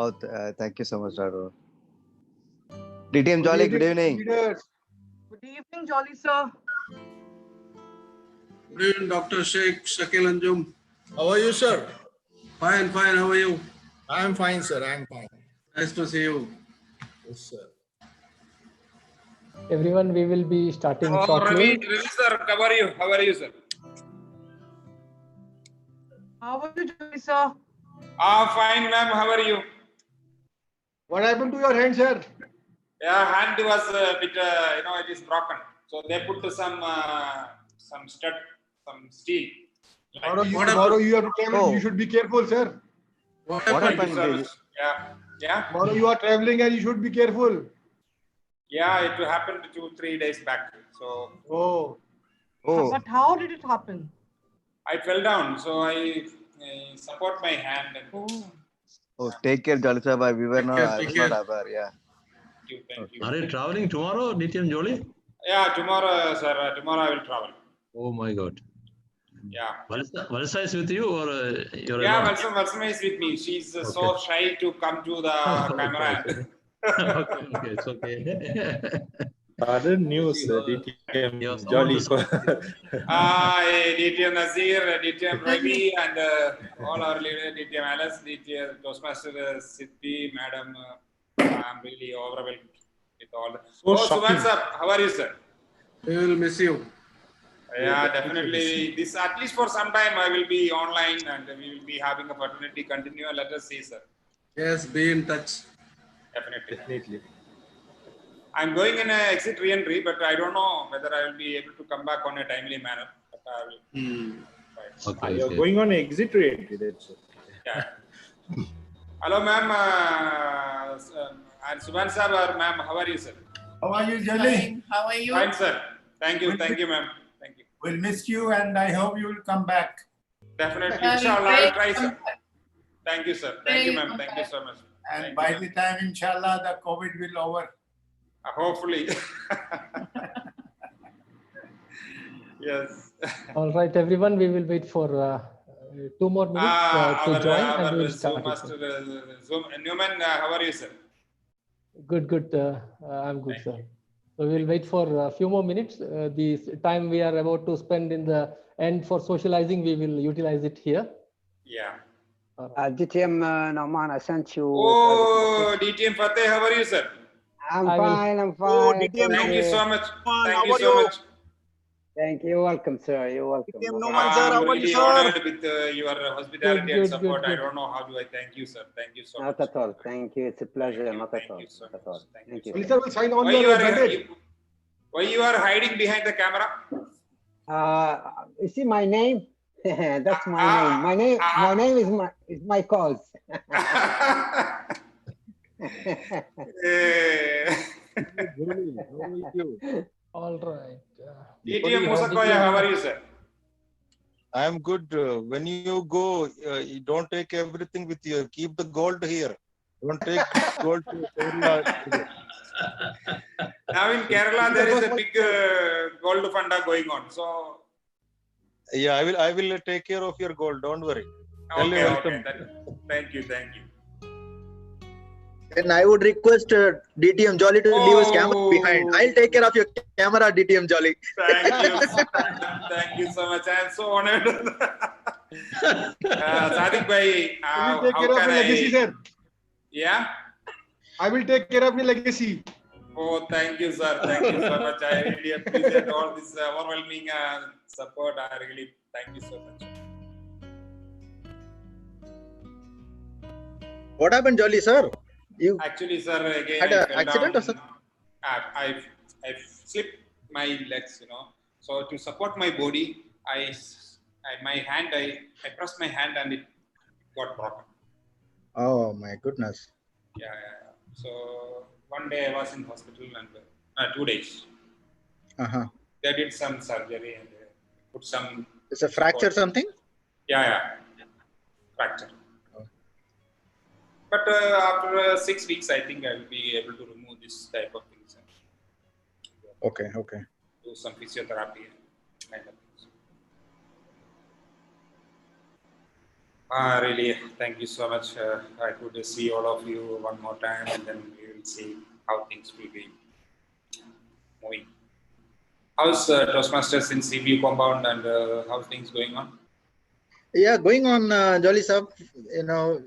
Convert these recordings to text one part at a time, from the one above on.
Oh, thank you so much, Rado. DTM Jolly, good evening. Leaders. Good evening, Jolly sir. Good evening, Dr. Sheikh Shakil Anjum. How are you, sir? Fine, fine. How are you? I am fine, sir. I am fine. Nice to see you. Yes, sir. Everyone, we will be starting Oh, shortly. Ravi sir, how are you? How are you, sir? How are you, Jolly sir? Fine, ma'am. How are you? What happened to your hand, sir? Yeah, hand was a bit, it is broken. So they put some stud, some steel. Tomorrow you have to travel. Oh. You should be careful, sir. What Thank you happened? so much. Yeah. Tomorrow you are traveling and you should be careful. Yeah, it happened 2-3 days back. So Oh. Oh, But how did it happen? I fell down. So I support my hand. And take care, Jolly sir. We were Take not, care, I take was not care. aware. Yeah. Thank you. Are you traveling tomorrow, DTM Jolly? Yeah, tomorrow, sir. Tomorrow I will travel. Oh my God. Yeah. Valsa is with you or you're Yeah, alone? Valsama is with me. She's so Okay. shy to come to the camera. Okay, it's okay. Other news, You're DTM someone Jolly. DTM Nazir, DTM Ravi, and all our leaders, DTM Alice, DTM Toastmaster Siddhi, Madam. I'm really overwhelmed with all. Suman sir, how are you, sir? We will miss you. Yeah, definitely. This at least for some time I will be online and we will be having a opportunity to continue. Let us see, sir. Yes, be in touch. Definitely. I'm going in an exit re-entry, but I don't know whether I will be able to come back on a timely manner. But I will try. Okay, You're okay. going on exit rate. That's okay. Yeah. Hello, ma'am. And Subhan sir, ma'am, how are you, sir? How are you, Jolly? How are you? Fine, sir. Thank you, ma'am. Thank you. We'll miss you and I hope you will come back. Definitely. Inshallah, I will try, sir. Thank you, sir. Thank you, ma'am. Thank you so much. And by the time, inshallah, the COVID will over. Hopefully. Yes. All right, everyone, we will wait for 2 more minutes to join and we will start. Zoom. Newman, how are you, sir? Good. I'm good, sir. So we will wait for a few more minutes. The time we are about to spend in the end for socializing, we will utilize it here. Yeah. DTM Nauman, I sent you. Oh, DTM Fateh, how are you, sir? I'm fine. Thank you so much. Thank you so much. Thank you. You're welcome, sir. You're welcome. I'm really honored with your hospitality and support. I don't know how do I thank you, sir. Thank you so much. Not at all. Thank you. It's a pleasure. Not at all. Thank you so Not at all. Thank you. Sir will sign on Why your you are mandate. why you are hiding behind the camera? You see my name? That's my name. My name is my cause. All right. DTM Musakoya, how are you, sir? I am good. When you go, you don't take everything with you. Keep the gold here. Don't take gold to Kerala. Now in Kerala, there is a big gold funda going on. So Yeah, I will take care of your gold. Don't worry. okay. Thank you. Then I would request DTM Jolly to leave his camera behind. I'll take care of your camera, DTM Jolly. Thank you so much. I am so honored. Sadiq bhai, I will take care of your legacy, sir. Yeah? I will take care of your legacy. Oh, thank you, sir. Thank you so much. I really appreciate all this overwhelming support. I really thank you so much. What happened, Jolly sir? You Actually, sir, again, had I an fell accident down. or something? I slipped my legs, So to support my body, I pressed my hand and it got broken. Oh my goodness. Yeah. So one day I was in hospital and 2 days. They did some surgery and put some. It's a fracture something? Yeah. Fracture. But after 6 weeks, I think I will be able to remove this type of things. Okay. Do some physiotherapy kind of things. Really, thank you so much. I could see all of you one more time, and then we will see how things will be moving. How's Toastmasters in CBU compound, and how's things going on? Yeah, going on, Jolly sir. You know,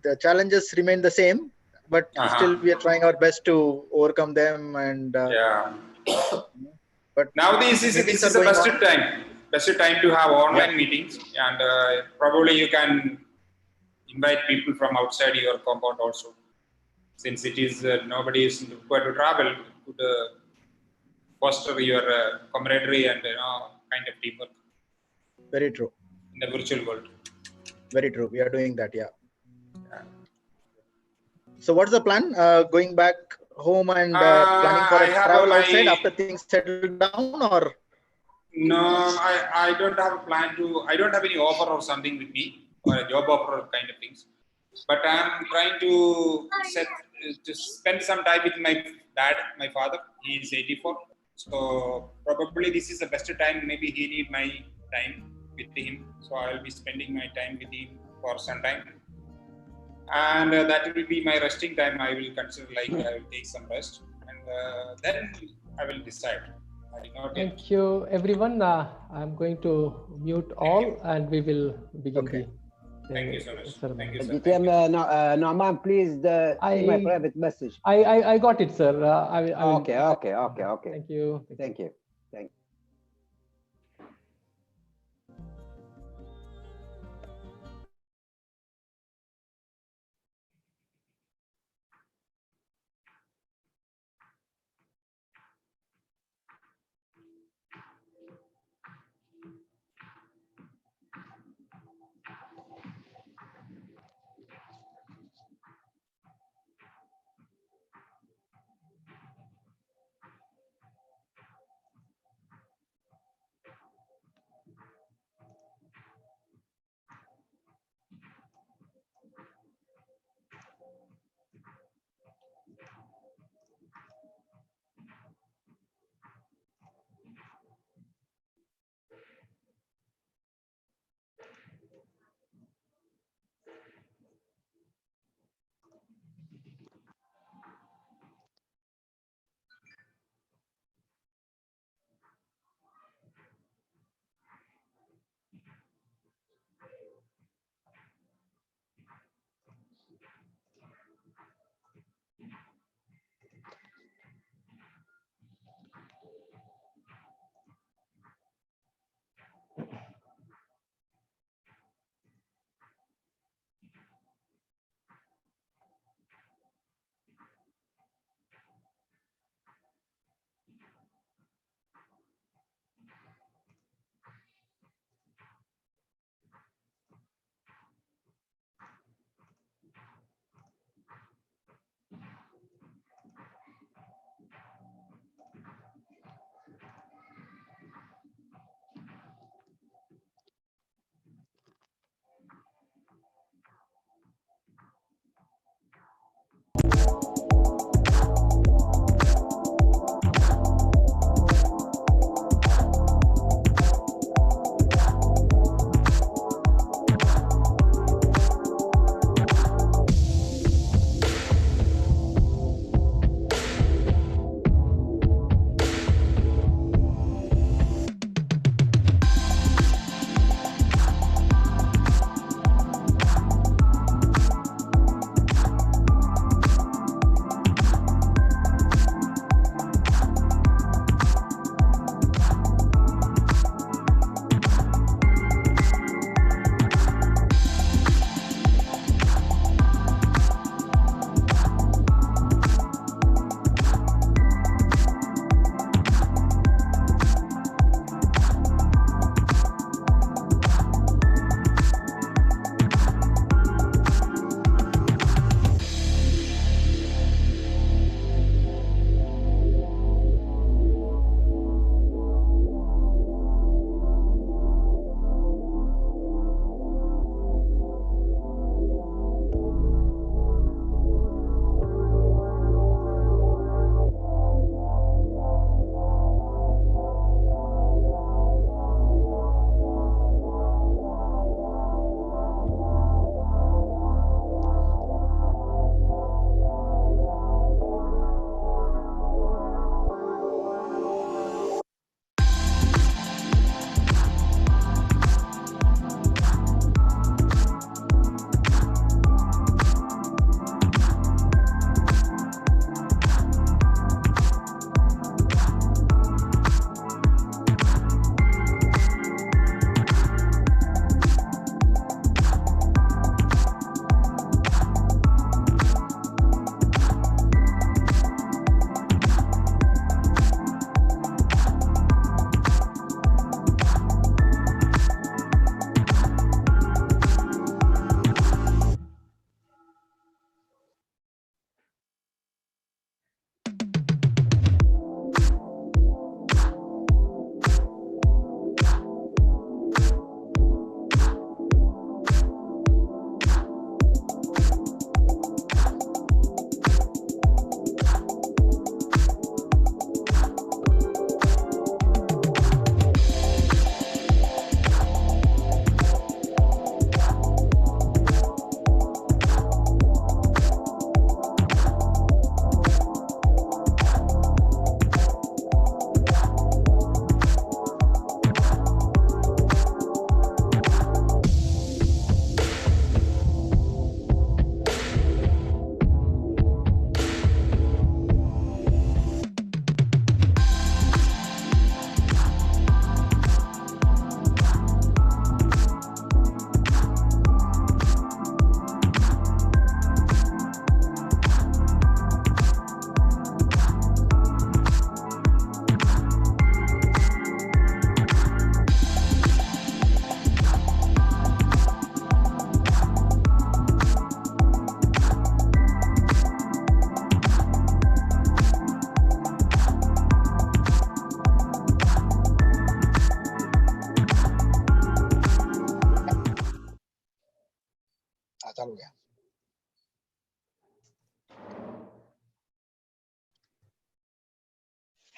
the challenges remain the same, but still we are trying our best to overcome them. And yeah. But Now this is the best time to have online meetings, and probably you can invite people from outside your compound also, since it is nobody is required to travel. Could foster your camaraderie and kind of teamwork. Very true. In the virtual world. Very true. We are doing that. Yeah. So what's the plan? Going back home and planning for a travel outside after things settle down, or? No, I don't have a plan to. I don't have any offer or something with me, or a job offer or kind of things. But I'm trying to spend some time with my dad, my father. He is 84, so probably this is the best time. Maybe he need my time with him, so I'll be spending my time with him for some time. And that will be my resting time. I will consider I will take some rest, and then I will decide. Thank you, everyone. I'm going to mute all, and we will begin the. Thank you so much. Thank you, sir. DTM, Norman, please see my private message. I got it, sir. I will. Okay. Thank you. Thank you.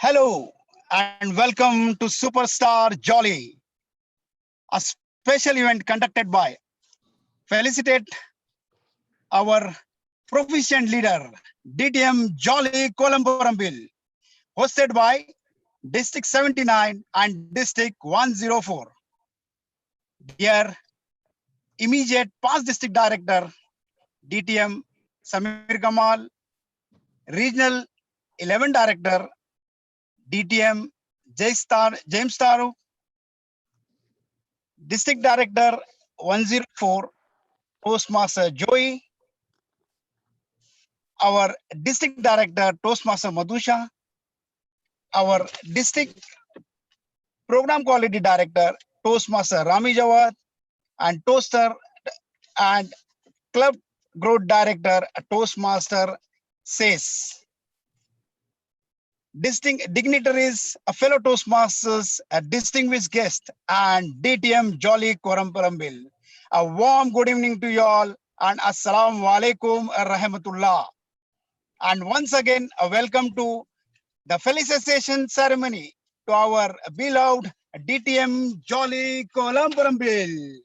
Hello and welcome to Superstar Jolly, a special event conducted by Felicitate, our Proficient leader, DTM Jolly Kollamparambil, hosted by District 79 and District 104. Dear immediate past District Director, DTM Samir Kamal, Regional 11 Director, DTM James Taru, District Director 104, Toastmaster Joey, our District Director Toastmaster Madhusha, our District Program Quality Director Toastmaster Rami Jawad, and Toaster and Club Growth Director Toastmaster Says. Distinct dignitaries, a fellow Toastmasters, a distinguished guest, and DTM Jolly Kollamparambil. A warm good evening to you all, and Assalamu alaikum rahmatullah. And once again, a welcome to the Felicitation ceremony to our beloved DTM Jolly Kollamparambil.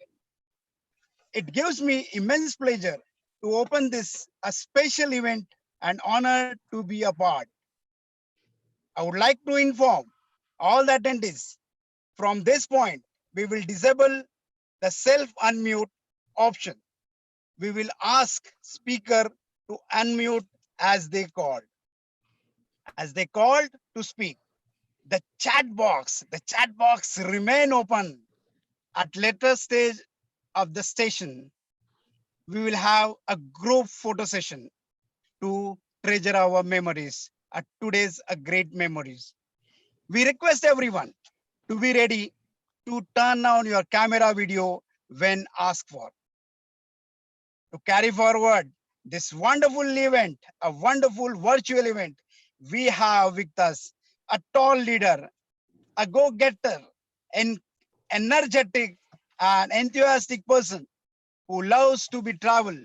It gives me immense pleasure to open this a special event and honor to be a part. I would like to inform all the attendees from this point, we will disable the self-unmute option. We will ask speaker to unmute as they called. As they called to speak, the chat box remain open. At later stage of the station, we will have a group photo session to treasure our memories. Today's great memories. We request everyone to be ready to turn on your camera video when asked for. To carry forward this wonderful event, a wonderful virtual event, we have with us a tall leader, a go-getter, an energetic and enthusiastic person who loves to be travel,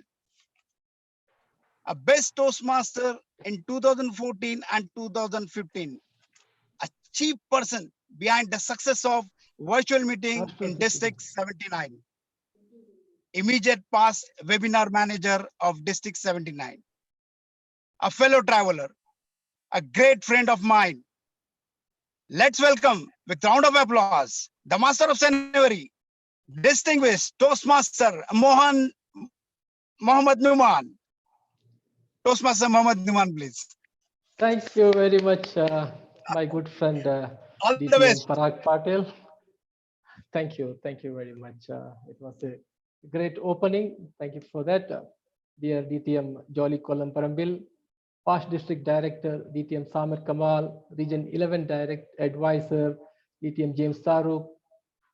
a best Toastmaster in 2014 and 2015, a chief person behind the success of virtual meeting in District 79, immediate past webinar manager of District 79, a fellow traveler, a great friend of mine. Let's welcome with round of applause, the master of ceremony, distinguished Toastmaster Mohammed Numan. Toastmaster Mohammed Numan, please. Thank you very much, my good friend All the DTM best. Parag Patel. Thank you very much. It was a great opening. Thank you for that. Dear DTM Jolly Kollamparambil, past District Director DTM Samir Kamal, Region 11 Direct Advisor DTM James Taru,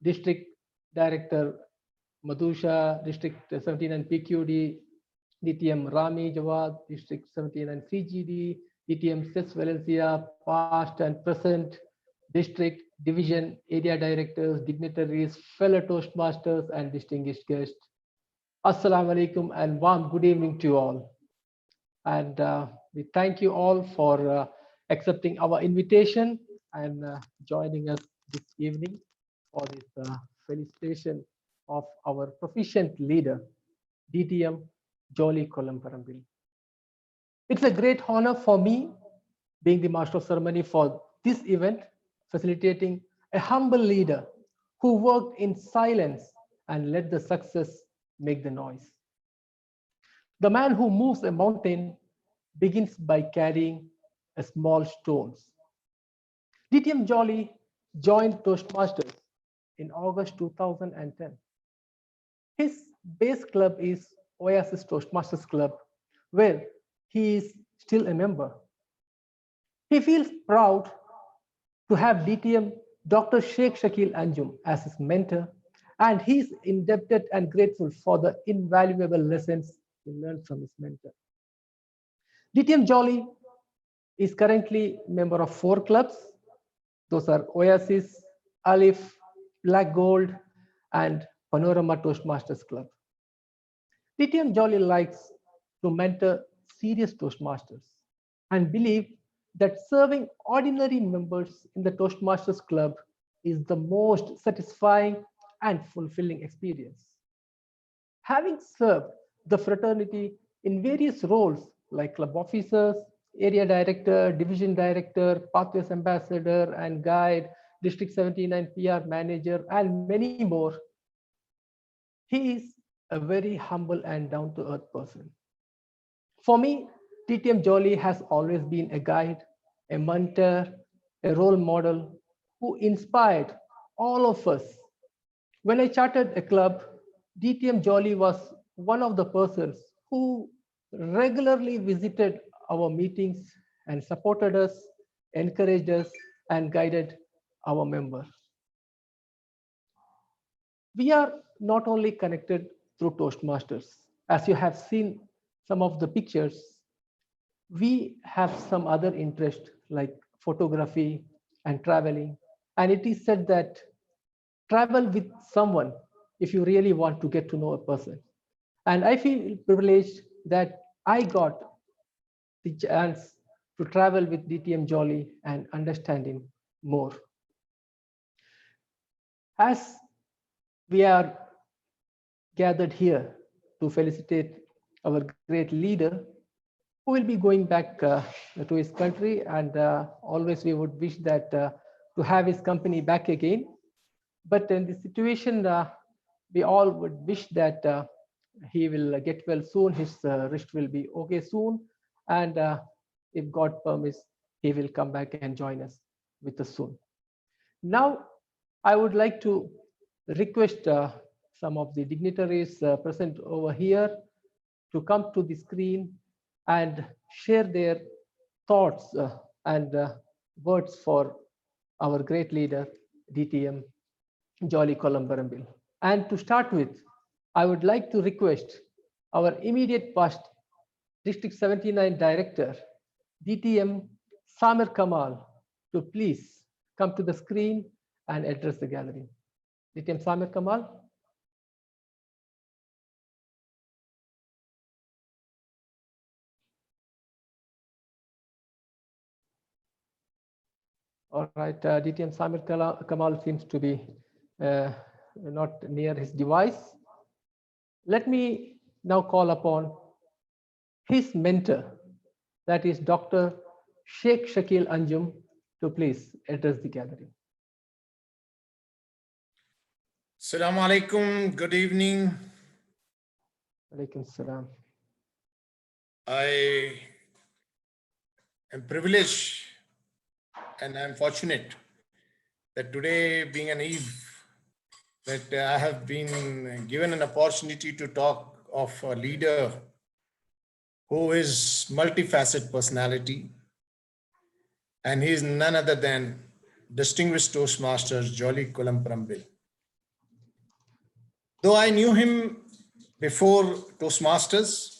District Director Madhusha, District 17 and PQD, DTM Rami Jawad, District 17 and CGD, DTM Ses Valencia, past and present, District, Division, Area Directors, dignitaries, fellow Toastmasters, and distinguished guests. Assalamu alaikum and warm good evening to you all. And we thank you all for accepting our invitation and joining us this evening for this felicitation of our proficient leader, DTM Jolly Kollamparambil. It's a great honor for me being the master of ceremony for this event, facilitating a humble leader who worked in silence and let the success make the noise. The man who moves a mountain begins by carrying a small stones. DTM Jolly joined Toastmasters in August 2010. His base club is Oasis Toastmasters Club, where he is still a member. He feels proud to have DTM Dr. Sheikh Shakil Anjum as his mentor, and he is indebted and grateful for the invaluable lessons he learned from his mentor. DTM Jolly is currently a member of 4 clubs. Those are Oasis, Alif, Black Gold, and Panorama Toastmasters Club. DTM Jolly likes to mentor serious Toastmasters and believe that serving ordinary members in the Toastmasters Club is the most satisfying and fulfilling experience. Having served the fraternity in various roles like club officers, area director, division director, pathways ambassador and guide, district 79 PR manager, and many more, he is a very humble and down-to-earth person. For me, DTM Jolly has always been a guide, a mentor, a role model who inspired all of us. When I chartered a club, DTM Jolly was one of the persons who regularly visited our meetings and supported us, encouraged us, and guided our members. We are not only connected through Toastmasters. As you have seen some of the pictures, we have some other interest like photography and traveling. And it is said that travel with someone if you really want to get to know a person. And I feel privileged that I got the chance to travel with DTM Jolly and understand him more. As we are gathered here to felicitate our great leader, who will be going back to his country, and always we would wish that to have his company back again. But in this situation, we all would wish that he will get well soon, his wrist will be okay soon, and if God permits, he will come back and join us with us soon. Now, I would like to request some of the dignitaries present over here to come to the screen and share their thoughts and words for our great leader, DTM Jolly Kollamparambil. And to start with, I would like to request our immediate past District 79 Director, DTM Samir Kamal, to please come to the screen and address the gathering. DTM Samir Kamal. All right, DTM Samir Kamal seems to be not near his device. Let me now call upon his mentor, that is Dr. Sheikh Shakil Anjum, to please address the gathering. Assalamu alaikum. Good evening. Alaikum salam. I am privileged and I'm fortunate that today, being an Eve, that I have been given an opportunity to talk of a leader who is multifaceted personality, and he is none other than distinguished Toastmasters Jolly Kollamparambil. Though I knew him before Toastmasters,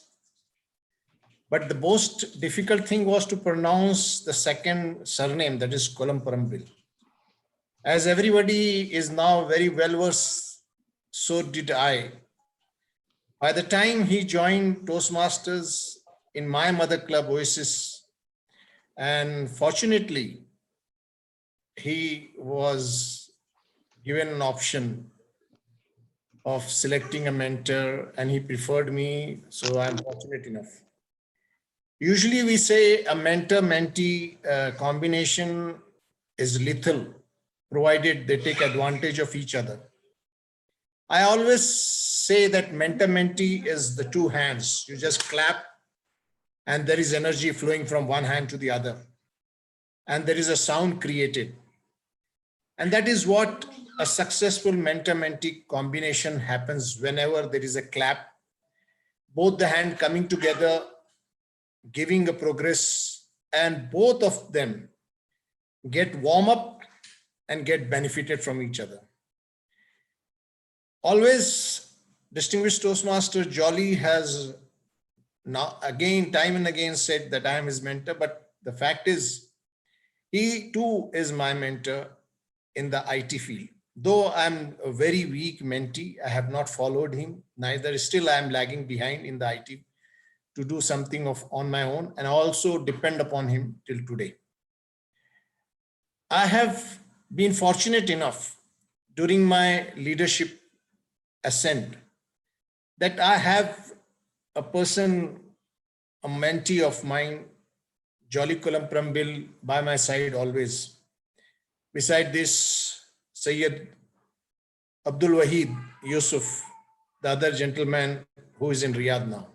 but the most difficult thing was to pronounce the second surname, that is Kollamparambil. As everybody is now very well versed, so did I. By the time he joined Toastmasters in my mother club, Oasis, and fortunately, he was given an option of selecting a mentor, and he preferred me, so I'm fortunate enough. Usually we say a mentor-mentee combination is lethal, provided they take advantage of each other. I always say that mentor-mentee is the two hands. You just clap and there is energy flowing from one hand to the other. And there is a sound created. And that is what a successful mentor-mentee combination happens whenever there is a clap. Both the hand coming together, giving a progress, and both of them get warm up and get benefited from each other. Always, distinguished Toastmaster Jolly has now again, time and again said that I am his mentor, but the fact is, he too is my mentor in the IT field. Though I'm a very weak mentee, I have not followed him, neither still I am lagging behind in the IT to do something on my own, and I also depend upon him till today. I have been fortunate enough during my leadership ascent that I have a person, a mentee of mine, Jolly Kollamparambil, by my side always. Beside this, Sayyid Abdul Wahid Yusuf, the other gentleman who is in Riyadh now.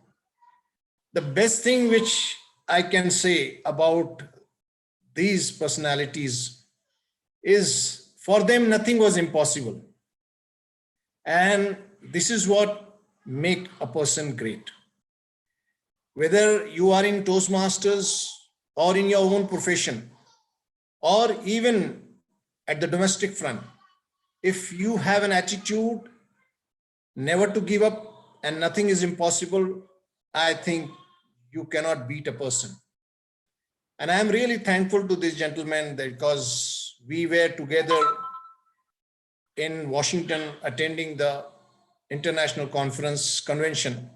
The best thing which I can say about these personalities is for them nothing was impossible. And this is what makes a person great. Whether you are in Toastmasters or in your own profession, or even at the domestic front, if you have an attitude never to give up and nothing is impossible, I think you cannot beat a person. And I am really thankful to this gentleman because we were together in Washington attending the international convention.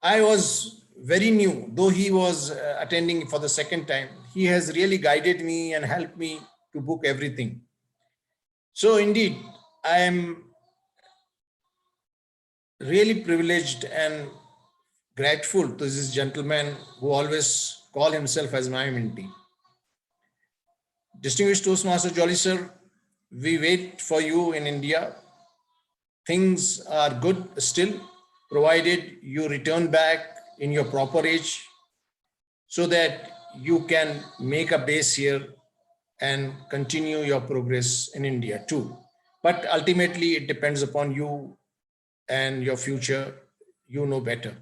I was very new, though he was attending for the second time. He has really guided me and helped me to book everything. So indeed, I am really privileged and grateful to this gentleman who always call himself as my mentee. Distinguished Toastmaster Jolly sir, we wait for you in India. Things are good still, provided you return back in your proper age so that you can make a base here and continue your progress in India too. But ultimately, it depends upon you and your future. You know better.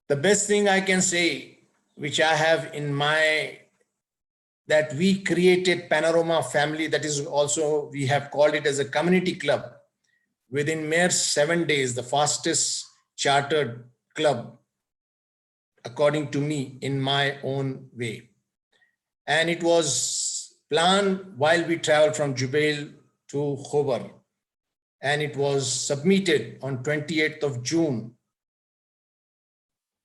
The best thing I can say, which I have in my, that we created Panorama family, that is also, we have called it as a community club. Within mere 7 days, the fastest chartered club, according to me, in my own way. And it was planned while we traveled from Jubail to Khobar. And it was submitted on 28th of June.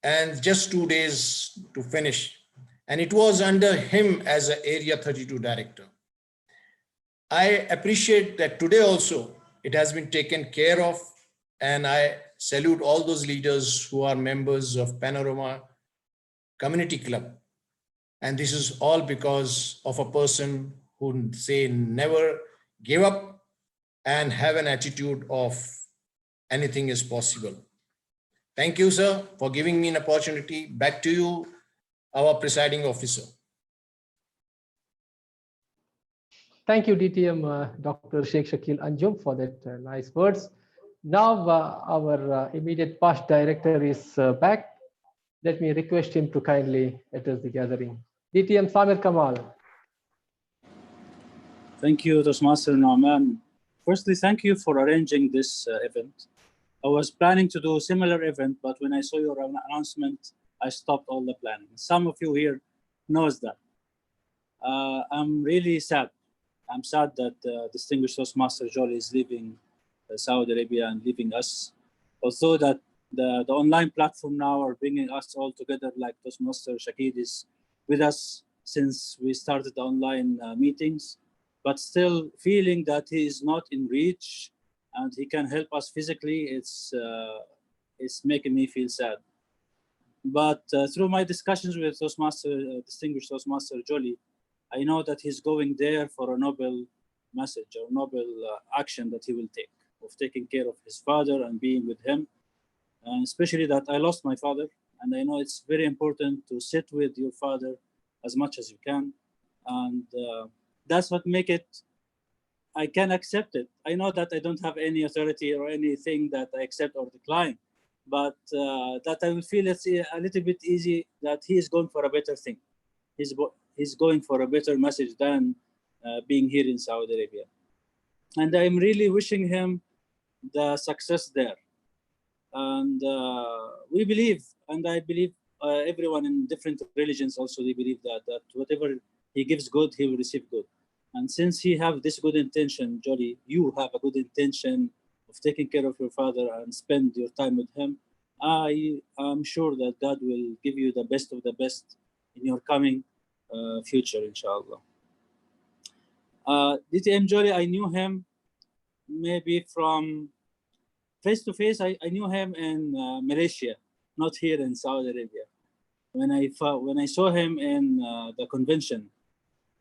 And just 2 days to finish. And it was under him as an Area 32 director. I appreciate that today also it has been taken care of, and I salute all those leaders who are members of Panorama Community Club. And this is all because of a person who say never give up and have an attitude of anything is possible. Thank you, sir, for giving me an opportunity. Back to you, our presiding officer. Thank you, DTM Dr. Sheikh Shakil Anjum, for that nice words. Now our immediate past director is back. Let me request him to kindly address the gathering. DTM Samir Kamal. Thank you, Toastmaster Nauman. Firstly, thank you for arranging this event. I was planning to do a similar event, but when I saw your announcement, I stopped all the planning. Some of you here knows that. I'm really sad. I'm sad that distinguished Toastmaster Jolly is leaving Saudi Arabia and leaving us. Although that the online platform now are bringing us all together, like Toastmaster Shakid is with us since we started the online meetings, but still feeling that he is not in reach and he can help us physically, it's making me feel sad. But through my discussions with distinguished Toastmaster Jolly, I know that he's going there for a noble message or noble action that he will take, of taking care of his father and being with him. And especially that I lost my father, and I know it's very important to sit with your father as much as you can. And that's what make it, I can accept it. I know that I don't have any authority or anything that I accept or decline, but that I will feel it's a little bit easy that he is going for a better thing. He's going for a better message than being here in Saudi Arabia. And I'm really wishing him the success there. And we believe, and I believe everyone in different religions also, they believe that whatever he gives good, he will receive good. And since he have this good intention, Jolly, you have a good intention of taking care of your father and spend your time with him, I am sure that God will give you the best of the best in your coming future, inshallah. DTM Jolly, I knew him maybe from face to face. I knew him in Malaysia, not here in Saudi Arabia. When I saw him in the convention,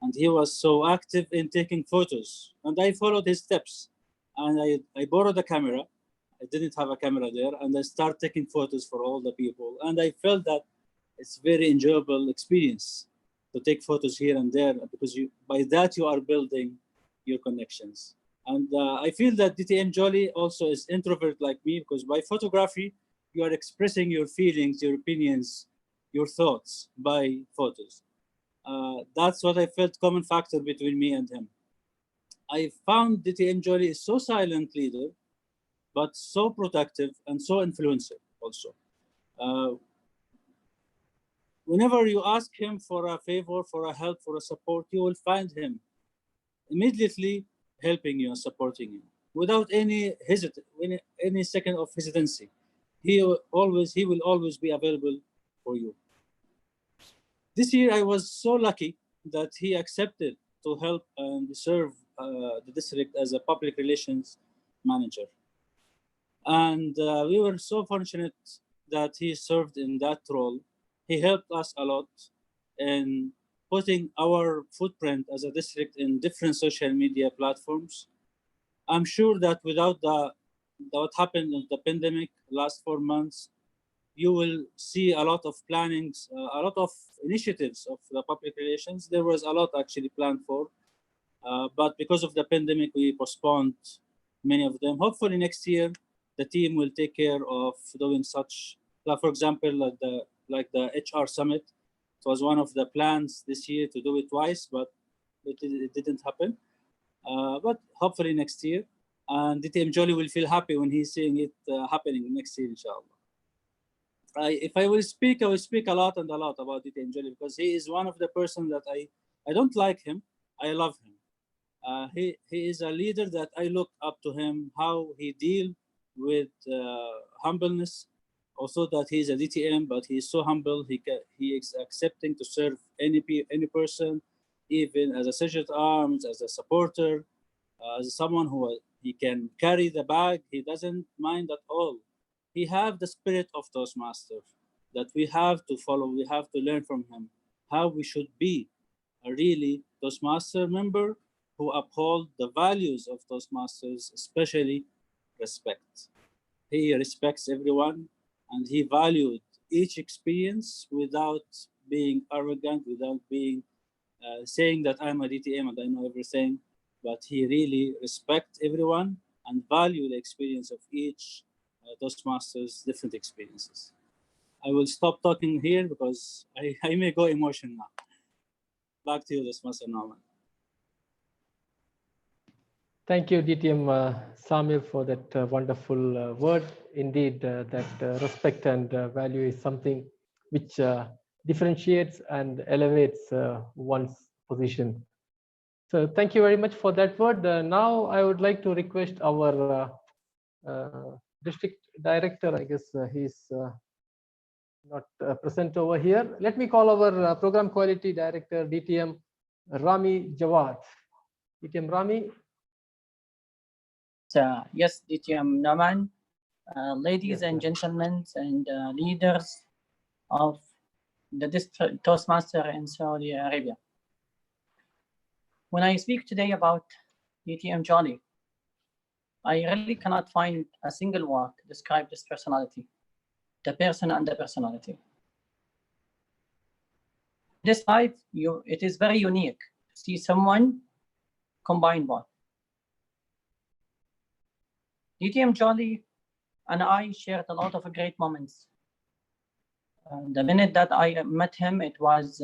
and he was so active in taking photos, and I followed his steps, and I borrowed a camera. I didn't have a camera there, and I started taking photos for all the people, and I felt that it's very enjoyable experience to take photos here and there, because by that you are building your connections. And I feel that DTM Jolly also is introvert like me, because by photography you are expressing your feelings, your opinions, your thoughts by photos. That's what I felt common factor between me and him. I found DTM Jolly is so silent leader, but so protective and so influential also. Whenever you ask him for a favor, for a help, for a support, you will find him immediately helping you and supporting you without any second of hesitancy. He will always be available for you. This year I was so lucky that he accepted to help and serve the district as a public relations manager. And we were so fortunate that he served in that role. He helped us a lot in putting our footprint as a district in different social media platforms. I'm sure that without what happened in the pandemic last 4 months, you will see a lot of plannings, a lot of initiatives of the public relations. There was a lot actually planned for, but because of the pandemic, we postponed many of them. Hopefully next year, the team will take care of doing such, for example, like the HR Summit. It was one of the plans this year to do it twice, but it didn't happen. But hopefully next year. And DTM Jolly will feel happy when he's seeing it happening next year, inshallah. If I will speak a lot about DTM Jolly, because he is one of the person that I don't like him, I love him. He is a leader that I look up to him, how he deal with humbleness. Also that he's a DTM, but he's so humble. He is accepting to serve any person, even as a sergeant at arms, as a supporter, as someone who he can carry the bag. He doesn't mind at all. He have the spirit of Toastmaster that we have to follow. We have to learn from him how we should be a really Toastmaster member who uphold the values of Toastmasters, especially respect. He respects everyone, and he valued each experience without being arrogant, without being saying that I'm a DTM and I know everything, but he really respects everyone and value the experience of each Toastmasters' different experiences. I will stop talking here because I may go emotional now. Back to you, Toastmaster Norman. Thank you, DTM Samir, for that wonderful word. Indeed, that respect and value is something which differentiates and elevates one's position. So thank you very much for that word. Now I would like to request our district director, I guess he's not present over here. Let me call our program quality director, DTM Rami Jawad. DTM Rami. Yes, DTM Naman, ladies and gentlemen and leaders of the district Toastmaster in Saudi Arabia. When I speak today about DTM Jolly, I really cannot find a single word to describe this personality, the person and the personality. This slide, it is very unique to see someone combine both. DTM Jolly and I shared a lot of great moments. The minute that I met him, it was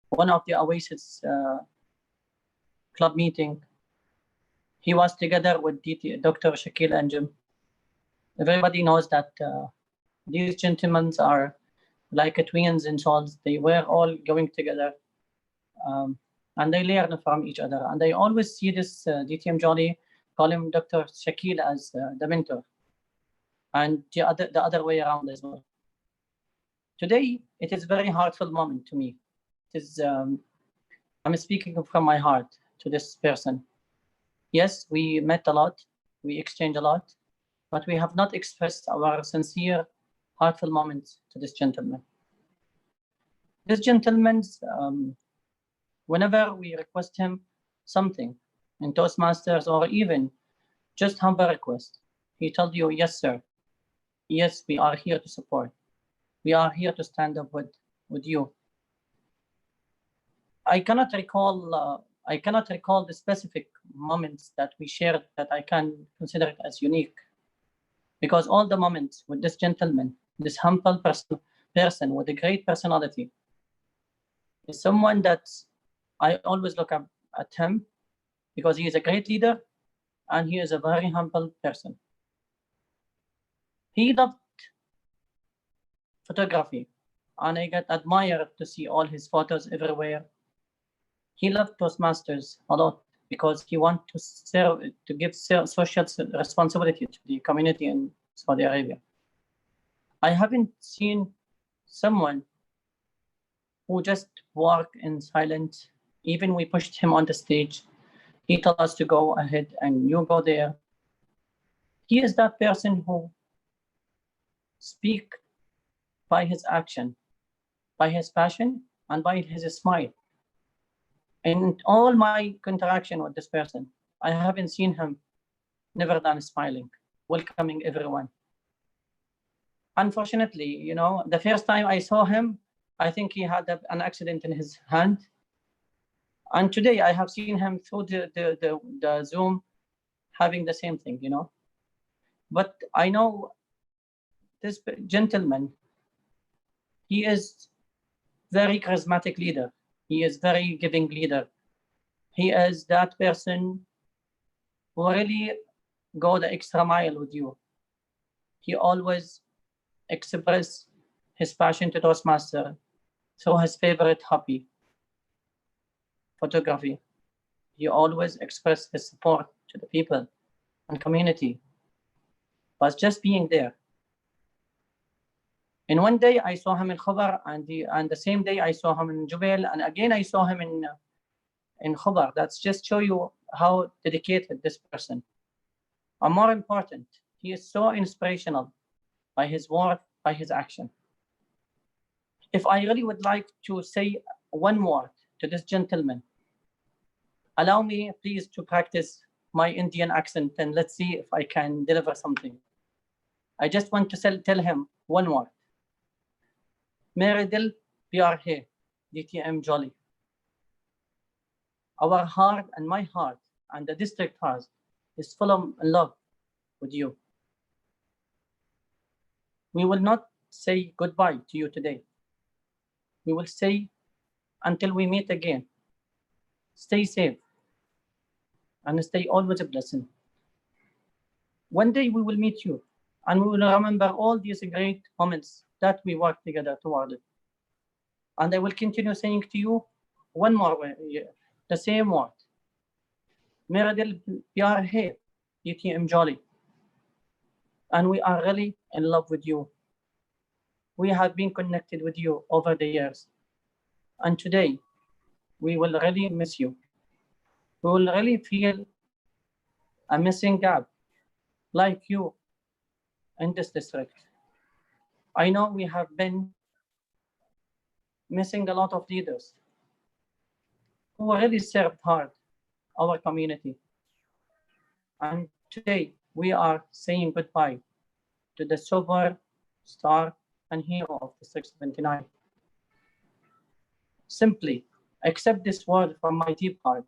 one of the Oasis club meeting. He was together with Dr. Shakil Anjem. Everybody knows that these gentlemen are like twins in souls. They were all going together and they learn from each other. And I always see this DTM Jolly call him Dr. Shakil as the mentor, and the other way around as well. Today, it is a very heartfelt moment to me. It is, I'm speaking from my heart to this person. Yes, we met a lot, we exchanged a lot, but we have not expressed our sincere, heartfelt moments to this gentleman. This gentleman, whenever we request him something in Toastmasters or even just humble request, he told you, yes, sir. Yes, we are here to support. We are here to stand up with you. I cannot recall the specific moments that we shared that I can consider it as unique, because all the moments with this gentleman, this humble person with a great personality, is someone that I always look up at him because he is a great leader and he is a very humble person. He loved photography and I get admired to see all his photos everywhere. He loved Toastmasters a lot because he wanted to serve, to give social responsibility to the community in Saudi Arabia. I haven't seen someone who just walked in silence. Even we pushed him on the stage. He told us to go ahead and you go there. He is that person who speaks by his action, by his passion, and by his smile. In all my interaction with this person, I haven't seen him never done smiling, welcoming everyone. Unfortunately, you know, the first time I saw him, I think he had an accident in his hand. And today I have seen him through the Zoom having the same thing, you know. But I know this gentleman, he is very charismatic leader. He is very giving leader. He is that person who really go the extra mile with you. He always express his passion to Toastmaster through his favorite hobby, photography. He always express his support to the people and community, but just being there. And one day I saw him in Khobar, and the same day I saw him in Jubail, and again I saw him in Khobar. That's just show you how dedicated this person. And more important, he is so inspirational by his word, by his action. If I really would like to say one word to this gentleman, allow me please to practice my Indian accent and let's see if I can deliver something. I just want to tell him one word. Mere dil pyar hai, DTM Jolly. Our heart and my heart and the district heart is full of love with you. We will not say goodbye to you today. We will say until we meet again. Stay safe and stay always a blessing. One day we will meet you and we will remember all these great moments that we worked together toward it. And I will continue saying to you one more way, the same word. Mera dil pyar hai, DTM Jolly. And we are really in love with you. We have been connected with you over the years. And today, we will really miss you. We will really feel a missing gap like you in this district. I know we have been missing a lot of leaders who really served hard our community. And today, we are saying goodbye to the superstar and hero of District 79. Simply accept this word from my deep heart.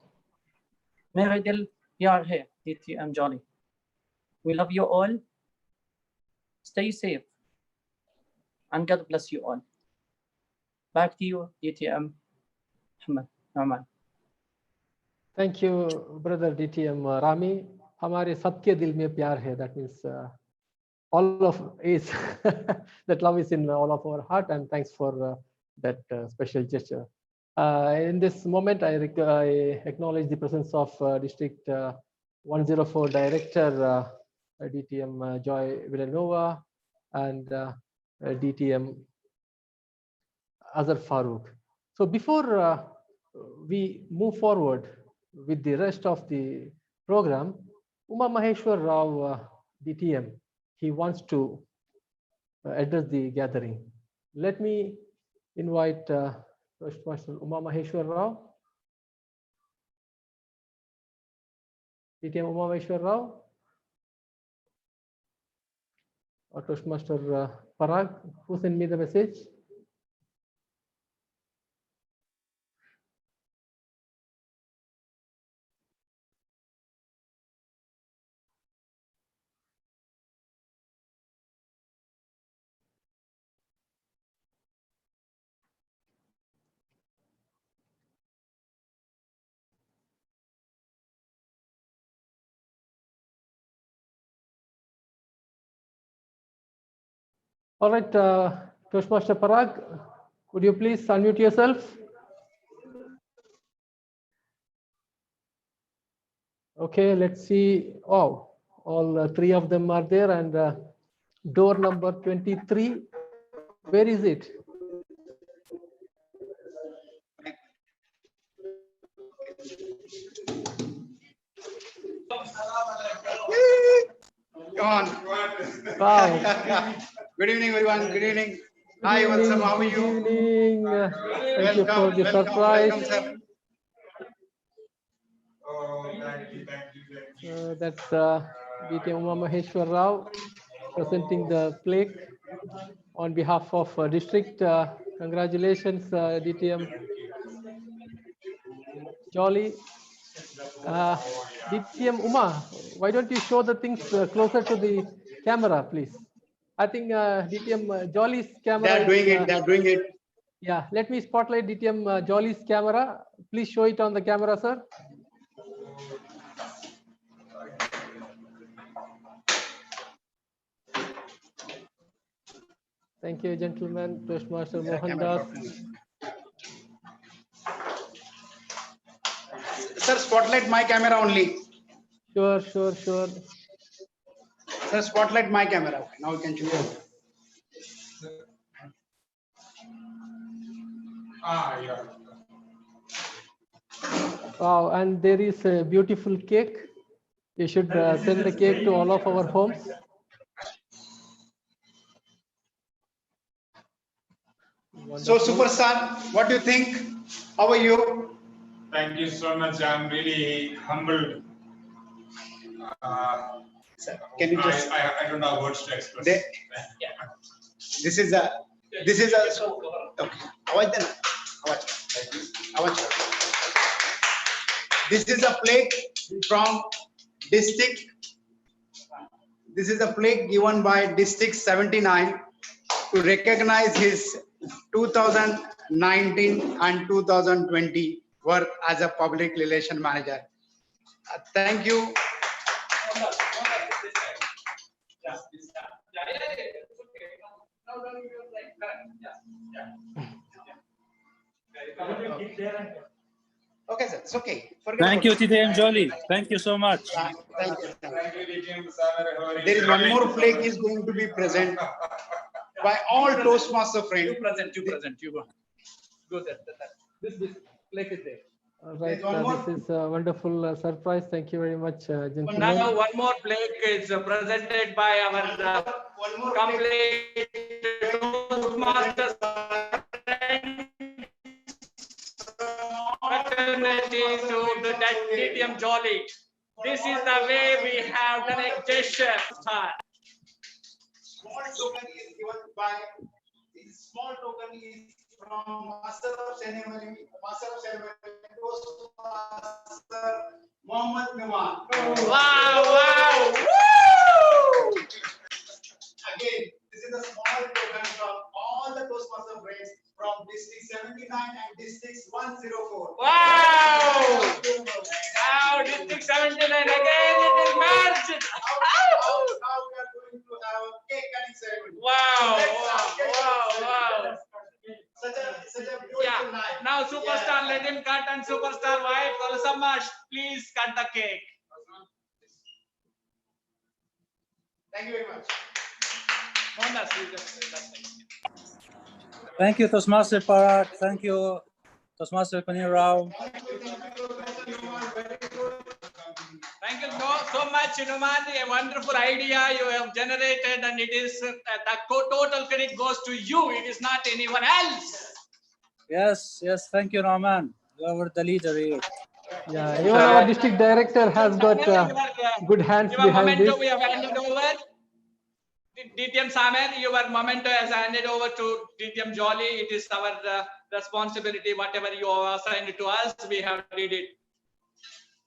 Mere dil pyar hai, DTM Jolly. We love you all. Stay safe. And God bless you all. Back to you, DTM Muhammad Rahman. Thank you, brother DTM Rami. हमारे सबके दिल में प्यार है. That means all of is that love is in all of our heart, and thanks for that special gesture. In this moment, I acknowledge the presence of District 104 Director DTM Joy Villanova and DTM Azhar Farooq. So before we move forward, with the rest of the program, Uma Maheshwar Rao, DTM, he wants to address the gathering. Let me invite Toastmaster Uma Maheshwar Rao. DTM Uma Maheshwar Rao. Or Toastmaster Parag, who sent me the message? All right, Toastmaster Parag, could you please unmute yourself? Okay, let's see. Oh, all three of them are there, and door number 23. Where is it? Come on. Wow. Good evening, everyone. Good evening. Hi, what's up? How are you? Good evening. Thank you for the surprise. Welcome, sir. That's DTM Uma Maheshwar Rao presenting the plaque on behalf of district. Congratulations, DTM Jolly. DTM Uma, why don't you show the things closer to the camera, please? I think DTM Jolly's camera. They're doing it. They're doing it. Yeah, let me spotlight DTM Jolly's camera. Please show it on the camera, sir. Thank you, gentlemen. Toastmaster Mohandas. Sir, spotlight my camera only. Sure, sure, sure. Sir, spotlight my camera. Okay, now you can choose. Yeah. Wow, and there is a beautiful cake. You should send the cake to all of our homes. So, Superstar, what do you think? How are you? Thank you so much. I'm really humbled. Can you just? I don't have words to express. This is a. Okay. This is a plaque from district. This is a plaque given by District 79 to recognize his 2019 and 2020 work as a public relation manager. Thank you. Okay, sir, it's okay. Thank you, DTM Jolly. Thank you so much. Thank you. There is one more plaque is going to be present by all Toastmaster friends. You present. You go. Go there. This plaque is there. All right, this is a wonderful surprise. Thank you very much, gentlemen. Now, one more plaque is presented by our complete Toastmasters fraternity to the DTM Jolly. This is the way we have done a gesture. Small token is given by this small token is from Master of Ceremony, Toastmaster Mohammed Nawan. Wow! Woo! Again, this is a small token from all the Toastmaster friends from District 79 and District 104. Wow! Now District 79 again it is merged. Now we are going to have cake cutting ceremony. Wow! Such a beautiful night. Now Superstar, let him cut, and Superstar wife Kollamparambil, please cut the cake. Thank you very much. Thank you, Toastmaster Parag. Thank you, Toastmaster Kunir Rao. so much, Numan. A wonderful idea you have generated, and it is the total credit goes to you. It is not anyone else. Yes, yes. Thank you, Rahman. You are the leader here. Yeah, even our district director has got good hands Your behind memento this. we have handed over. DTM Samer, your memento has handed over to DTM Jolly. It is our responsibility. Whatever you have assigned to us, we have did it.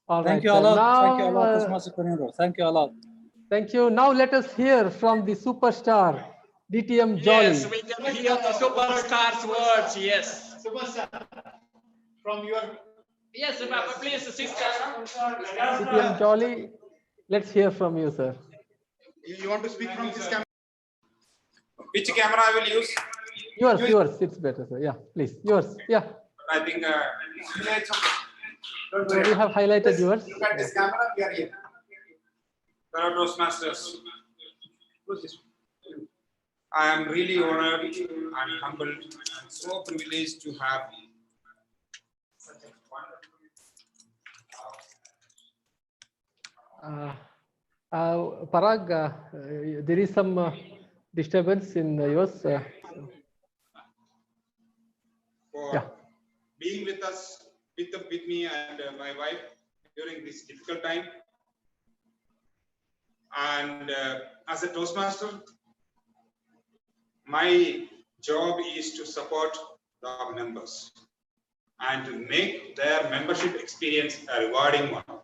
All Thank right, you a lot. now, Thank you a lot, Toastmaster Cornero. Thank you a lot. Thank you. Now let us hear from the superstar, DTM Jolly. Yes, we can hear the superstar's words. Yes. Superstar, from your Yes, please, sister. DTM Jolly, let's hear from you, sir. You want to speak from this camera? Which camera I will use? Yours, it's better, sir. Yeah, please, yours. Yeah, I think it's okay. we have highlighted yours. Look at this camera, we are here. Fellow Toastmasters, I am really honored and humbled and so privileged to have such a wonderful. Parag, there is some disturbance in yours. For Yeah. being with us, with me and my wife during this difficult time. And as a Toastmaster, my job is to support the members and to make their membership experience a rewarding one.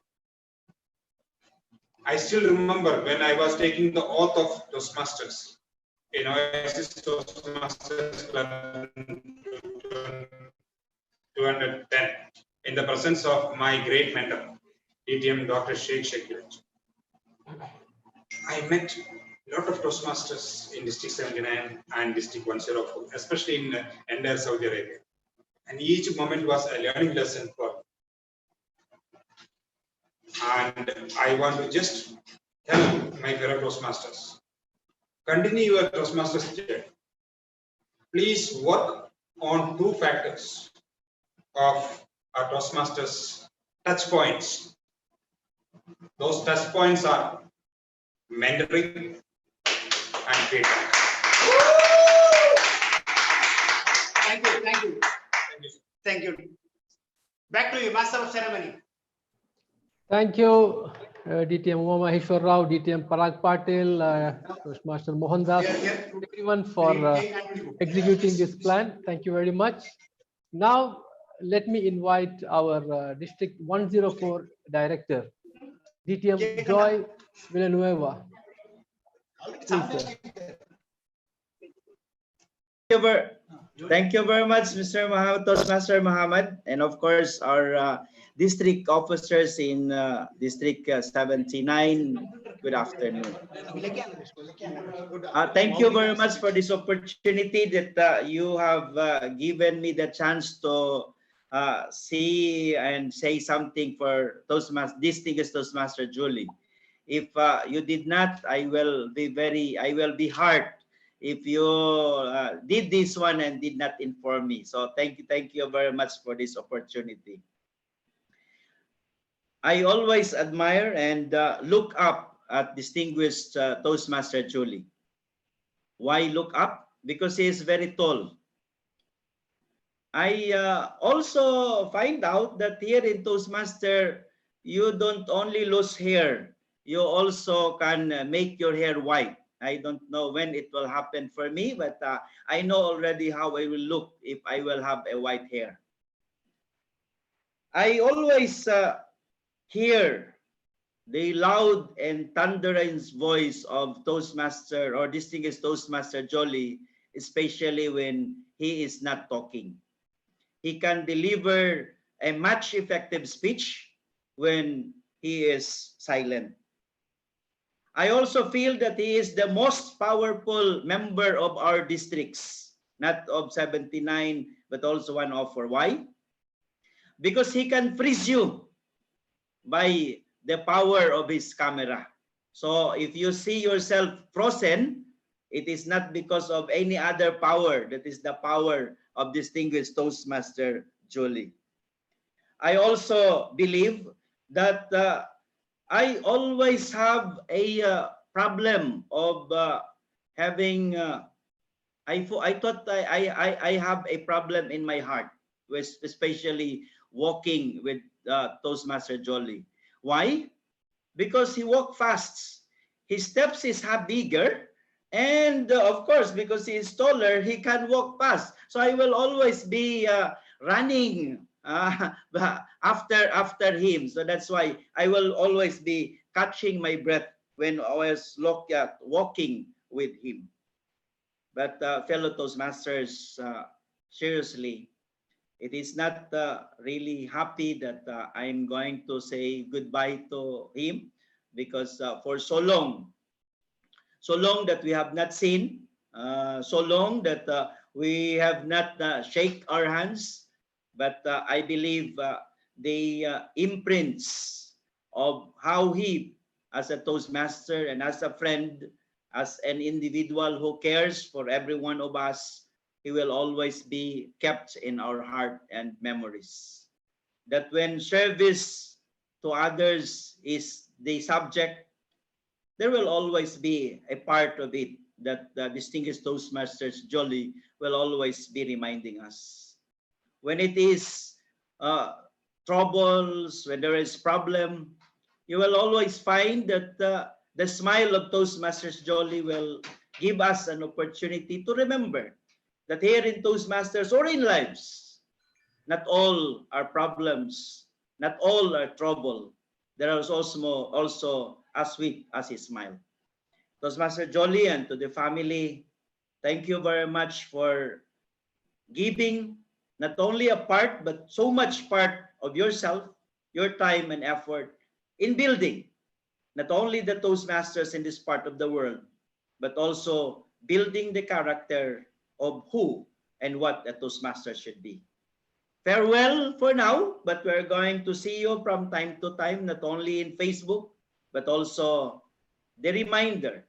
I still remember when I was taking the oath of Toastmasters in Oasis Toastmasters Club 210 in the presence of my great mentor, DTM Dr. Sheikh Shakir. I met a lot of Toastmasters in District 79 and District 104, especially in entire Saudi Arabia. And each moment was a learning lesson for me. And I want to just tell my fellow Toastmasters, continue your Toastmasters journey. Please work on two factors of our Toastmasters touch points. Those touch points are mentoring and feedback. Thank you. Back to you, Master of Ceremony. Thank you, DTM Maheshwar Rao, DTM Parag Patil, Toastmaster Mohan Das, everyone for executing this plan. Thank you very much. Now, let me invite our District 104 Director, DTM Joy Villanueva. Please, sir. Thank you very much, Mr. Toastmaster Muhammad, and of course our district officers in District 79. Good afternoon. Thank you very much for this opportunity that you have given me the chance to see and say something for distinguished Toastmaster Julie. If you did not, I will be hurt if you did this one and did not inform me. So thank you very much for this opportunity. I always admire and look up at distinguished Toastmaster Julie. Why look up? Because he is very tall. I also find out that here in Toastmaster, you don't only lose hair, you also can make your hair white. I don't know when it will happen for me, but I know already how I will look if I will have a white hair. I always hear the loud and thunderous voice of Toastmaster or distinguished Toastmaster Jolly, especially when he is not talking. He can deliver a much effective speech when he is silent. I also feel that he is the most powerful member of our districts, not of 79, but also 104. Why? Because he can freeze you by the power of his camera. So if you see yourself frozen, it is not because of any other power. That is the power of distinguished Toastmaster Julie. I also believe that I always have a problem of having. I thought I have a problem in my heart, with especially walking with Toastmaster Jolly. Why? Because he walk fast. His steps is bigger, and of course, because he is taller, he can walk fast. So I will always be running after him. So that's why I will always be catching my breath when I was walking with him. But fellow Toastmasters, seriously, it is not really happy that I'm going to say goodbye to him, because for so long that we have not seen, so long that we have not shake our hands. But I believe the imprints of how he, as a Toastmaster and as a friend, as an individual who cares for every one of us, he will always be kept in our heart and memories. That when service to others is the subject, there will always be a part of it that the distinguished Toastmasters Jolly will always be reminding us. When it is troubles, when there is problem, you will always find that the smile of Toastmasters Jolly will give us an opportunity to remember that here in Toastmasters or in lives, not all are problems, not all are trouble. There is also as sweet as his smile. Toastmaster Jolly, and to the family, thank you very much for giving not only a part, but so much part of yourself, your time and effort in building not only the Toastmasters in this part of the world, but also building the character of who and what a Toastmaster should be. Farewell for now, but we're going to see you from time to time, not only in Facebook, but also the reminder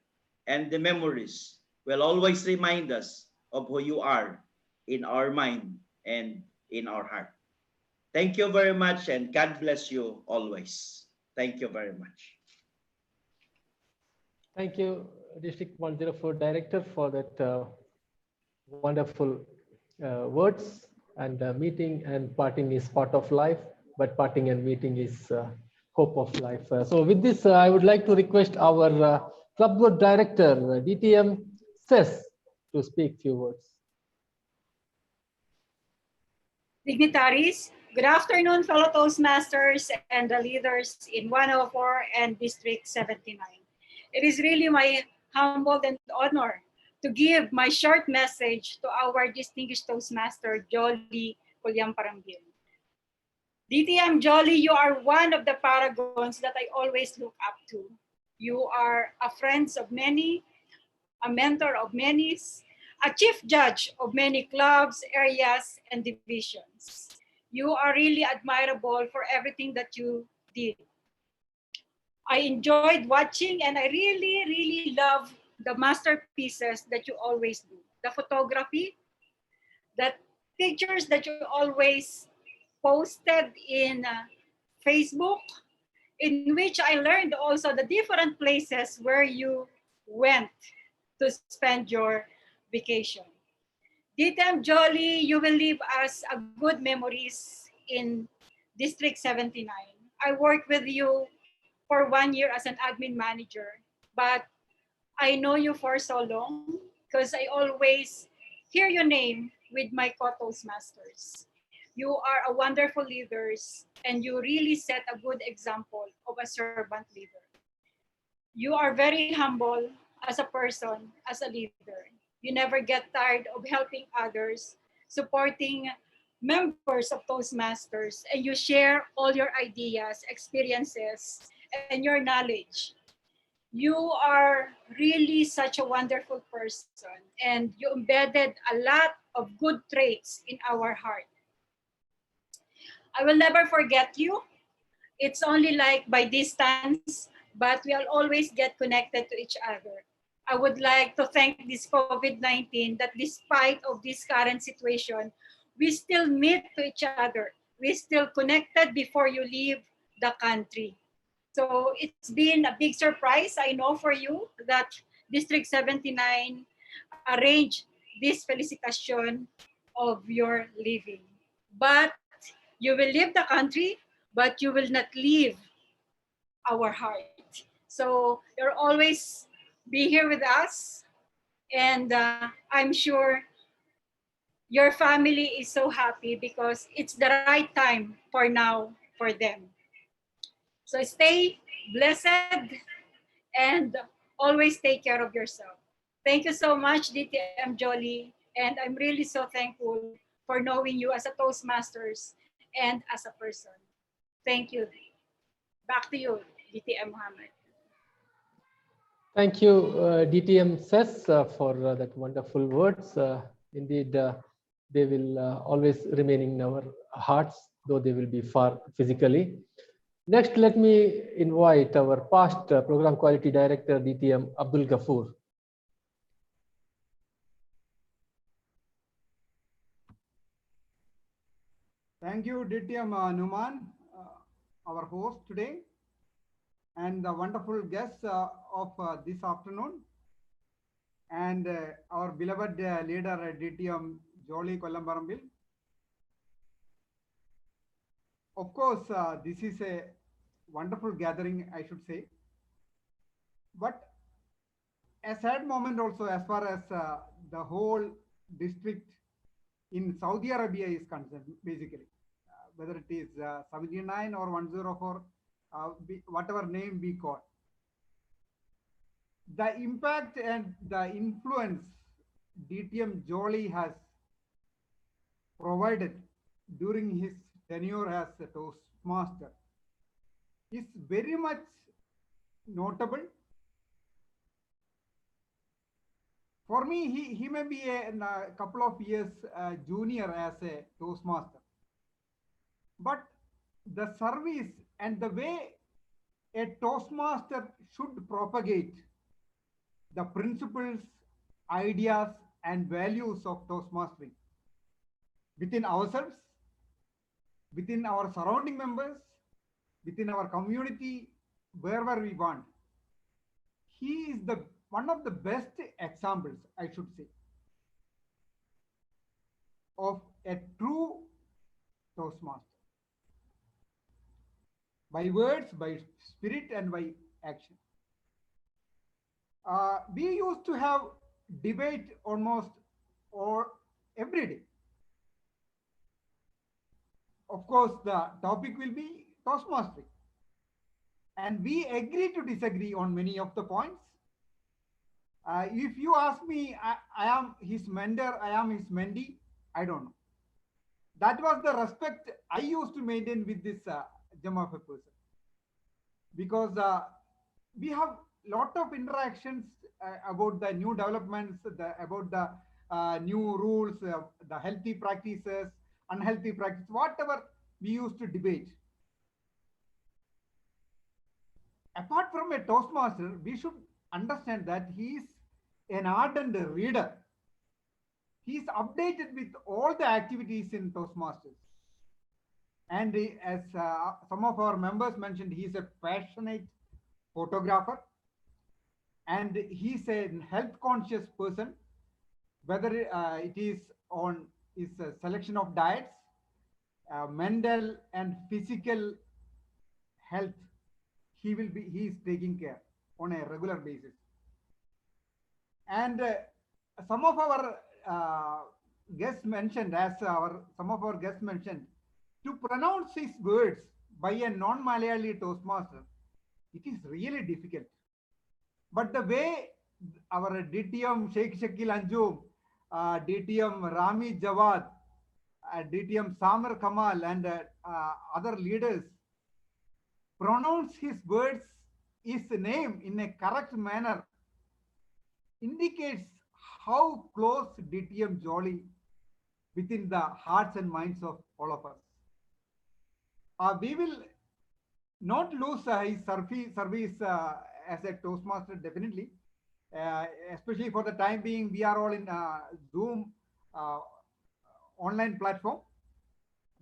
and the memories will always remind us of who you are in our mind and in our heart. Thank you very much, and God bless you always. Thank you very much. Thank you, District 104 Director, for that wonderful words. And meeting and parting is part of life, but parting and meeting is hope of life. So with this, I would like to request our Club Board Director, DTM Ses, to speak few words. Dignitaries, good afternoon, fellow Toastmasters and the leaders in 104 and District 79. It is really my humble and honor to give my short message to our distinguished Toastmaster, Jolly Kollamparambil. DTM Jolly, you are one of the paragons that I always look up to. You are a friend of many, a mentor of many, a chief judge of many clubs, areas, and divisions. You are really admirable for everything that you did. I enjoyed watching, and I really, really love the masterpieces that you always do. The photography, the pictures that you always posted in Facebook, in which I learned also the different places where you went to spend your vacation. DTM Jolly, you will leave us a good memories in District 79. I worked with you for 1 year as an admin manager, but I know you for so long because I always hear your name with my co-Toastmasters. You are a wonderful leader, and you really set a good example of a servant leader. You are very humble as a person, as a leader. You never get tired of helping others, supporting members of Toastmasters, and you share all your ideas, experiences, and your knowledge. You are really such a wonderful person, and you embedded a lot of good traits in our heart. I will never forget you. It's only like by distance, but we'll always get connected to each other. I would like to thank this COVID-19 that despite of this current situation, we still meet to each other. We still connected before you leave the country. So it's been a big surprise, I know, for you that District 79 arranged this felicitation of your leaving. But you will leave the country, but you will not leave our heart. So you'll always be here with us. And I'm sure your family is so happy because it's the right time for now for them. So stay blessed and always take care of yourself. Thank you so much, DTM Jolly. And I'm really so thankful for knowing you as a Toastmasters and as a person. Thank you. Back to you, DTM Mohammed. Thank you, DTM Sess, for that wonderful words. Indeed, they will always remain in our hearts, though they will be far physically. Next, let me invite our past Program Quality Director, DTM Abdul Ghafoor. Thank you, DTM Numan, our host today, and the wonderful guests of this afternoon, and our beloved leader, DTM Jolly Kollamparambil. Of course, this is a wonderful gathering, I should say. But a sad moment also as far as the whole district in Saudi Arabia is concerned, basically. Whether it is 79 or 104, whatever name we call. The impact and the influence DTM Jolly has provided during his tenure as a Toastmaster is very much notable. For me, he may be a couple of years junior as a Toastmaster. But the service and the way a Toastmaster should propagate the principles, ideas, and values of Toastmastering within ourselves, within our surrounding members, within our community, wherever we want. He is one of the best examples, I should say, of a true Toastmaster. By words, by spirit, and by action. We used to have debate almost every day. Of course, the topic will be Toastmastering. And we agree to disagree on many of the points. If you ask me, I am his mentor, I am his mentee, I don't know. That was the respect I used to maintain with this gem of a person. Because we have lot of interactions about the new developments, about the new rules, the healthy practices, unhealthy practices, whatever we used to debate. Apart from a Toastmaster, we should understand that he is an ardent reader. He is updated with all the activities in Toastmasters. And as some of our members mentioned, he is a passionate photographer. And he is a health conscious person, whether it is on his selection of diets, mental and physical health, he is taking care on a regular basis. And some of our guests mentioned, some of our guests mentioned, to pronounce his words by a non-Malayali Toastmaster, it is really difficult. But the way our DTM Sheikh Shakil Anjum, DTM Rami Jawad, DTM Samir Kamal, and other leaders pronounce his words, his name in a correct manner, indicates how close DTM Jolly within the hearts and minds of all of us. We will not lose his service as a Toastmaster, definitely. Especially for the time being, we are all in Zoom online platform.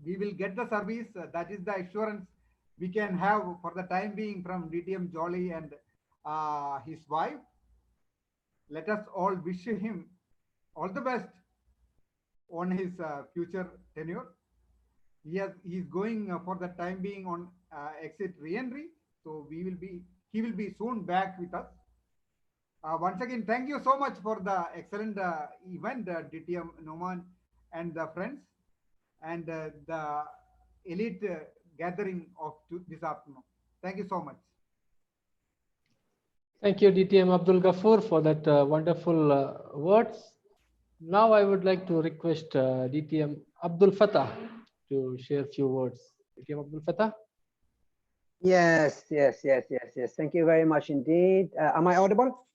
We will get the service. That is the assurance we can have for the time being from DTM Jolly and his wife. Let us all wish him all the best on his future tenure. He's going for the time being on exit re-entry, so he will be soon back with us. Once again, thank you so much for the excellent event, DTM Noman and the friends, and the elite gathering of this afternoon. Thank you so much. Thank you, DTM Abdul Ghafoor, for that wonderful words. Now I would like to request DTM Abdul Fattah to share a few words. DTM Abdul Fattah? Yes. Thank you very much indeed. Am I audible?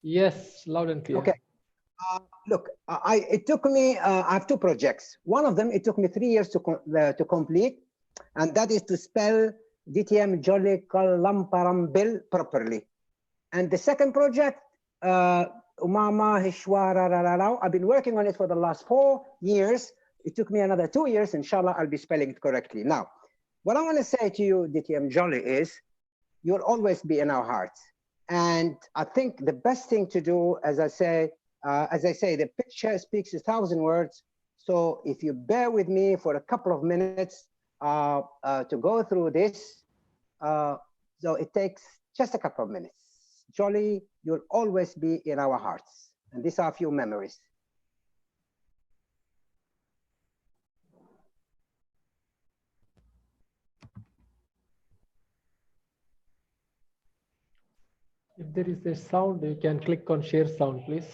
Yes, loud and clear. Okay. Look, it took me, I have two projects. One of them, it took me 3 years to complete, and that is to spell DTM Jolly Kollamparambil properly. And the second project, Umama Hishwara Rararao, I've been working on it for the last 4 years. It took me another 2 years. Inshallah, I'll be spelling it correctly. Now, what I want to say to you, DTM Jolly, is you'll always be in our hearts. And I think the best thing to do, as I say, the picture speaks 1,000 words. So if you bear with me for a couple of minutes to go through this, so it takes just a couple of minutes. Jolly, you'll always be in our hearts. And these are a few memories. If there is a sound, you can click on share sound, please.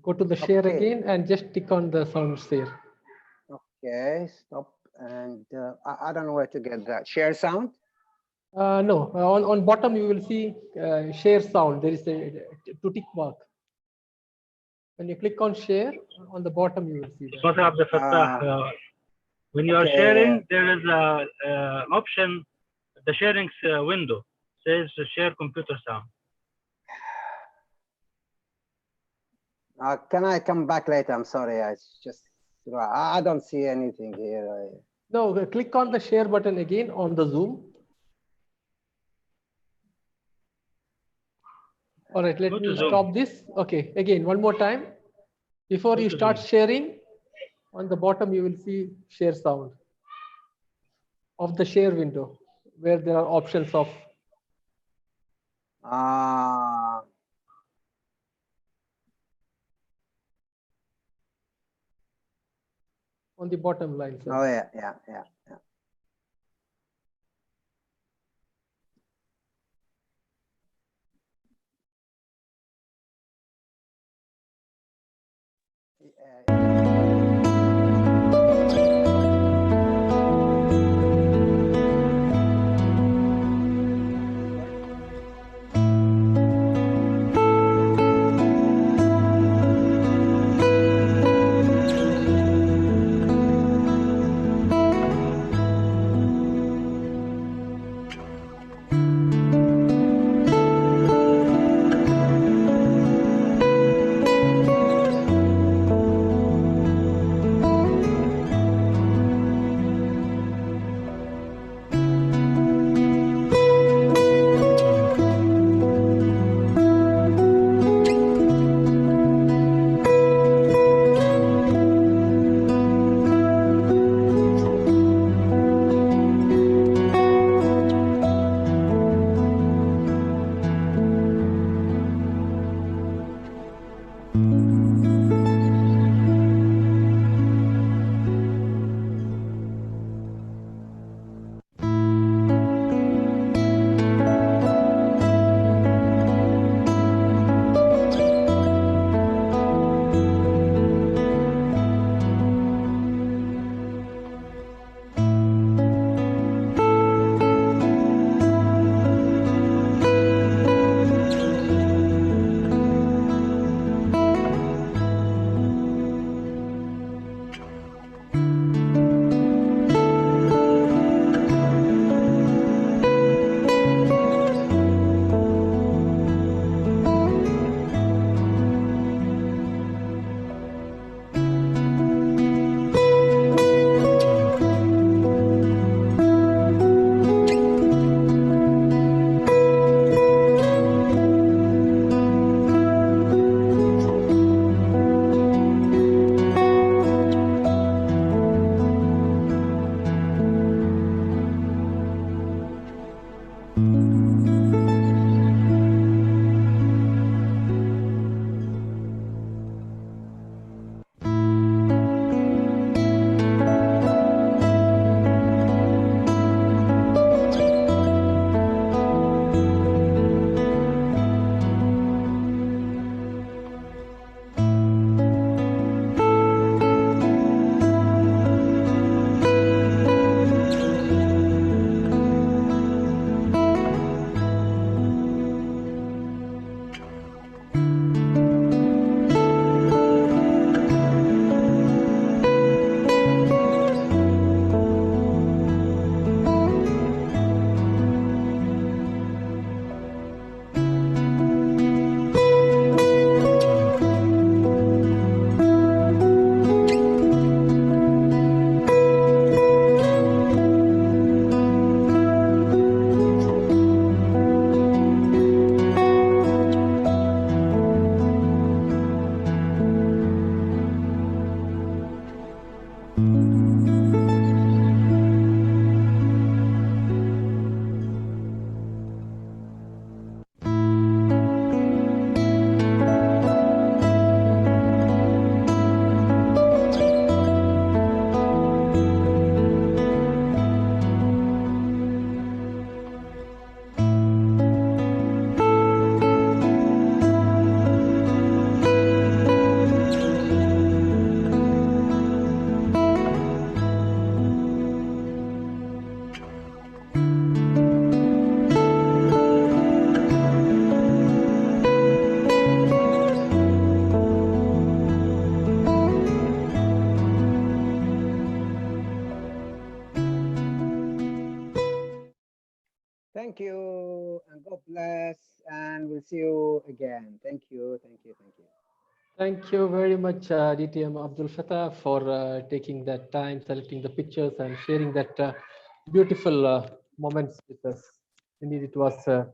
Go to the share again and just click on the sound share. Okay, stop. And I don't know where to get that. Share sound? No, on bottom you will see share sound. There is a tick mark. When you click on share, on the bottom you will see that. When you are sharing, there is a option, the sharing window says share computer sound. Can I come back later? I'm sorry. I don't see anything here. No, click on the share button again on the Zoom. All right, let me stop this. Okay, again, one more time. Before you start sharing, on the bottom you will see share sound of the share window, where there are options of. On the bottom line, sir. Oh, yeah. Thank you, and God bless, and we'll see you again. Thank you, thank you, thank you. Thank you very much, DTM Abdul Fattah, for taking that time, selecting the pictures, and sharing that beautiful moments with us. Indeed, it was a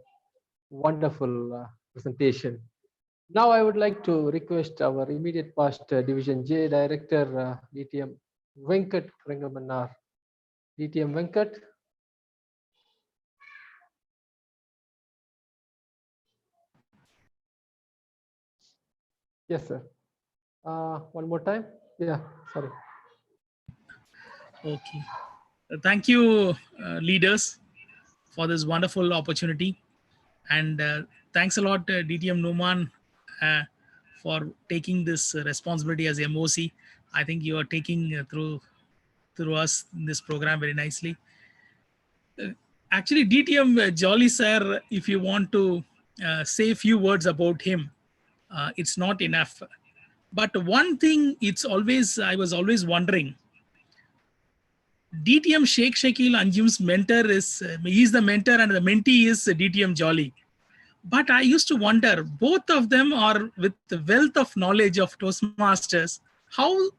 wonderful presentation. Now, I would like to request our immediate past Division J Director, DTM Venkat Rangamanar. DTM Venkat. Yes, sir. One more time. Yeah, sorry. Okay. Thank you, leaders, for this wonderful opportunity. And thanks a lot, DTM Numan, for taking this responsibility as MOC. I think you are taking through us in this program very nicely. Actually, DTM Jolly sir, if you want to say a few words about him, it's not enough. But one thing, I was always wondering, DTM Sheikh Shakil Anjum's mentor he's the mentor and the mentee is DTM Jolly. But I used to wonder, both of them are with the wealth of knowledge of Toastmasters,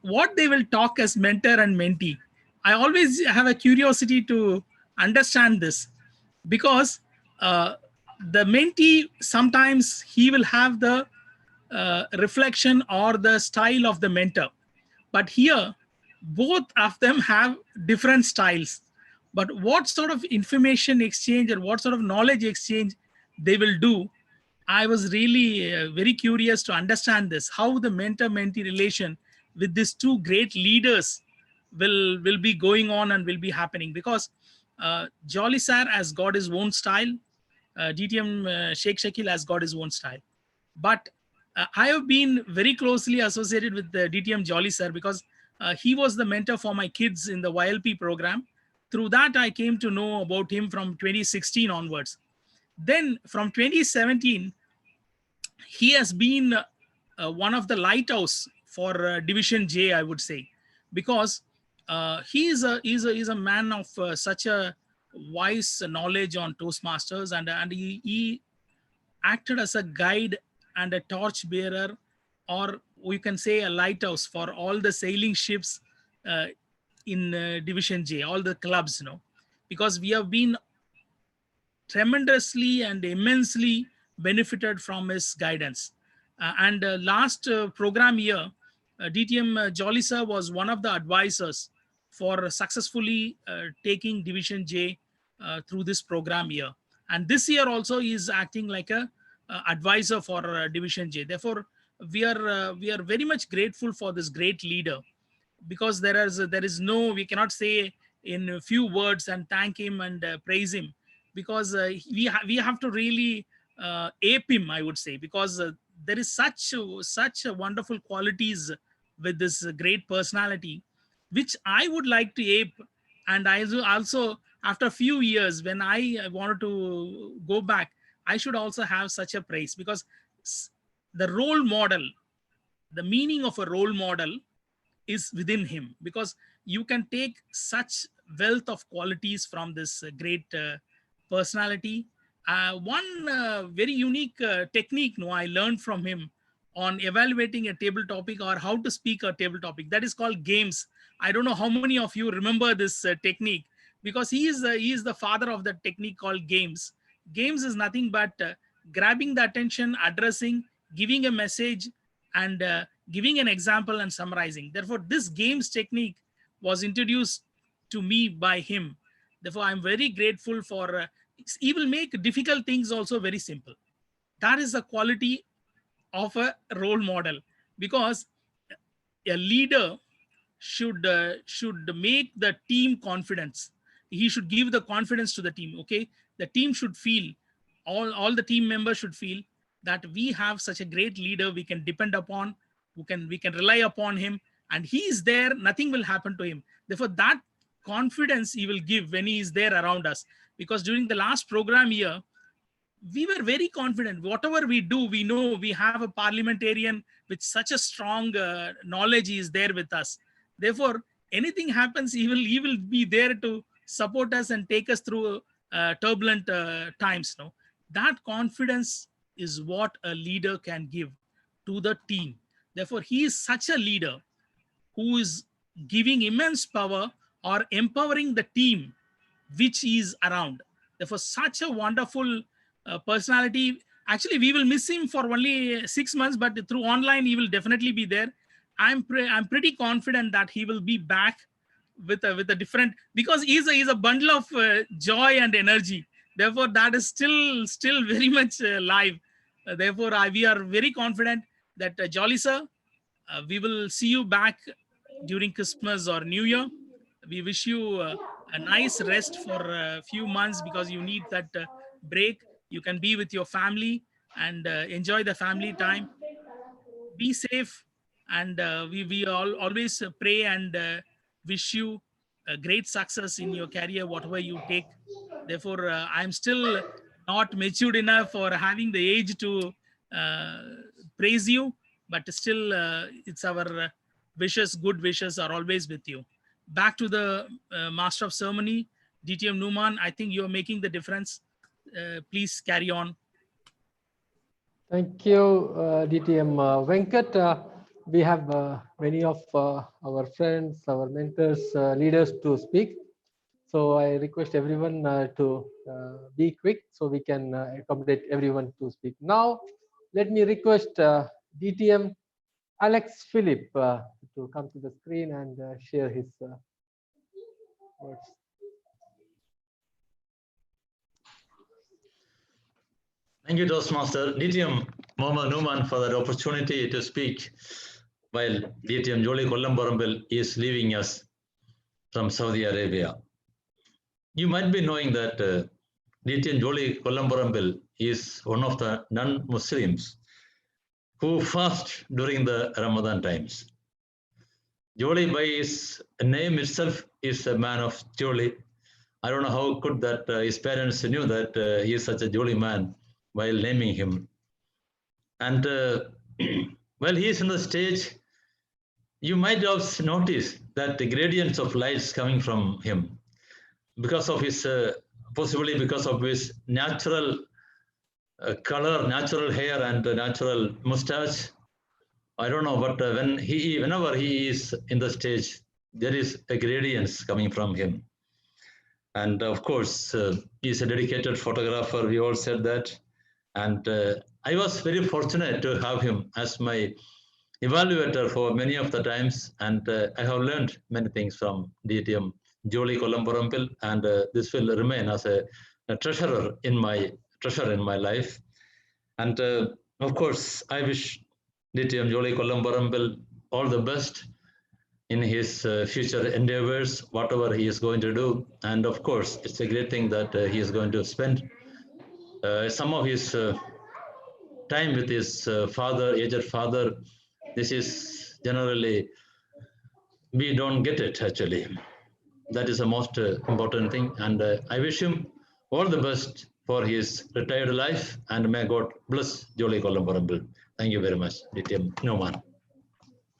what they will talk as mentor and mentee. I always have a curiosity to understand this, because the mentee, sometimes he will have the reflection or the style of the mentor. But here, both of them have different styles. But what sort of information exchange or what sort of knowledge exchange they will do, I was really very curious to understand this, how the mentor-mentee relation with these two great leaders will be going on and will be happening. Because Jolly sir has got his own style, DTM Sheikh Shakil has got his own style. But I have been very closely associated with the DTM Jolly sir, because he was the mentor for my kids in the YLP program. Through that, I came to know about him from 2016 onwards. Then from 2017, he has been one of the lighthouse for Division J, I would say, because he is a man of such a wise knowledge on Toastmasters, and he acted as a guide and a torch bearer, or we can say a lighthouse for all the sailing ships in Division J, all the clubs, because we have been tremendously and immensely benefited from his guidance. And last program year, DTM Jolly sir was one of the advisors for successfully taking Division J through this program year. And this year also he is acting like a advisor for Division J. Therefore, we are very much grateful for this great leader, because there is no, we cannot say in a few words and thank him and praise him, because we have to really ape him, I would say, because there is such wonderful qualities with this great personality, which I would like to ape. And I also, after a few years, when I wanted to go back, I should also have such a praise, because the role model, the meaning of a role model is within him, because you can take such wealth of qualities from this great personality. One very unique technique I learned from him on evaluating a table topic or how to speak a table topic, that is called games. I don't know how many of you remember this technique, because he is the father of the technique called games. Games is nothing but grabbing the attention, addressing, giving a message, and giving an example and summarizing. Therefore, this games technique was introduced to me by him. Therefore, I'm very grateful for, he will make difficult things also very simple. That is the quality of a role model, because a leader should make the team confidence. He should give the confidence to the team. Okay, the team should feel, all the team members should feel that we have such a great leader we can depend upon, we can rely upon him, and he is there, nothing will happen to him. Therefore, that confidence he will give when he is there around us. Because during the last program year, we were very confident. Whatever we do, we know we have a parliamentarian with such a strong knowledge. He is there with us. Therefore, anything happens, he will be there to support us and take us through turbulent times. No, that confidence is what a leader can give to the team. Therefore, he is such a leader who is giving immense power or empowering the team which is around. Therefore, such a wonderful personality. Actually, we will miss him for only 6 months, but through online, he will definitely be there. I'm pretty confident that he will be back with a different, because he's a bundle of joy and energy. Therefore, that is still very much live. Therefore, we are very confident that Jolly sir, we will see you back during Christmas or New Year. We wish you a nice rest for a few months, because you need that break. You can be with your family and enjoy the family time. Be safe, and we all always pray and wish you a great success in your career, whatever you take. Therefore, I'm still not matured enough for having the age to uh, praise you, but still it's our wishes, good wishes are always with you. Back to the master of ceremony, DTM Numan. I think you're making the difference. Please carry on. Thank you, DTM Venkat. We have many of our friends, our mentors, leaders to speak. So I request everyone to be quick so we can accommodate everyone to speak. Now, let me request DTM Alex Philip to come to the screen and share his words. Thank you, Toastmaster. DTM Mohammed Numan for that opportunity to speak while DTM Jolly Kollamparambil is leaving us from Saudi Arabia. You might be knowing that DTM Jolly Kollamparambil is one of the non-Muslims who fast during the Ramadan times. Jolly, by his name itself, is a man of jolly. I don't know how could that his parents knew that he is such a jolly man while naming him. And while he is on the stage, you might have noticed that the gradients of lights coming from him, because of his, possibly because of his natural color, natural hair, and natural mustache. I don't know, but whenever he is in the stage, there is a gradients coming from him. And of course, he's a dedicated photographer. We all said that. And I was very fortunate to have him as my evaluator for many of the times. And I have learned many things from DTM Jolly Kollamparambil, and this will remain as a treasure in my life. And of course, I wish DTM Jolly Kollamparambil all the best in his future endeavors, whatever he is going to do. And of course, it's a great thing that he is going to spend some of his time with his aged father. This is generally, we don't get it actually. That is the most important thing. And I wish him all the best for his retired life, and may God bless Jolly Kollamparambil. Thank you very much, DTM Numan.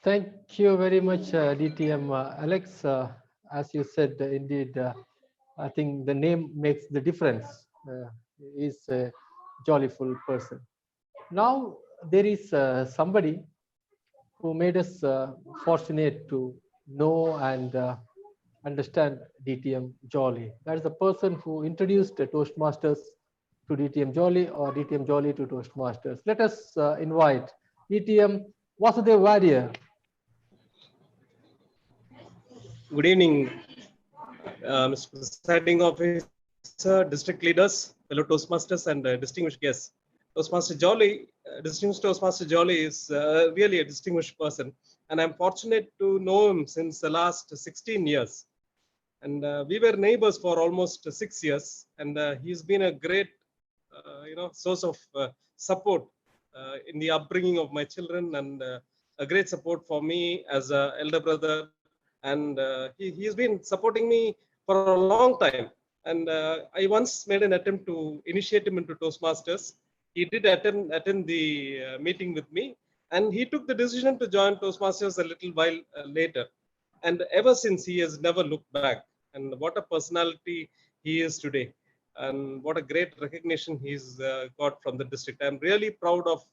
Thank you very much, DTM Alex. As you said, indeed, I think the name makes the difference. He's a jollyful person. Now, there is somebody who made us fortunate to know and understand DTM Jolly. That is the person who introduced the Toastmasters to DTM Jolly, or DTM Jolly to Toastmasters. Let us invite DTM Vasudev Warrior. Good evening, Mr. Presiding Officer, district leaders, fellow Toastmasters, and distinguished guests. Toastmaster Jolly, distinguished Toastmaster Jolly is really a distinguished person, and I'm fortunate to know him since the last 16 years. And we were neighbors for almost 6 years, and he's been a great, source of support in the upbringing of my children, and a great support for me as an elder brother. And he's been supporting me for a long time. And I once made an attempt to initiate him into Toastmasters. He did attend the meeting with me, and he took the decision to join Toastmasters a little while later. And ever since, he has never looked back. And what a personality he is today. and what a great recognition he's got from the district. I'm really proud of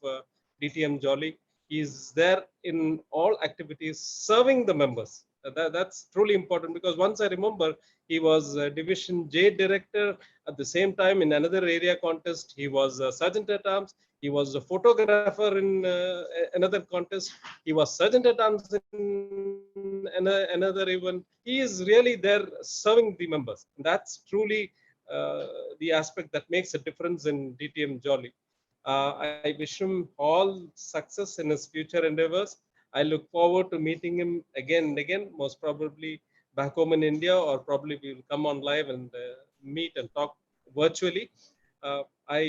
DTM Jolly. He's there in all activities, serving the members. That's truly important, because once I remember, he was Division J director. At the same time, in another area contest, he was Sergeant at Arms. He was a photographer in another contest. He was Sergeant at Arms in another event. He is really there serving the members. That's truly the aspect that makes a difference in DTM Jolly. I wish him all success in his future endeavors. I look forward to meeting him again and again, most probably back home in India, or probably we will come on live and meet and talk virtually. I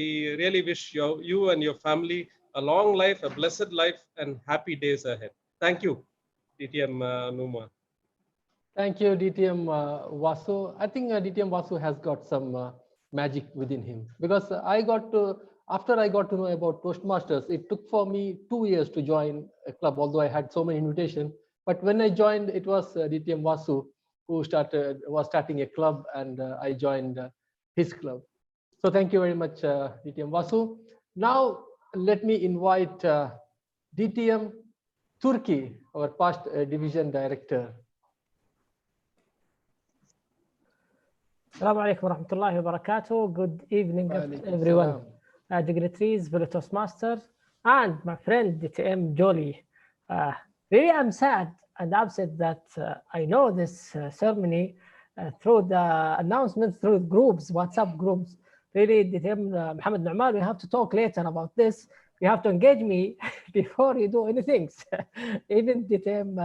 really wish you and your family a long life, a blessed life, and happy days ahead. Thank you, DTM Numa. Thank you, DTM Vasu. I think DTM Vasu has got some magic within him, because after I got to know about Toastmasters, it took for me 2 years to join a club, although I had so many invitations. But when I joined, it was DTM Vasu who was starting a club, and I joined his club. So thank you very much, DTM Vasu. Now let me invite DTM Turkey, our past division director. Assalamu alaikum wa rahmatullahi wa barakatuh. Good evening, everyone. Dignitaries, fellow Toastmasters, and my friend DTM Jolly. Really, I'm sad and upset that I know this ceremony through the announcements through groups, WhatsApp groups. Really, DTM Muhammad Nu'man, we have to talk later about this. You have to engage me before you do anything. Even DTM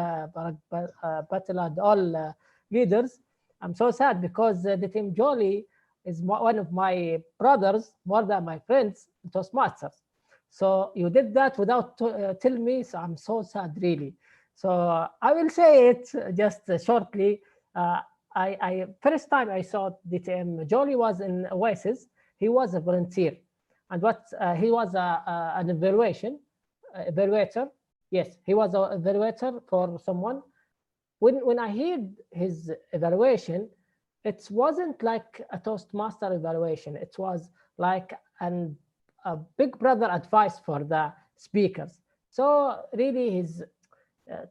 Patel and all leaders. I'm so sad because DTM Jolly is one of my brothers, more than my friends, Toastmasters. So you did that without telling me, so I'm so sad, really. So I will say it just shortly. First time I saw DTM Jolly was in Oasis. He was a volunteer, and he was an evaluator. Yes, he was an evaluator for someone. When I heard his evaluation, it wasn't like a Toastmaster evaluation. It was like a big brother advice for the speakers. So really, his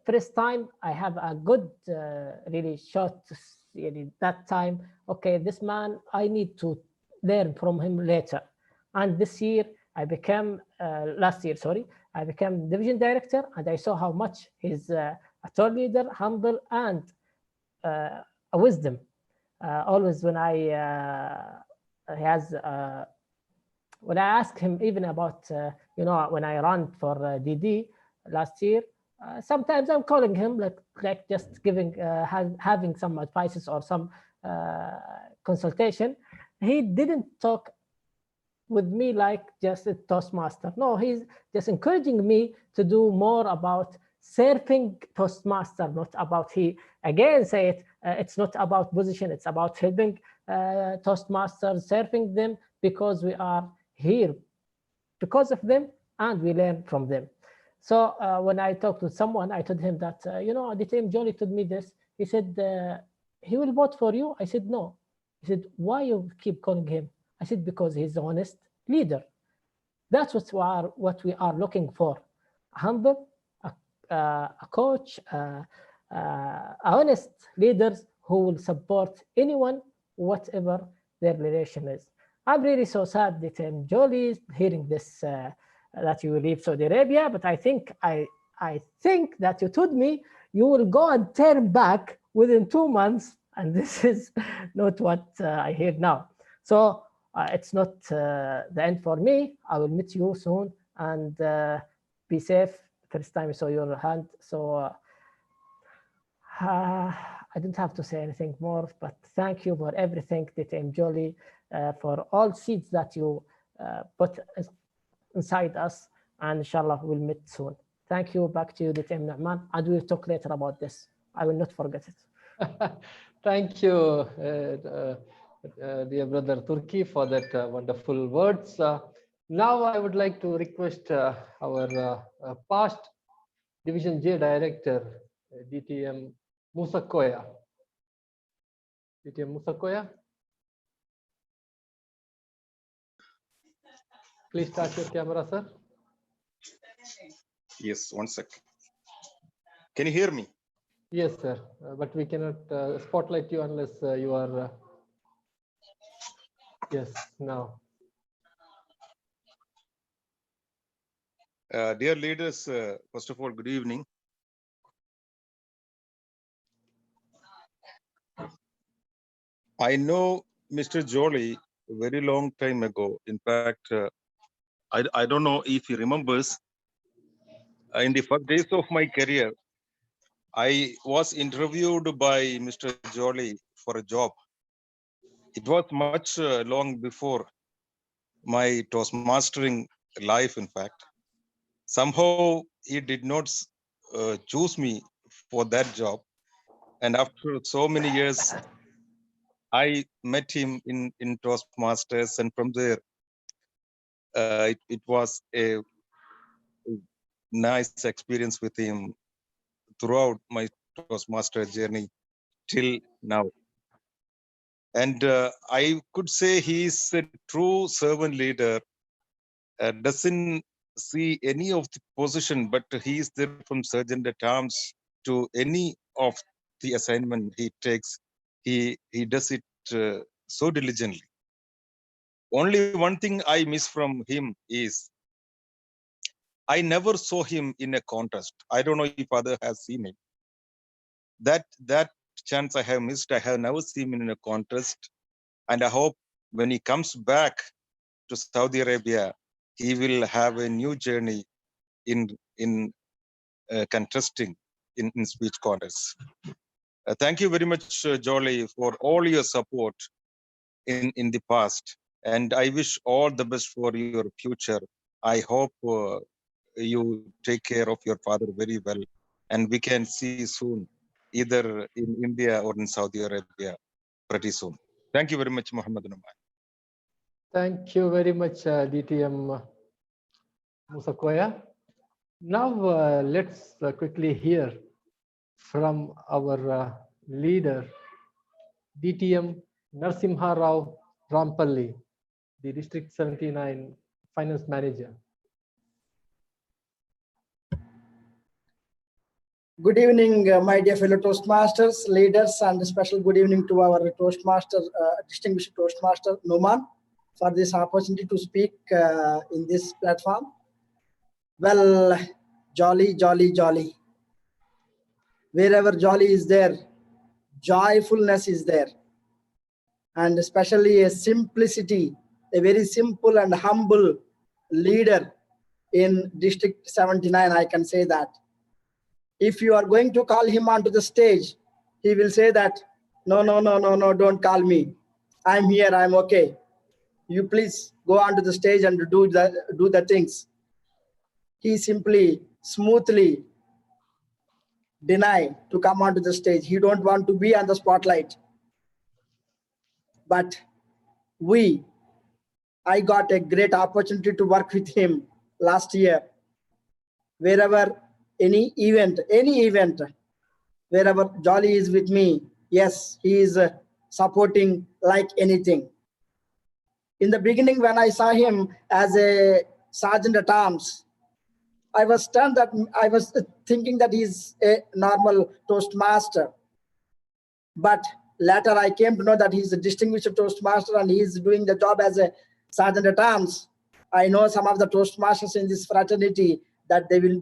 first time, I have a good, really short, really that time. Okay, this man, I need to learn from him later. And this year, last year, I became division director, and I saw how much he's a tour leader, humble, and a wisdom. Always when when I ask him even about, when I ran for DD last year, sometimes I'm calling him like just having some advices or some consultation. He didn't talk with me like just a Toastmaster. No, he's just encouraging me to do more about serving Toastmaster, not about it's not about position, it's about helping Toastmasters, serving them, because we are here because of them and we learn from them. So when I talked to someone, I told him that, DTM Jolly told me this. He said, he will vote for you. I said, no. He said, why you keep calling him? I said, because he's an honest leader. That's what we are looking for. Humble, a coach, honest leaders who will support anyone, whatever their relation is. I'm really so sad that Jolly is hearing this, that you will leave Saudi Arabia, but I think that you told me you will go and turn back within 2 months, and this is not what I hear now. So it's not the end for me. I will meet you soon, and be safe. First time I saw your hand, so I don't have to say anything more, but thank you for everything, DTM Jolly, for all seeds that you put inside us, and inshallah we'll meet soon. Thank you. Back to you, DTM Nu'man, and we'll talk later about this. I will not forget it. Thank you, dear brother Turki, for that wonderful words. Now I would like to request our past Division J Director, DTM Musa Koya. DTM Musa Koya. Please start your camera, sir. Yes, 1 second. Can you hear me? Yes, sir. But we cannot spotlight you unless you are. Yes, now. Dear leaders, first of all, good evening. I know Mr. Jolly a very long time ago. In fact, I don't know if he remembers. In the first days of my career, I was interviewed by Mr. Jolly for a job. It was much long before my Toastmastering life, in fact. Somehow he did not choose me for that job. And after so many years, I met him in Toastmasters, and from there, it was a nice experience with him throughout my Toastmaster journey till now. And I could say he is a true servant leader, doesn't see any of the position, but he is there from sergeant at arms to any of the assignment he takes. He does it so diligently. Only one thing I miss from him is I never saw him in a contest. I don't know if other has seen it. That chance I have missed. I have never seen him in a contest, and I hope when he comes back to Saudi Arabia, he will have a new journey in contesting in speech contests. Thank you very much, Jolly, for all your support in the past, and I wish all the best for your future. I hope you take care of your father very well, and we can see soon, either in India or in Saudi Arabia, pretty soon. Thank you very much, Muhammad Numan. Thank you very much, DTM Musakoya. Now let's quickly hear from our leader, DTM Narsimha Rao Rampalli, the District 79 Finance Manager. Good evening, my dear fellow Toastmasters, leaders, and a special good evening to our Toastmaster, distinguished Toastmaster Numan, for this opportunity to speak in this platform. Well, jolly, jolly, jolly. Wherever jolly is there, joyfulness is there. And especially a simplicity, a very simple and humble leader in District 79, I can say that. If you are going to call him onto the stage, he will say that, no, don't call me. I'm here, I'm okay. You please go onto the stage and do the things. He simply, smoothly deny to come onto the stage. He don't want to be on the spotlight. But I got a great opportunity to work with him last year. Wherever any event, wherever Jolly is with me, yes, he is supporting like anything. In the beginning, when I saw him as a sergeant at arms, I was stunned that I was thinking that he's a normal Toastmaster. But later I came to know that he's a distinguished Toastmaster and he's doing the job as a sergeant at arms. I know some of the Toastmasters in this fraternity that they will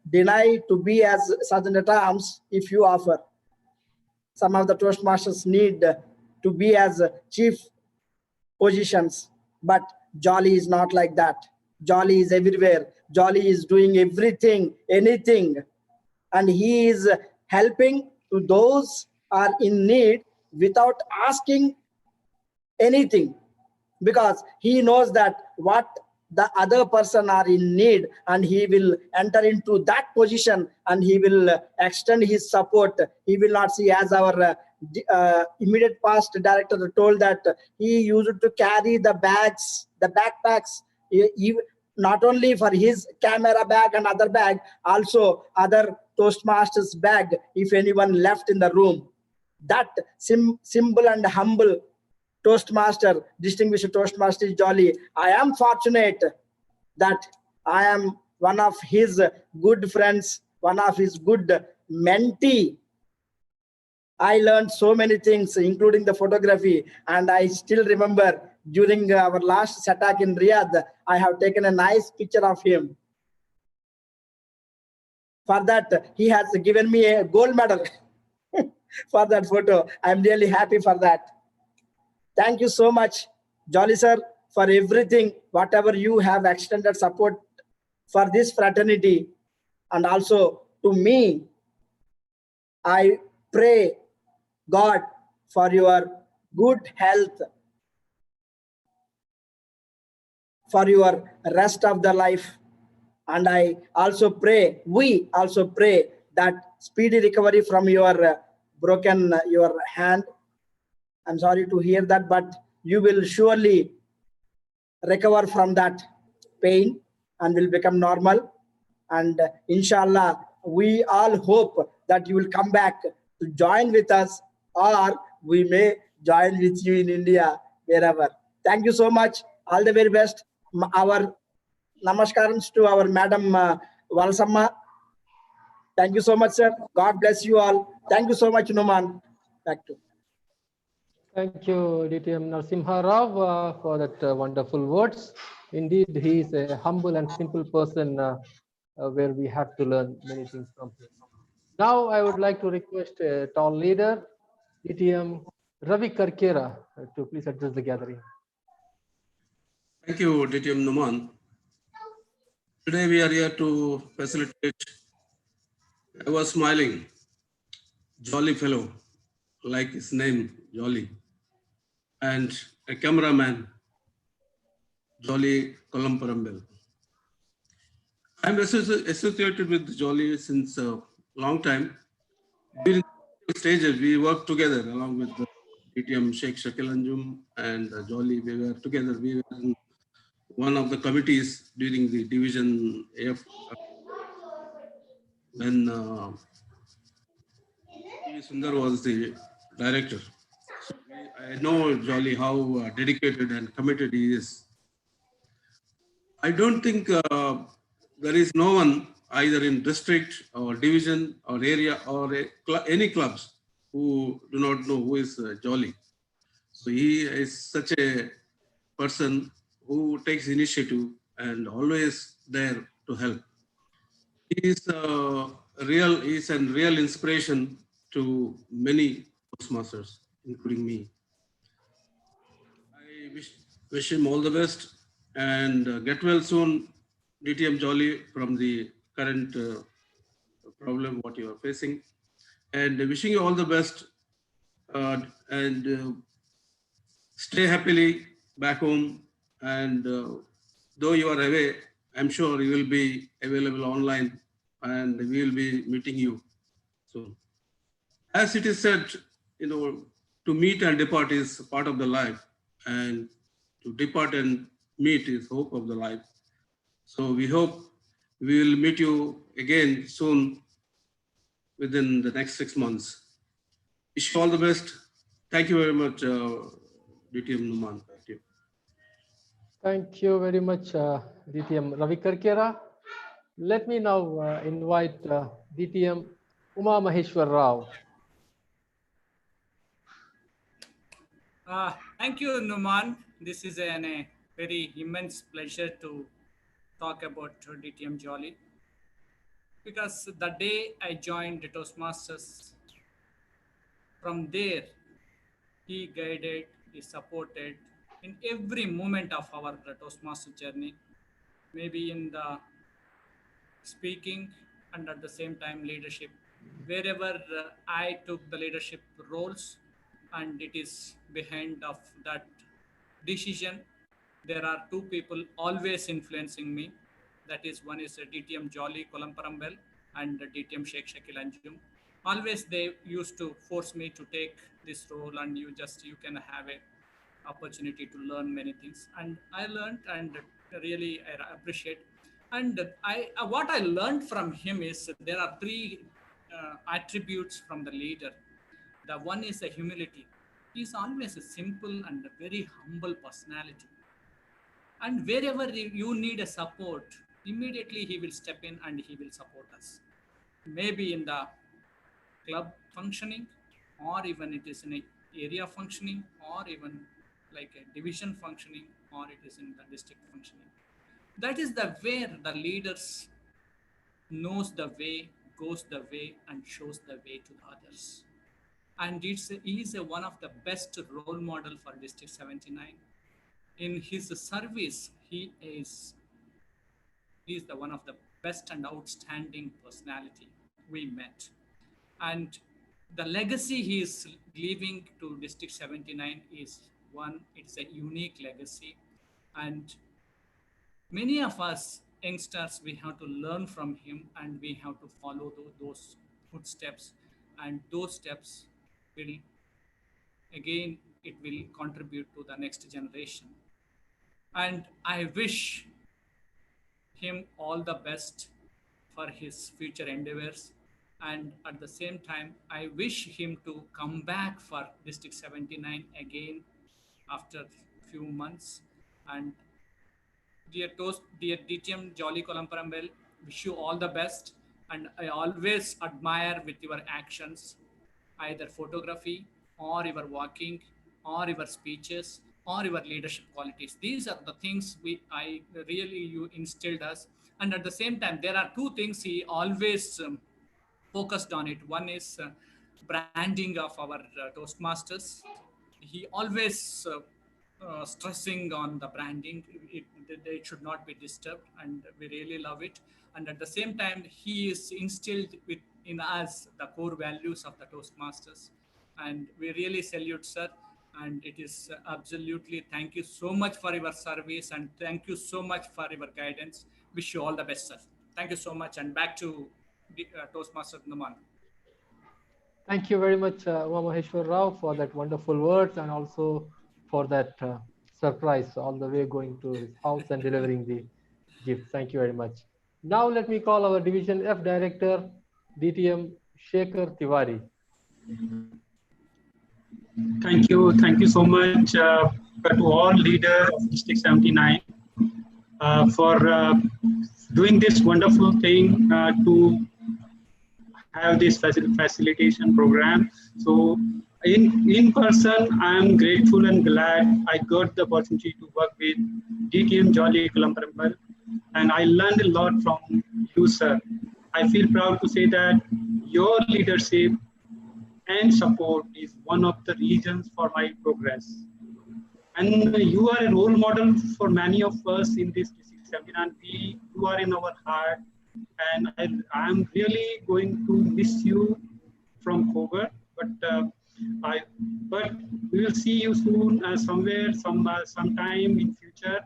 deny to be as sergeant at arms if you offer. Some of the Toastmasters need to be as chief positions, but Jolly is not like that. Jolly is everywhere. Jolly is doing everything, anything, and he is helping to those who are in need without asking anything, because he knows that what the other person are in need, and he will enter into that position and he will extend his support. He will not see, as our immediate past director told, that he used to carry the bags, the backpacks, not only for his camera bag and other bag, also other Toastmasters bag if anyone left in the room. That simple and humble Toastmaster, distinguished Toastmaster Jolly. I am fortunate that I am one of his good friends, one of his good mentee. I learned so many things, including the photography, and I still remember during our last attack in Riyadh, I have taken a nice picture of him. For that, he has given me a gold medal for that photo. I'm really happy for that. Thank you so much, Jolly sir, for everything, whatever you have extended support for this fraternity, and also to me. I pray God for your good health, for your rest of the life. And I also pray, we also pray that speedy recovery from your broken your hand. I'm sorry to hear that, but you will surely recover from that pain and will become normal. And inshallah, we all hope that you will come back to join with us, or we may join with you in India, wherever. Thank you so much. All the very best. Our namaskarams to our Madam Valsamma. Thank you so much, sir. God bless you all. Thank you so much, Numan. Back to. Thank you, DTM Narasimha Rao, for that wonderful words. Indeed, he is a humble and simple person where we have to learn many things from him. Now, I would like to request a tall leader, DTM Ravi Karkera, to please address the gathering. Thank you, DTM Numan. Today we are here to facilitate. I was smiling, jolly fellow, like his name, Jolly, and a cameraman, Jolly Kollamparambil. I'm associated with Jolly since a long time. During the stages, we worked together along with the DTM Sheikh Shakil Anjum and Jolly. We were together. We were in one of the committees during the division AF when Sundar was the director. So I know Jolly how dedicated and committed he is. I don't think there is no one either in district or division or area or any clubs who do not know who is Jolly. So he is such a person who takes initiative and always there to help. He is a real inspiration to many Toastmasters, including me. I wish him all the best and get well soon, DTM Jolly, from the current problem what you are facing. And wishing you all the best and stay happily back home. And though you are away, I'm sure you will be available online and we will be meeting you soon. As it is said, to meet and depart is part of the life, and to depart and meet is hope of the life. So we hope we will meet you again soon within the next 6 months. Wish you all the best. Thank you very much, DTM Numan. Thank you. Thank you very much, DTM Ravi Karkera. Let me now invite DTM Uma Maheshwar Rao. Thank you, Numan. This is a very immense pleasure to talk about DTM Jolly, because the day I joined the Toastmasters, from there, he guided, he supported in every moment of our Toastmaster journey, maybe in the speaking and at the same time leadership. Wherever I took the leadership roles, and it is behind of that decision, there are two people always influencing me. That is, one is DTM Jolly Kollamparambil and DTM Sheikh Shakil Anjum. Always they used to force me to take this role, and you can have a opportunity to learn many things. And I learned, and really I appreciate. And what I learned from him is there are three attributes from the leader. The one is the humility. He's always a simple and a very humble personality. And wherever you need a support, immediately he will step in and he will support us. Maybe in the club functioning, or even it is in a area functioning, or even like a division functioning, or it is in the district functioning. That is the where the leaders knows the way, goes the way, and shows the way to the others. And he is one of the best role model for District 79. In his service, he is the one of the best and outstanding personality we met. And the legacy he is leaving to District 79 is one, it's a unique legacy. And many of us youngsters, we have to learn from him and we have to follow those footsteps. And those steps will, again, it will contribute to the next generation. And I wish him all the best for his future endeavors. And at the same time, I wish him to come back for District 79 again after few months. And dear DTM Jolly Kollamparambil, wish you all the best. And I always admire with your actions, either photography or your walking or your speeches or your leadership qualities. These are the things I really you instilled us. And at the same time, there are two things he always focused on it. One is branding of our Toastmasters. He always stressing on the branding. It should not be disturbed, and we really love it. And at the same time, he is instilled in us the core values of the Toastmasters. And we really salute, sir. And it is absolutely, thank you so much for your service, and thank you so much for your guidance. Wish you all the best, sir. Thank you so much. And back to Toastmaster Numan. Thank you very much, Maheshwar Rao, for that wonderful words and also for that surprise all the way going to his house and delivering the gift. Thank you very much. Now let me call our Division F Director, DTM Shekhar Tiwari. Thank you so much to all leaders of District 79 for doing this wonderful thing to have this facilitation program. So in person, I am grateful and glad I got the opportunity to work with DTM Jolly Kollamparambil, and I learned a lot from you, sir. I feel proud to say that your leadership and support is one of the reasons for my progress. And you are a role model for many of us in this District 79. You are in our heart. And I am really going to miss you from Kober, but we will see you soon somewhere, sometime in future,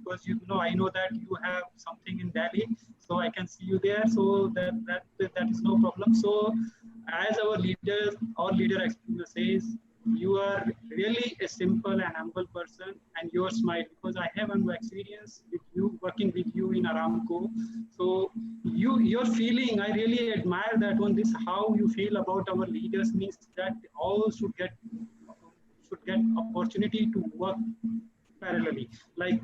because I know that you have something in Delhi, so I can see you there. So that is no problem. So as our leader says, you are really a simple and humble person, and your smile, because I have no experience with you, working with you in Aramco. So your feeling, I really admire that one. This how you feel about our leaders means that all should get opportunity to work parallelly. Like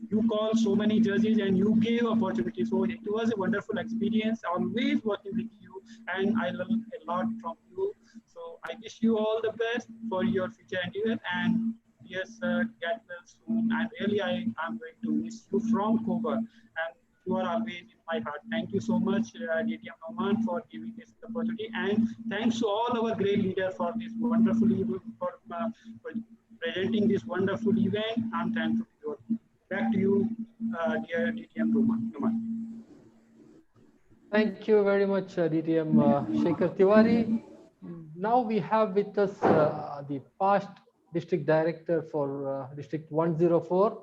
you call so many judges and you gave opportunity. So it was a wonderful experience, always working with you, and I learned a lot from you. So I wish you all the best for your future endeavor, and yes, get well soon. And really, I'm going to miss you from Kober, and you are always in my heart. Thank you so much, DTM Noman, for giving this opportunity, and thanks to all our great leaders for this wonderful for presenting this wonderful event. I'm thankful. Back to you, dear DTM Noman. Thank you very much, DTM Shekhar Tiwari. Now we have with us the past district director for District 104,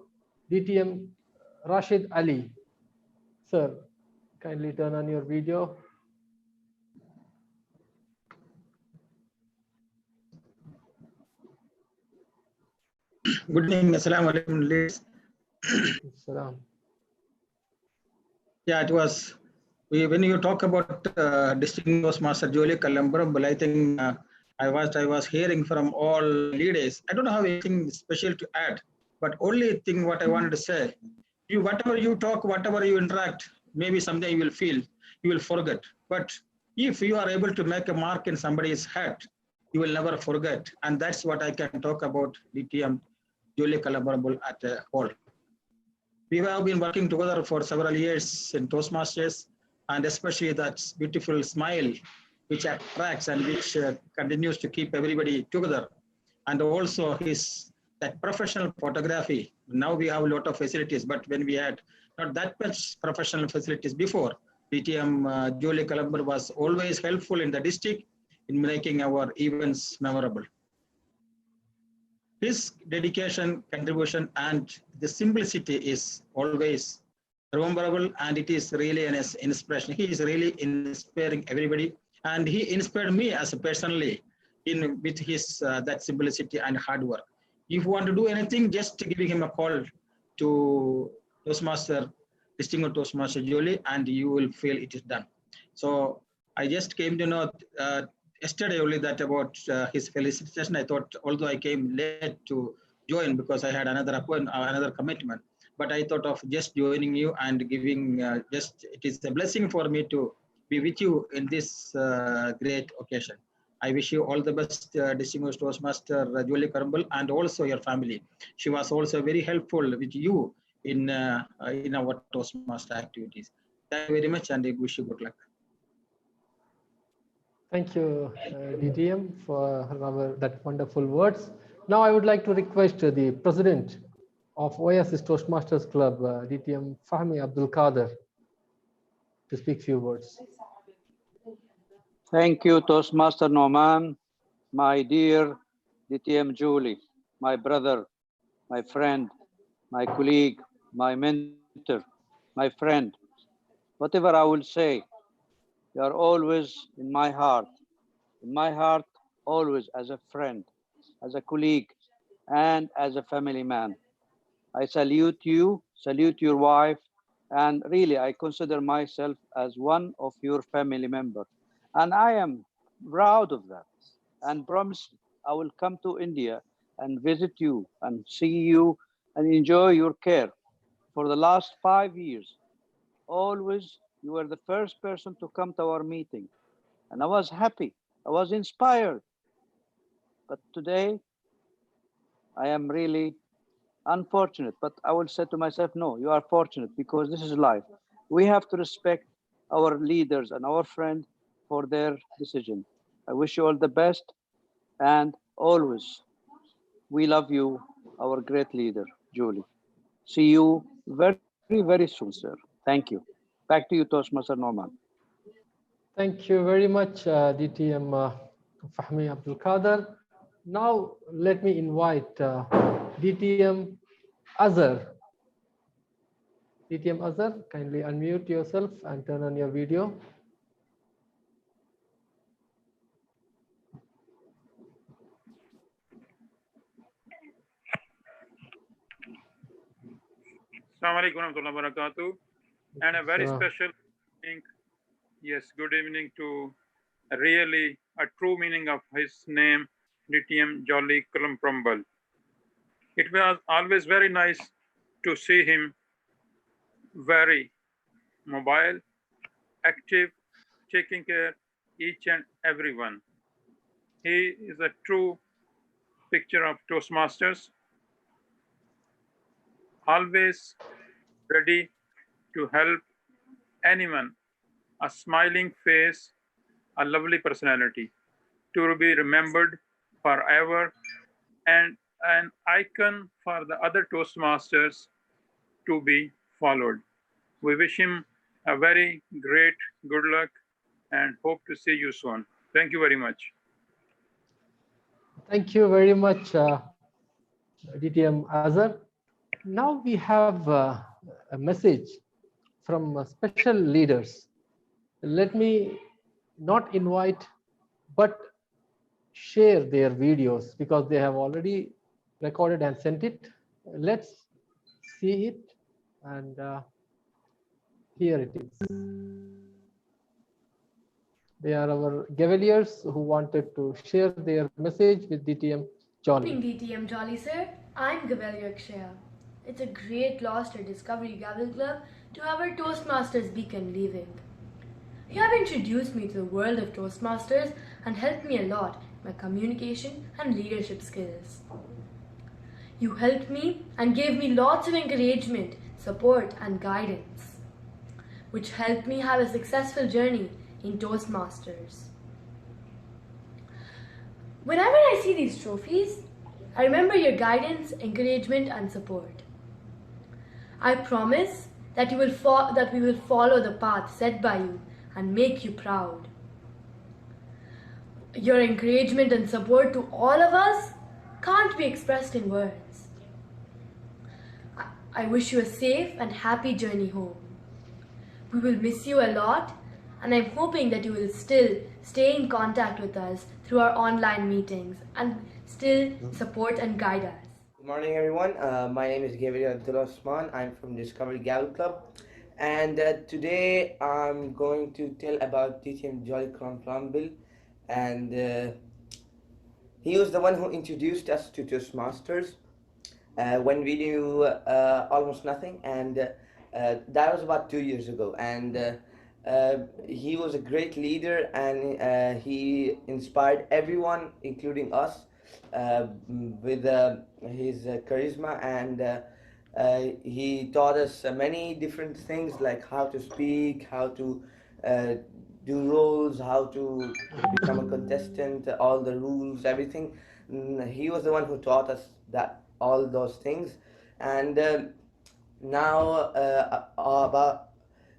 DTM Rashid Ali. Sir, kindly turn on your video. Good evening. Assalamu alaikum, ladies. Salam. Yeah, it was. When you talk about District Toastmaster Jolly Kollamparambil, I think I was hearing from all leaders. I don't have anything special to add, but only thing what I wanted to say, whatever you talk, whatever you interact, maybe someday you will feel, you will forget. But if you are able to make a mark in somebody's head, you will never forget. And that's what I can talk about DTM Jolly Kollamparambil at a whole. We have been working together for several years in Toastmasters, and especially that beautiful smile which attracts and which continues to keep everybody together. And also that professional photography. Now we have a lot of facilities, but when we had not that much professional facilities before, DTM Jolly Kollamparambil was always helpful in the district in making our events memorable. His dedication, contribution, and the simplicity is always rememberable, and it is really an inspiration. He is really inspiring everybody, and he inspired me as a personally with his that simplicity and hard work. If you want to do anything, just giving him a call to Toastmaster, distinguished Toastmaster Jolly, and you will feel it is done. So I just came to know yesterday only that about his felicitation. I thought, although I came late to join because I had another appointment, another commitment, but I thought of just joining you and giving it is a blessing for me to be with you in this great occasion. I wish you all the best, distinguished Toastmaster Jolly Kollamparambil, and also your family. She was also very helpful with you in our Toastmaster activities. Thank you very much, and I wish you good luck. Thank you, DTM, for that wonderful words. Now I would like to request the president of Oasis Toastmasters Club, DTM Fahmi Abdul Kader, to speak few words. Thank you, Toastmaster Noman, my dear DTM Julie, my brother, my friend, my colleague, my mentor, my friend. Whatever I will say, you are always in my heart always as a friend, as a colleague, and as a family man. I salute you, salute your wife, and really I consider myself as one of your family members. And I am proud of that, and promise I will come to India and visit you and see you and enjoy your care. For the last 5 years, always you were the first person to come to our meeting. And I was happy, I was inspired. But today, I am really unfortunate, but I will say to myself, no, you are fortunate because this is life. We have to respect our leaders and our friends for their decision. I wish you all the best, and always, we love you, our great leader, Julie. See you very, very soon, sir. Thank you. Back to you, Toastmaster Norman. Thank you very much, DTM Fahmi Abdul Kader. Now, let me invite DTM Azhar. DTM Azhar, kindly unmute yourself and turn on your video. Assalamualaikum warahmatullahi wabarakatuh. And a very special evening. Yes, good evening to really a true meaning of his name, DTM Jolly Kollamparambil. It was always very nice to see him very mobile, active, taking care each and everyone. He is a true picture of Toastmasters, always ready to help anyone, a smiling face, a lovely personality, to be remembered forever, and an icon for the other Toastmasters to be followed. We wish him a very great good luck and hope to see you soon. Thank you very much. Thank you very much, DTM Azhar. Now we have a message from special leaders. Let me not invite, but share their videos because they have already recorded and sent it. Let's see it, and here it is. They are our Gaveliers who wanted to share their message with DTM Jolly. Good evening, DTM Jolly sir. I'm Gavelier Kshaya. It's a great loss to Discovery Gavel Club to have our Toastmasters beacon leaving. You have introduced me to the world of Toastmasters and helped me a lot in my communication and leadership skills. You helped me and gave me lots of encouragement, support and guidance, which helped me have a successful journey in Toastmasters. Whenever I see these trophies, I remember your guidance, encouragement and support. I promise that we will follow the path set by you and make you proud. Your encouragement and support to all of us can't be expressed in words. I wish you a safe and happy journey home. We will miss you a lot, and I'm hoping that you will still stay in contact with us through our online meetings and still support and guide us. Good morning, everyone. My name is Gabriel Osman. I'm from Discovery Gavel Club. And today I'm going to tell about DTM Jolly Kollamparambil. And he was the one who introduced us to Toastmasters when we knew almost nothing. And that was about 2 years ago. And he was a great leader, and he inspired everyone, including us, with his charisma, and he taught us many different things, like how to speak, how to do roles, how to become a contestant, all the rules, everything. He was the one who taught us that, all those things. And now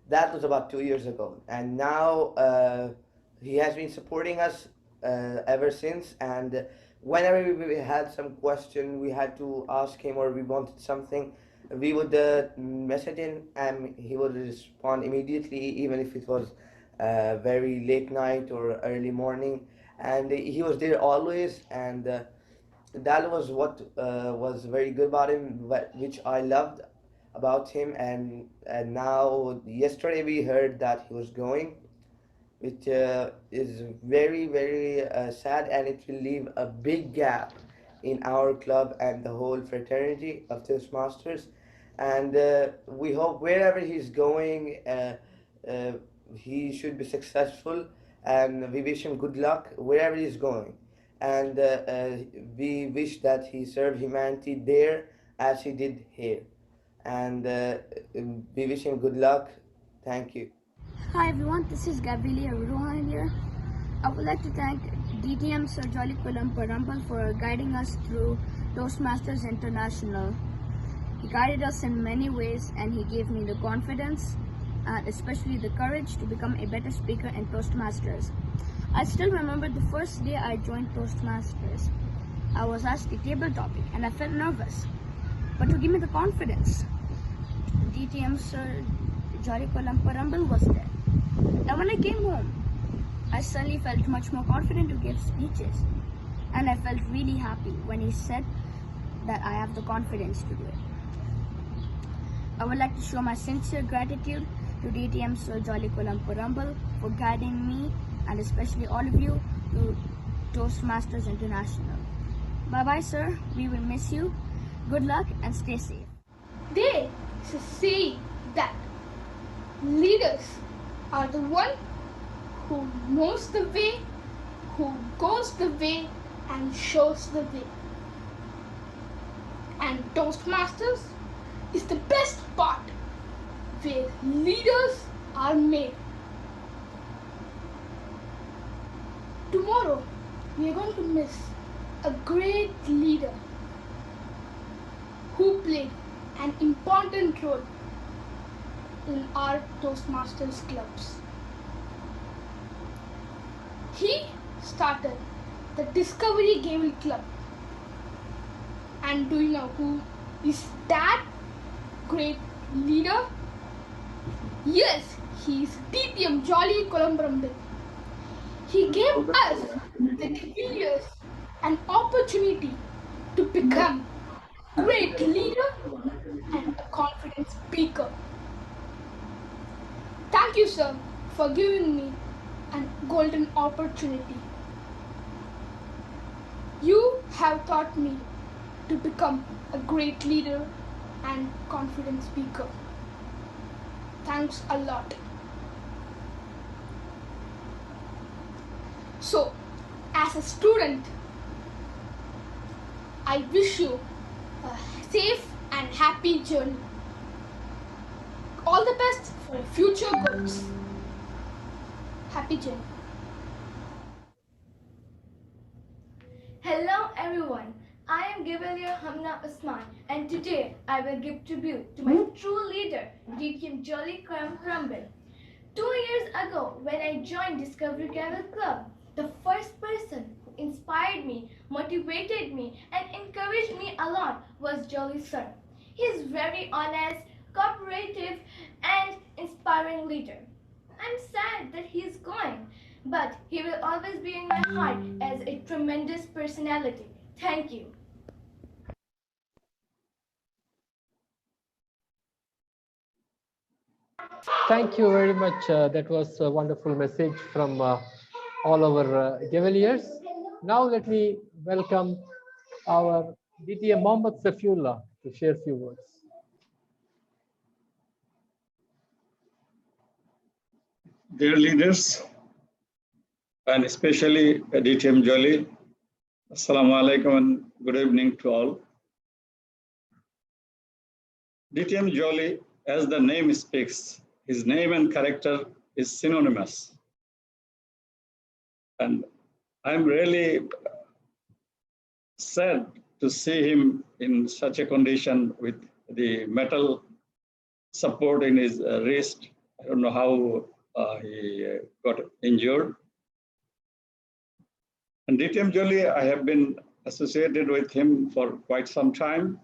that was about 2 years ago, and now he has been supporting us ever since. And whenever we had some question we had to ask him, or we wanted something, we would message him, and he would respond immediately, even if it was very late night or early morning. And he was there always, and that was what was very good about him, which I loved about him. And now yesterday we heard that he was going, which is very, very sad, and it will leave a big gap in our club and the whole fraternity of Toastmasters. And we hope wherever he's going, he should be successful, and we wish him good luck wherever he's going. And we wish that he served humanity there as he did here. And we wish him good luck. Thank you. Hi everyone, this is Gabriel Rohan here. I would like to thank DTM Sir Jolly Kollamparambil for guiding us through Toastmasters International. He guided us in many ways, and he gave me the confidence and especially the courage to become a better speaker in Toastmasters. I still remember the first day I joined Toastmasters. I was asked a table topic and I felt nervous, but to give me the confidence, DTM Sir Jolly Kollamparambil was there. And when I came home, I suddenly felt much more confident to give speeches, and I felt really happy when he said that I have the confidence to do it. I would like to show my sincere gratitude to DTM Sir Jolly Kollamparambil for guiding me, and especially all of you, to Toastmasters International. Bye-bye, sir. We will miss you. Good luck and stay safe. There is a saying that leaders are the one who knows the way, who goes the way and shows the way. And Toastmasters is the best part where leaders are made. Tomorrow we are going to miss a great leader who played an important role in our Toastmasters clubs. He started the Discovery Gavel Club. And do you know who is that great leader? Yes, he is DTM Jolly Kollamparambil. He gave us, the Cavaliers, an opportunity to become great leader and a confident speaker. Thank you, sir, for giving me a golden opportunity. You have taught me to become a great leader and confident speaker. Thanks a lot. So, as a student, I wish you a safe and happy journey. All the best for your future goals. Happy journey. Hello everyone, I am Gavelier Hamna Usman and today I will give tribute to my true leader, DTM Jolly Kollamparambil. 2 years ago when I joined Discovery Gavel Club, the first person who inspired me, motivated me and encouraged me a lot was Jolly sir. He is very honest, cooperative and inspiring leader. I'm sad that he is going, but he will always be in my heart as a tremendous personality. Thank you. Thank you very much. That was a wonderful message from all our Gaveliers. Now let me welcome our DTM Mohammad Safiullah to share a few words. Dear leaders, and especially DTM Jolly, Assalamu alaikum and good evening to all. DTM Jolly, as the name speaks, his name and character is synonymous. And I'm really sad to see him in such a condition with the metal support in his wrist. I don't know how he got injured. And DTM Jolly, I have been associated with him for quite some time.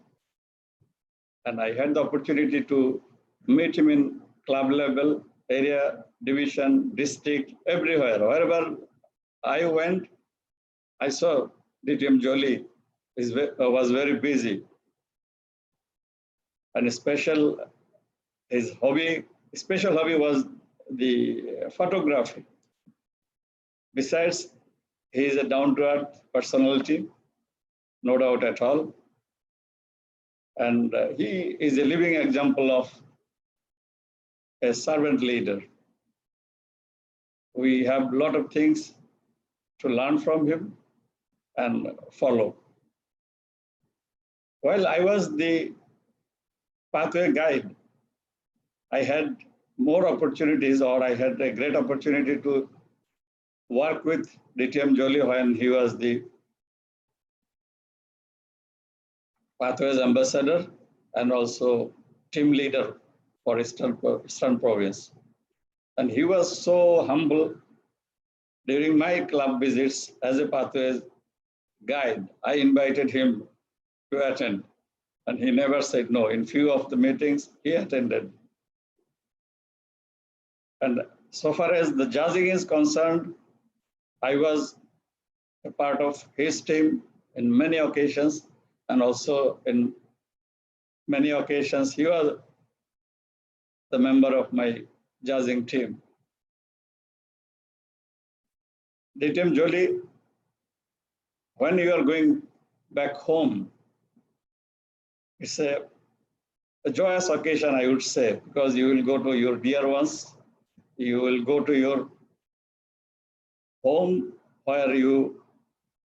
And I had the opportunity to meet him in club level, area, division, district, everywhere. Wherever I went, I saw DTM Jolly was very busy. And his special hobby was the photography. Besides, he is a down-to-earth personality, no doubt at all. And he is a living example of a servant leader. We have a lot of things to learn from him and follow. While I was the pathway guide, I had more opportunities, or I had a great opportunity to work with DTM Jolly when he was the Pathways Ambassador and also team leader for Eastern Province. And he was so humble. During my club visits as a Pathways guide, I invited him to attend. And he never said no. In few of the meetings, he attended. And so far as the judging is concerned, I was a part of his team in many occasions, and also in many occasions, he was the member of my judging team. DTM Jolly, when you are going back home, it's a joyous occasion, I would say, because you will go to your dear ones, you will go to your home where you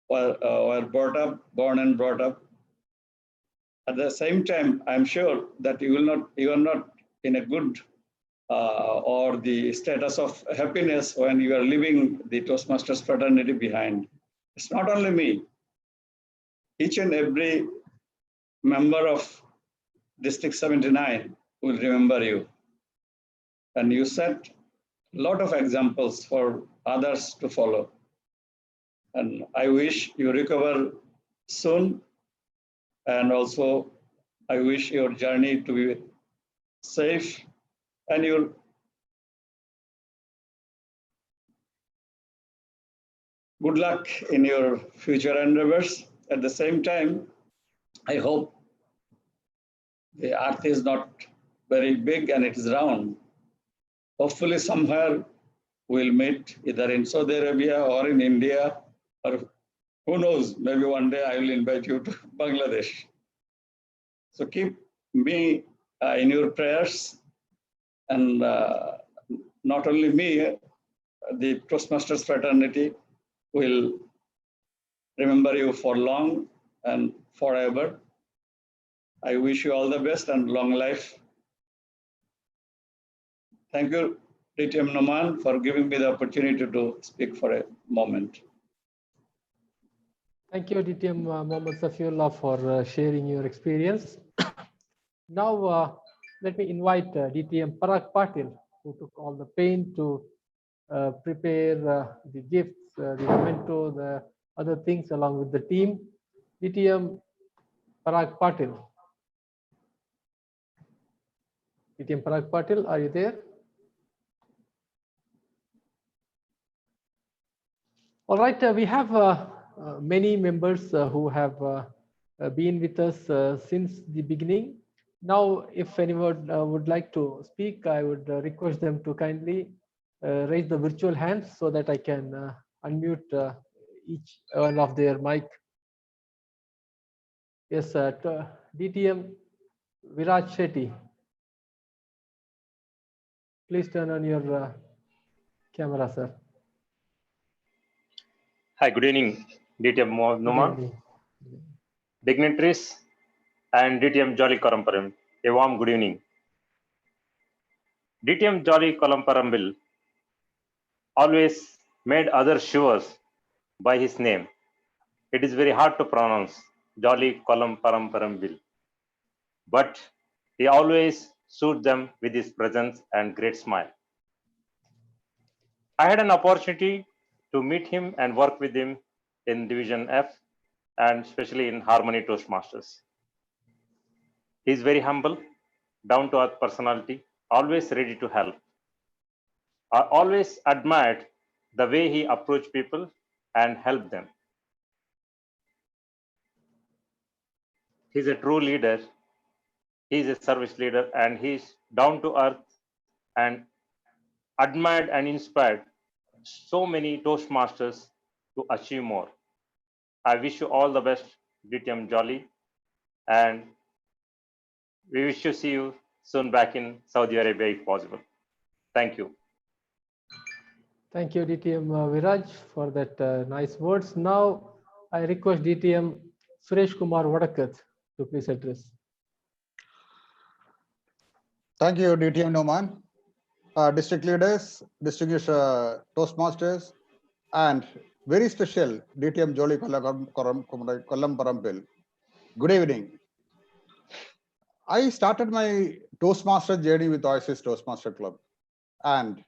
were born and brought up. At the same time, I'm sure that you are not in a good or the status of happiness when you are leaving the Toastmasters fraternity behind. It's not only me. Each and every member of District 79 will remember you. And you set a lot of examples for others to follow. And I wish you recover soon. And also, I wish your journey to be safe and your good luck in your future endeavors. At the same time, I hope the earth is not very big and it is round. Hopefully somewhere we'll meet either in Saudi Arabia or in India, or who knows, maybe one day I will invite you to Bangladesh. So keep me in your prayers, and not only me, the Toastmasters fraternity will remember you for long and forever. I wish you all the best and long life. Thank you, DTM Noman, for giving me the opportunity to speak for a moment. Thank you, DTM Mohammad Safiullah, for sharing your experience. Now, let me invite DTM Parag Patil, who took all the pain to prepare the gifts, the memento, the other things along with the team. DTM Parag Patil. DTM Parag Patil, are you there? All right, we have many members who have been with us since the beginning. Now, if anyone would like to speak, I would request them to kindly raise the virtual hands so that I can unmute each one of their mic. Yes, DTM Viraj Shetty. Please turn on your camera, sir. Hi, good evening, DTM Noman, dignitaries, and DTM Jolly Kollamparambil. A warm good evening. DTM Jolly Kollamparambil always made others shivers by his name. It is very hard to pronounce, Jolly Kollamparambil, but he always soothed them with his presence and great smile. I had an opportunity to meet him and work with him in Division F and especially in Harmony Toastmasters. He is very humble, down to earth personality, always ready to help. I always admired the way he approached people and helped them. He's a true leader. He's a service leader, and he's down to earth and admired and inspired so many Toastmasters to achieve more. I wish you all the best, DTM Jolly, and we wish to see you soon back in Saudi Arabia if possible. Thank you. Thank you, DTM Viraj, for that nice words. Now, I request DTM Suresh Kumar Vadakat to please address. Thank you, DTM Noman. District leaders, distinguished Toastmasters, and very special DTM Jolly Kollamparambil. Good evening. I started my Toastmaster journey with Oasis Toastmaster Club, and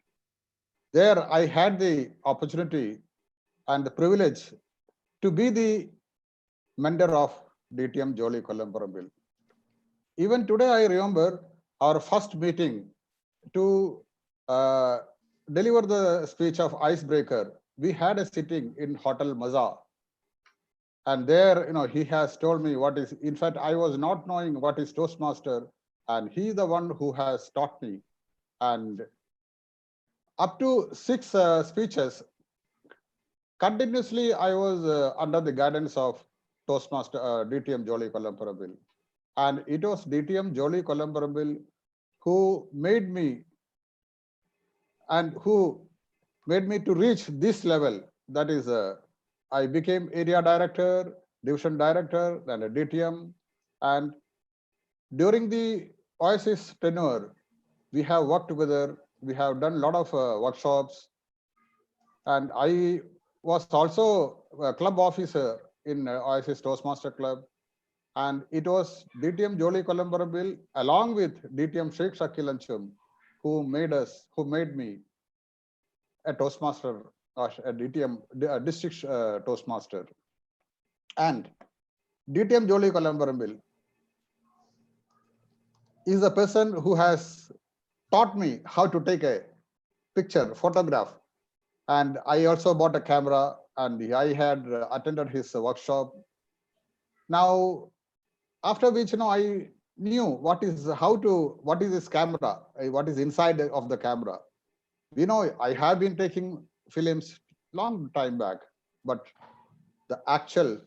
there I had the opportunity and the privilege to be the mentor of DTM Jolly Kollamparambil. Even today, I remember our first meeting to deliver the speech of Icebreaker. We had a sitting in Hotel Maza. And there, he has told me what is, in fact, I was not knowing what is Toastmaster, and he is the one who has taught me. And up to 6 speeches, continuously, I was under the guidance of Toastmaster DTM Jolly Kollamparambil. And it was DTM Jolly Kollamparambil who made me to reach this level. That is, I became area director, division director, then a DTM. And during the Oasis tenure, we have worked together. We have done a lot of workshops. And I was also a club officer in Oasis Toastmaster Club. And it was DTM Jolly Kollamparambil along with DTM Sheikh Shakil Anchum who made me a Toastmaster, a DTM, a district Toastmaster. And DTM Jolly Kollamparambil is the person who has taught me how to take a picture, photograph. And I also bought a camera, and I had attended his workshop. Now, after which, I knew what is this camera, what is inside of the camera. We know I have been taking films long time back, but the actual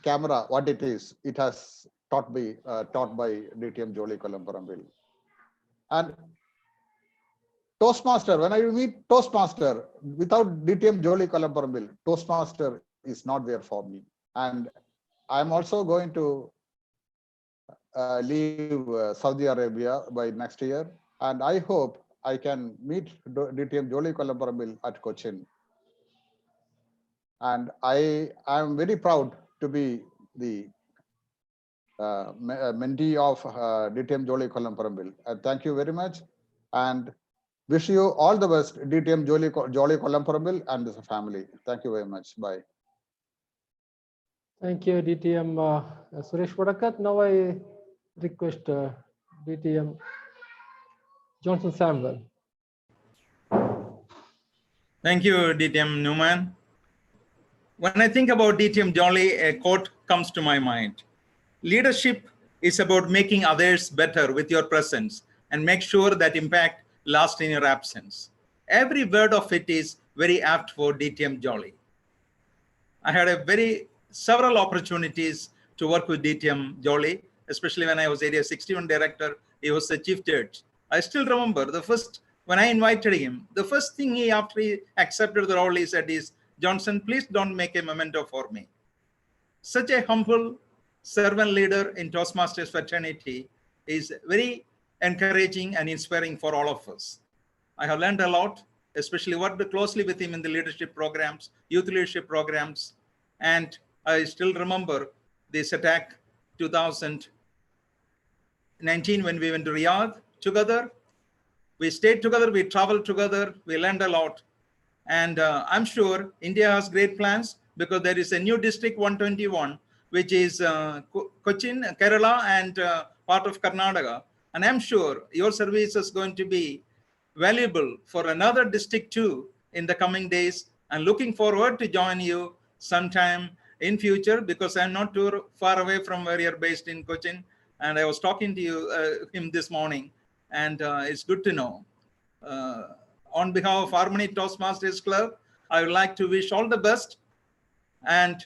camera, what it is, it has taught by DTM Jolly Kollamparambil. And Toastmaster, when I meet Toastmaster, without DTM Jolly Kollamparambil, Toastmaster is not there for me. And I'm also going to leave Saudi Arabia by next year. And I hope I can meet DTM Jolly Kollamparambil at Cochin. And I am very proud to be the mentee of DTM Jolly Kollamparambil. Thank you very much. And wish you all the best, DTM Jolly Kollamparambil and the family. Thank you very much. Bye. Thank you, DTM Suresh Vadakat. Now I request DTM Johnson Samuel. Thank you, DTM Newman. When I think about DTM Jolly, a quote comes to my mind. Leadership is about making others better with your presence and make sure that impact lasts in your absence. Every word of it is very apt for DTM Jolly. I had several opportunities to work with DTM Jolly, especially when I was Area 61 Director. He was the Chief Judge. I still remember when I invited him, the first thing after he accepted the role, he said is, Johnson, please don't make a memento for me. Such a humble servant leader in Toastmasters fraternity is very encouraging and inspiring for all of us. I have learned a lot, especially worked closely with him in the leadership programs, youth leadership programs. And I still remember this attack 2019 when we went to Riyadh together. We stayed together, we traveled together, we learned a lot. And I'm sure India has great plans because there is a new district 121, which is Cochin, Kerala, and part of Karnataka. And I'm sure your service is going to be valuable for another district too in the coming days. And looking forward to join you sometime in future because I'm not too far away from where you're based in Cochin. And I was talking to him this morning, and it's good to know. On behalf of Harmony Toastmasters Club, I would like to wish all the best. And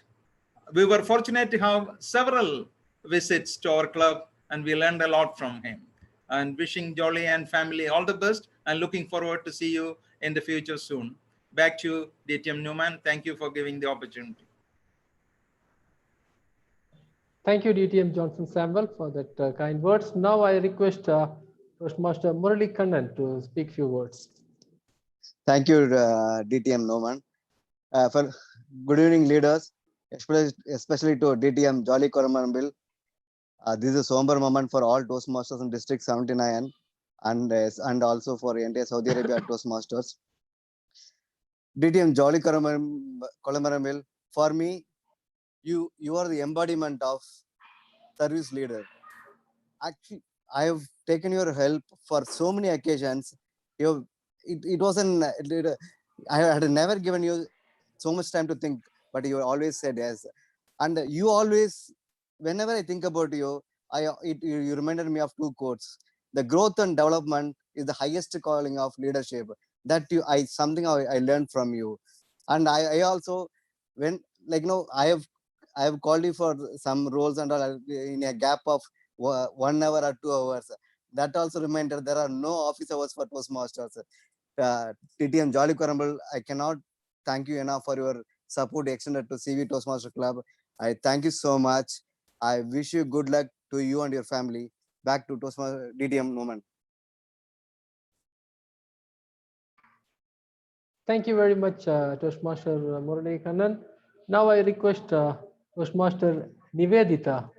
we were fortunate to have several visits to our club, and we learned a lot from him. And wishing Jolly and family all the best, and looking forward to see you in the future soon. Back to you, DTM Newman. Thank you for giving the opportunity. Thank you, DTM Johnson Samuel, for that kind words. Now I request Toastmaster Murali Kannan to speak few words. Thank you, DTM Newman. Good evening, leaders, especially to DTM Jolly Kollamparambil. This is a somber moment for all Toastmasters in District 79 and also for entire Saudi Arabia Toastmasters. DTM Jolly Kollamparambil, for me, you are the embodiment of service leader. Actually, I have taken your help for so many occasions. It wasn't, I had never given you so much time to think, but you always said yes. And you always, whenever I think about you, you reminded me of two quotes. The growth and development is the highest calling of leadership. That something I learned from you. And I also, I have called you for some roles and all in a gap of 1 hour or 2 hours. That also reminded there are no office hours for Toastmasters. DTM Jolly Kollamparambil, I cannot thank you enough for your support extended to CV Toastmaster Club. I thank you so much. I wish you good luck to you and your family. Back to Toastmaster DTM Newman. Thank you very much, Toastmaster Murali Kannan. Now I request Toastmaster Nivedita.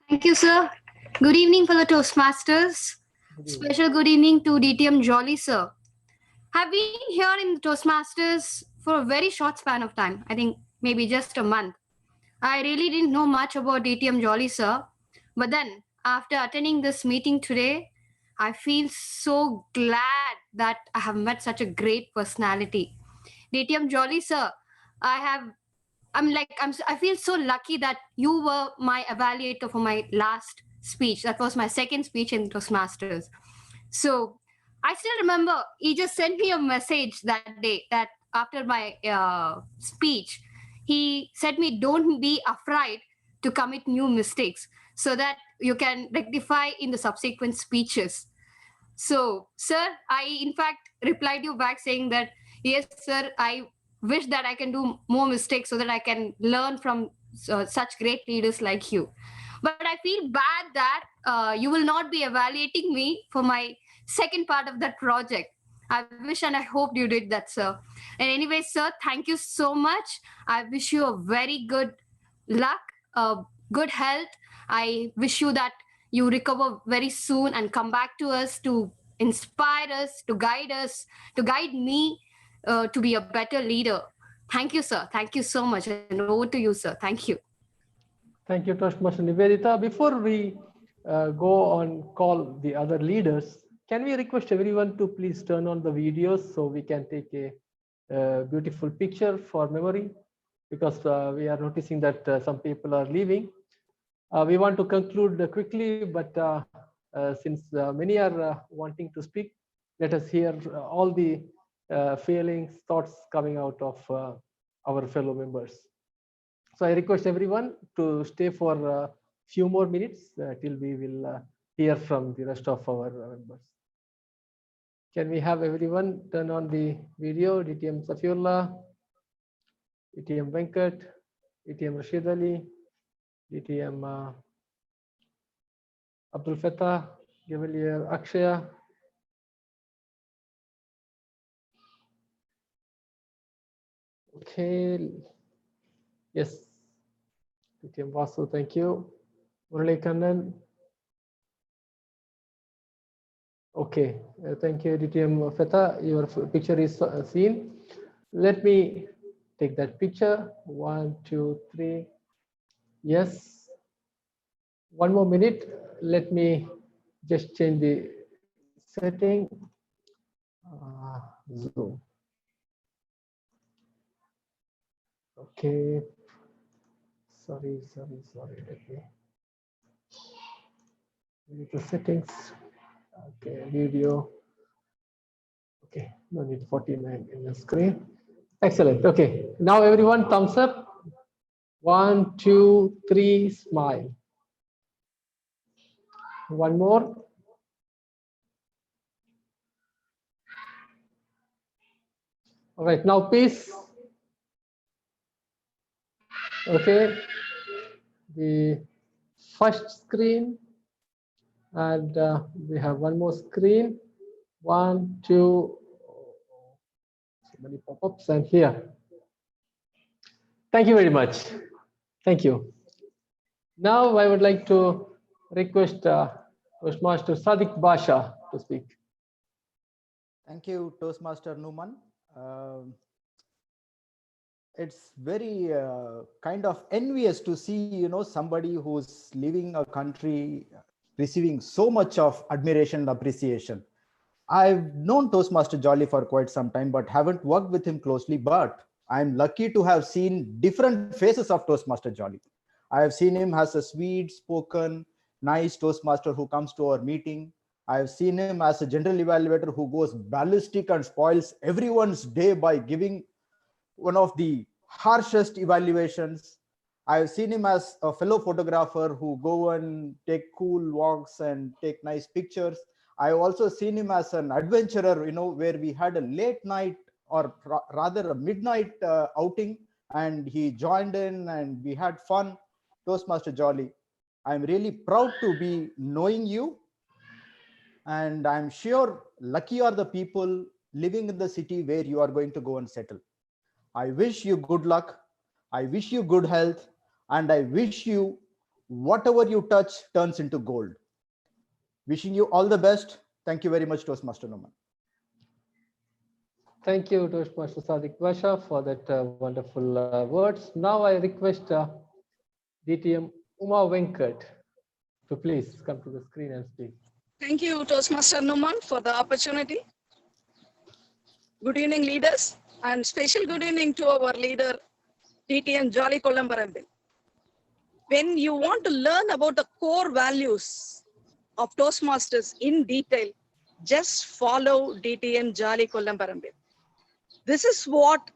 Thank you, sir. Good evening, fellow Toastmasters. Special good evening to DTM Jolly, sir. I've been here in the Toastmasters for a very short span of time. I think maybe just a month. I really didn't know much about DTM Jolly, sir. But then, after attending this meeting today, I feel so glad that I have met such a great personality. DTM Jolly, sir, I have I feel so lucky that you were my evaluator for my last speech. That was my second speech in Toastmasters. So I still remember he just sent me a message that day that after my speech, he said me, don't be afraid to commit new mistakes so that you can rectify in the subsequent speeches. So, sir, I in fact replied you back saying that, yes, sir, I wish that I can do more mistakes so that I can learn from such great leaders like you. But I feel bad that you will not be evaluating me for my second part of that project. I wish and I hope you did that, sir. And anyway, sir, thank you so much. I wish you a very good luck, good health. I wish you that you recover very soon and come back to us to inspire us, to guide me to be a better leader. Thank you, sir. Thank you so much. And over to you, sir. Thank you. Thank you, Toastmaster Nivedita. Before we go on call the other leaders, can we request everyone to please turn on the videos so we can take a beautiful picture for memory? Because we are noticing that some people are leaving. We want to conclude quickly, but since many are wanting to speak, let us hear all the feelings, thoughts coming out of our fellow members. So I request everyone to stay for a few more minutes till we will hear from the rest of our members. Can we have everyone turn on the video? DTM Safiullah, DTM Venkat, DTM Rashid Ali, DTM Abdul Fattah, Gavalier Akshaya. Okay. Yes. DTM Vasu, thank you. Murali Kannan. Okay, thank you, DTM Feta. Your picture is seen. Let me take that picture. 1, 2, 3. Yes. One more minute. Let me just change the setting. Zoom. Okay. Sorry. Let me read the settings. Okay, video. Okay, no need 49 in the screen. Excellent. Okay, now everyone, thumbs up. 1, 2, 3, smile. One more. All right, now peace. Okay, the first screen, and we have one more screen. 1, 2, so many pop-ups, and here. Thank you very much. Thank you. Now I would like to request Toastmaster Sadiq Basha to speak. Thank you, Toastmaster Numan. It's very kind of envious to see, somebody who's leaving a country receiving so much of admiration and appreciation. I've known Toastmaster Jolly for quite some time, but haven't worked with him closely. But I'm lucky to have seen different faces of Toastmaster Jolly. I have seen him as a sweet-spoken, nice Toastmaster who comes to our meeting. I have seen him as a general evaluator who goes ballistic and spoils everyone's day by giving one of the harshest evaluations. I've seen him as a fellow photographer who go and take cool walks and take nice pictures. I've also seen him as an adventurer, where we had a late night or rather a midnight outing, and he joined in and we had fun. Toastmaster Jolly, I'm really proud to be knowing you, and I'm sure lucky are the people living in the city where you are going to go and settle. I wish you good luck. I wish you good health, and I wish you whatever you touch turns into gold. Wishing you all the best. Thank you very much, Toastmaster Numan. Thank you, Toastmaster Sadiq Basha, for that wonderful words. Now I request DTM Uma Venkat to please come to the screen and speak. Thank you, Toastmaster Numan, for the opportunity. Good evening, leaders, and special good evening to our leader, DTM Jolly Kollamparambil. When you want to learn about the core values of Toastmasters in detail, just follow DTM Jolly Kollamparambil. This is what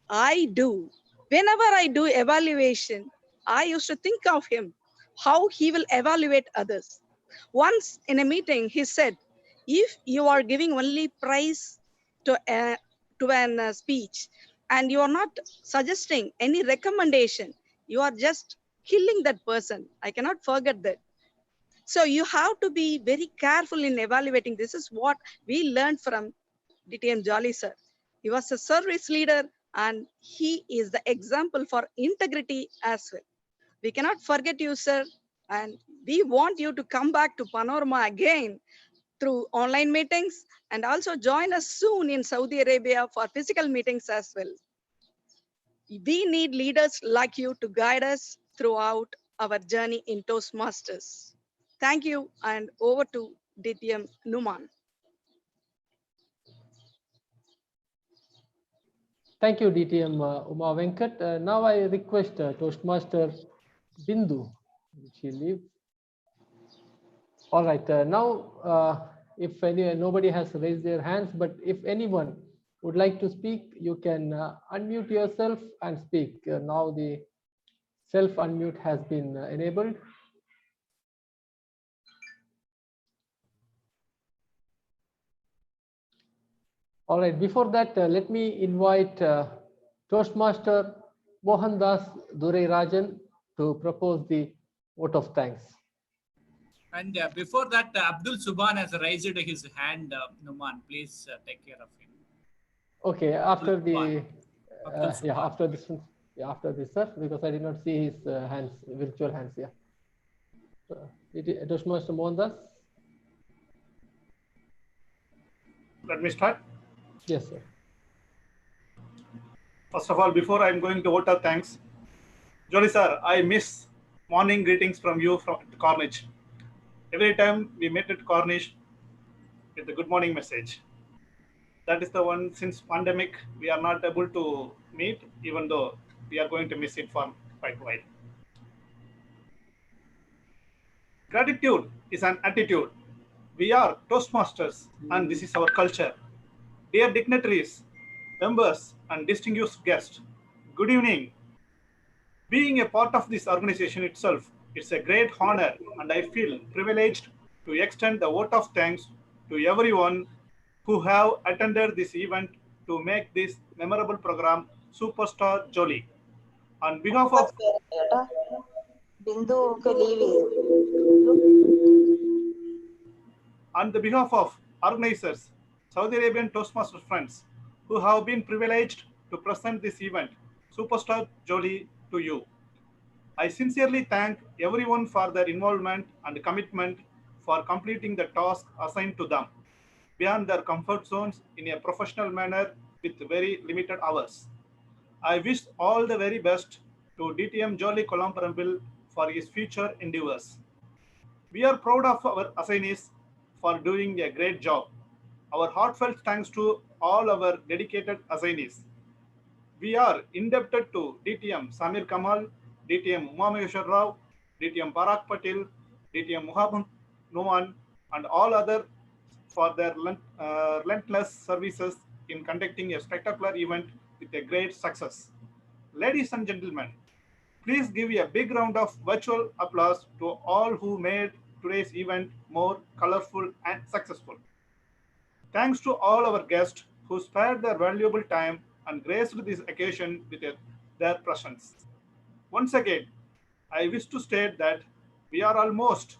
I do. Whenever I do evaluation, I used to think of him, how he will evaluate others. Once in a meeting, he said, if you are giving only praise to an speech and you are not suggesting any recommendation, you are just killing that person. I cannot forget that. So you have to be very careful in evaluating. This is what we learned from DTM Jolly sir. He was a service leader and he is the example for integrity as well. We cannot forget you, sir. And we want you to come back to Panorama again through online meetings and also join us soon in Saudi Arabia for physical meetings as well. We need leaders like you to guide us throughout our journey in Toastmasters. Thank you, and over to DTM Numan. Thank you, DTM Uma Venkat. Now I request Toastmaster Bindu. Did she leave? All right. If nobody has raised their hands, but if anyone would like to speak, you can unmute yourself and speak. Now the self unmute has been enabled. All right. Before that, let me invite Toastmaster Mohandas Durarajan to propose the vote of thanks. And before that, Abdul Subhan has raised his hand. Numan, please take care of him. Okay, after the after this, sir, because I did not see his hands, virtual hands. Yeah. Toastmaster Mohandas. Let me start. Yes, sir. First of all, before I'm going to vote of thanks, Jolly sir, I miss morning greetings from you from Cornish. Every time we met at Cornish with the good morning message. That is the one. Since pandemic, we are not able to meet, even though we are going to miss it for quite a while. Gratitude is an attitude. We are Toastmasters and this is our culture. Dear dignitaries, members and distinguished guests, good evening. Being a part of this organization itself, it's a great honor and I feel privileged to extend the vote of thanks to everyone who have attended this event to make this memorable program Superstar Jolly. On behalf of on the behalf of organizers, Saudi Arabian Toastmaster friends, who have been privileged to present this event, Superstar Jolly, to you. I sincerely thank everyone for their involvement and commitment for completing the task assigned to them beyond their comfort zones in a professional manner with very limited hours. I wish all the very best to DTM Jolly Kollamparambil for his future endeavors. We are proud of our assignees for doing a great job. Our heartfelt thanks to all our dedicated assignees. We are indebted to DTM Samir Kamal, DTM Umameshwar Rao, DTM Barak Patil, DTM Muhammad Numan, and all other for their relentless services in conducting a spectacular event with a great success. Ladies and gentlemen, please give a big round of virtual applause to all who made today's event more colorful and successful. Thanks to all our guests who spared their valuable time and graced this occasion with their presence. Once again, I wish to state that we are almost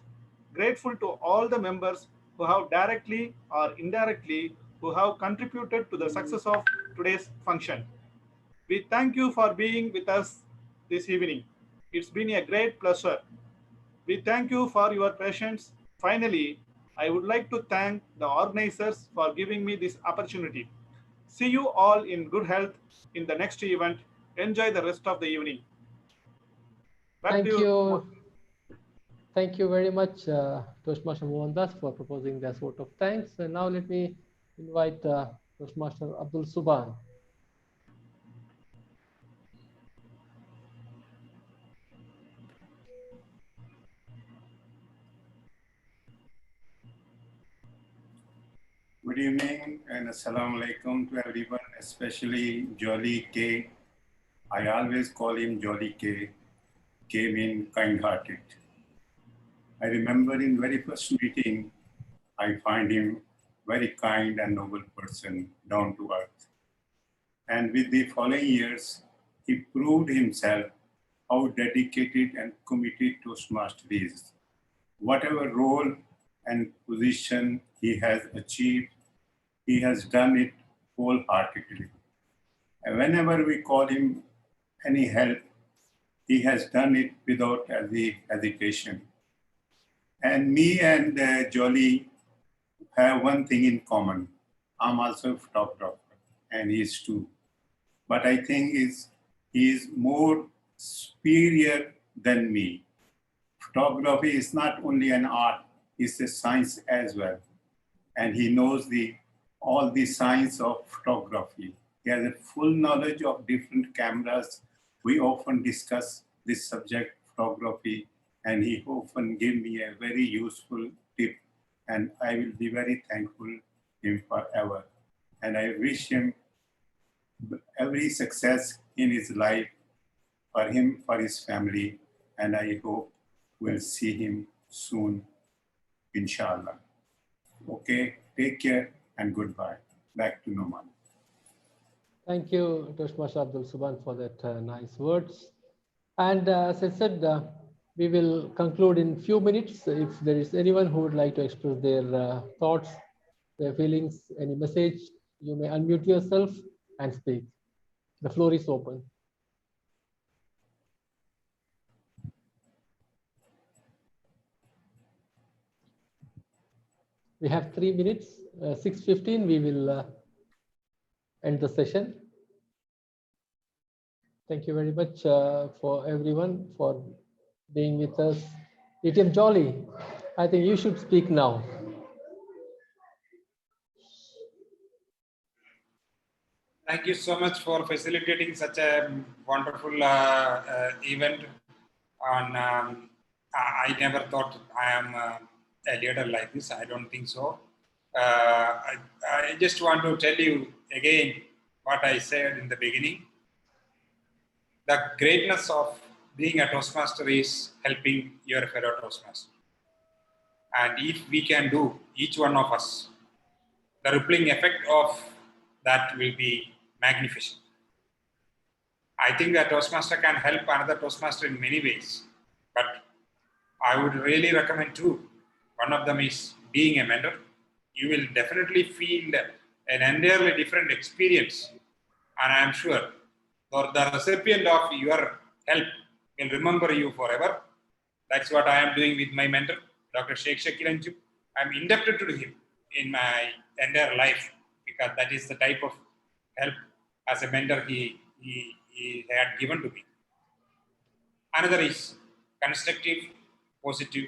grateful to all the members who have directly or indirectly who have contributed to the success of today's function. We thank you for being with us this evening. It's been a great pleasure. We thank you for your patience. Finally, I would like to thank the organizers for giving me this opportunity. See you all in good health in the next event. Enjoy the rest of the evening. Thank you. Thank you very much, Toastmaster Mohandas, for proposing this vote of thanks. And now let me invite Toastmaster Abdul Subhan. Good evening and assalamu alaikum to everyone, especially Jolly K. I always call him Jolly K. K means kind-hearted. I remember in very first meeting, I find him very kind and noble person, down to earth. And with the following years, he proved himself how dedicated and committed Toastmaster is. Whatever role and position he has achieved, he has done it wholeheartedly. And whenever we call him any help, he has done it without hesitation. And me and Jolly have one thing in common. I'm also a photographer, and he is too. But I think he is more superior than me. Photography is not only an art, it's a science as well. And he knows all the science of photography. He has a full knowledge of different cameras. We often discuss this subject, photography, and he often give me a very useful tip, and I will be very thankful to him forever. And I wish him every success in his life, for him, for his family, and I hope we'll see him soon, inshallah. Okay, take care and goodbye. Back to Noman. Thank you, Toastmaster Abdul Subhan, for that nice words. And as I said, we will conclude in few minutes. If there is anyone who would like to express their thoughts, their feelings, any message, you may unmute yourself and speak. The floor is open. We have 3 minutes, 6:15, we will end the session. Thank you very much for everyone for being with us. DTM Jolly, I think you should speak now. Thank you so much for facilitating such a wonderful event. I never thought I am a leader like this. I don't think so. I just want to tell you again what I said in the beginning. The greatness of being a Toastmaster is helping your fellow Toastmaster. And if we can do, each one of us, the rippling effect of that will be magnificent. I think that Toastmaster can help another Toastmaster in many ways, but I would really recommend two. One of them is being a mentor. You will definitely feel an entirely different experience, and I am sure the recipient of your help will remember you forever. That's what I am doing with my mentor, Dr. Sheikh Shakil Anju. I'm indebted to him in my entire life because that is the type of help as a mentor he had given to me. Another is constructive, positive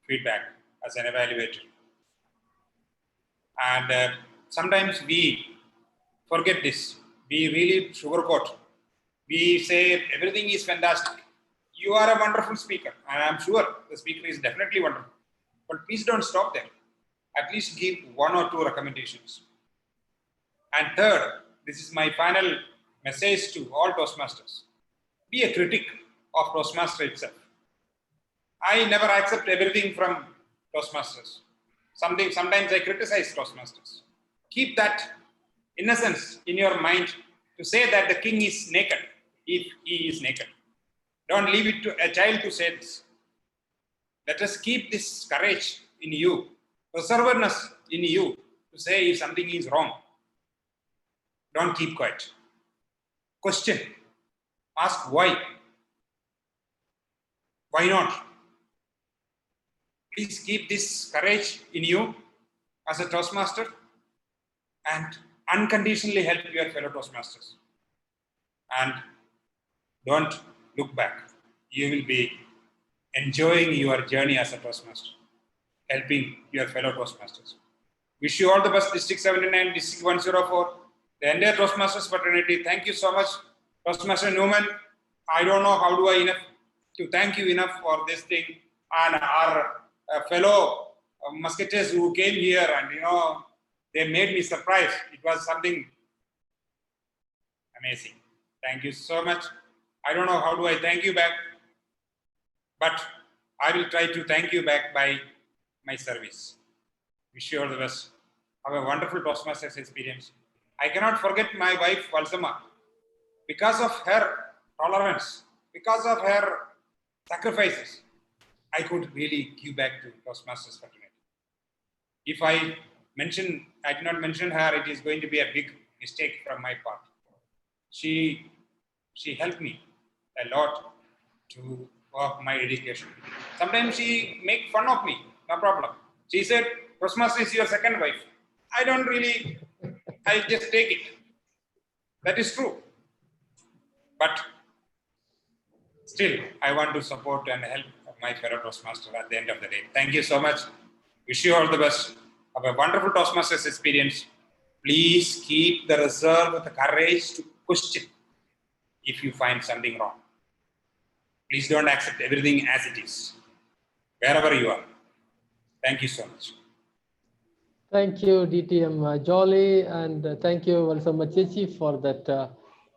feedback as an evaluator. And sometimes we forget this. We really sugarcoat. We say everything is fantastic. You are a wonderful speaker, and I'm sure the speaker is definitely wonderful. But please don't stop there. At least give one or two recommendations. And third, this is my final message to all Toastmasters. Be a critic of Toastmaster itself. I never accept everything from Toastmasters. Sometimes I criticize Toastmasters. Keep that innocence in your mind to say that the king is naked if he is naked. Don't leave it to a child to say this. Let us keep this courage in you, perseverance in you to say if something is wrong. Don't keep quiet. Question. Ask why. Why not? Please keep this courage in you as a Toastmaster and unconditionally help your fellow Toastmasters. And don't look back. You will be enjoying your journey as a Toastmaster, helping your fellow Toastmasters. Wish you all the best, District 79, District 104, the entire Toastmasters fraternity. Thank you so much, Toastmaster Newman. I don't know how do I enough to thank you enough for this thing, and our fellow musketeers who came here and They made me surprised. It was something amazing. Thank you so much. I don't know how do I thank you back, but I will try to thank you back by my service. Wish you all the best. Have a wonderful Toastmasters experience. I cannot forget my wife, Valsama. Because of her tolerance, because of her sacrifices, I could really give back to Toastmasters fraternity. If I did not mention her, it is going to be a big mistake from my part. She helped me a lot to work my education. Sometimes she make fun of me, no problem. She said, Toastmaster is your second wife. I don't really, I just take it. That is true. But still, I want to support and help my fellow Toastmaster at the end of the day. Thank you so much. Wish you all the best. Have a wonderful Toastmasters experience. Please keep the reserve, the courage to question if you find something wrong. Please don't accept everything as it is, wherever you are. Thank you so much. Thank you, DTM Jolly, and thank you also Machechi for that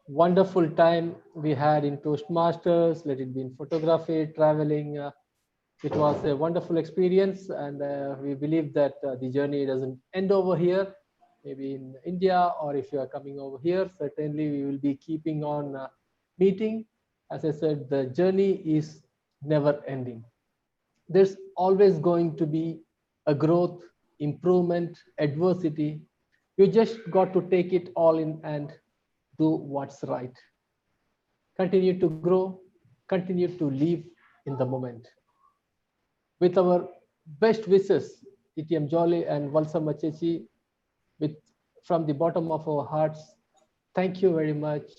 wonderful time we had in Toastmasters, let it be in photography, traveling. It was a wonderful experience, and we believe that the journey doesn't end over here. Maybe in India, or if you are coming over here, certainly we will be keeping on meeting. As I said, the journey is never ending. There's always going to be a growth, improvement, adversity. You just got to take it all in and do what's right. Continue to grow, continue to live in the moment. With our best wishes, DTM Jolly and Valsa Machechi, from the bottom of our hearts, thank you very much.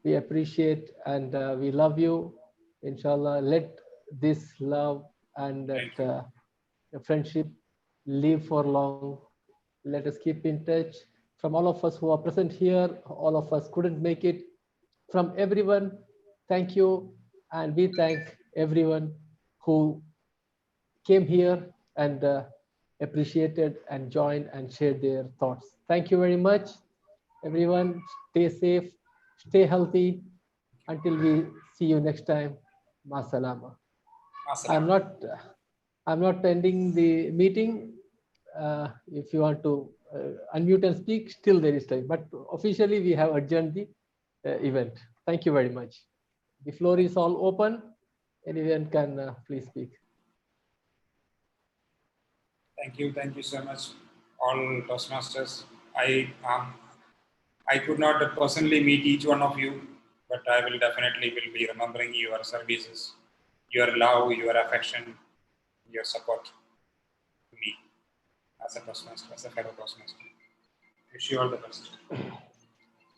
We appreciate and we love you. Inshallah, let this love and that friendship live for long. Let us keep in touch. From all of us who are present here, all of us couldn't make it. From everyone, thank you. And we thank everyone who came here and appreciated and joined and shared their thoughts. Thank you very much. Everyone, stay safe, stay healthy. Until we see you next time. Ma salama. I'm not ending the meeting. If you want to unmute and speak, still there is time. But officially, we have adjourned the event. Thank you very much. The floor is all open. Anyone can please speak. Thank you so much, all Toastmasters. I could not personally meet each one of you, but I will definitely be remembering your services, your love, your affection, your support to me as a Toastmaster, as a fellow Toastmaster. Wish you all the best.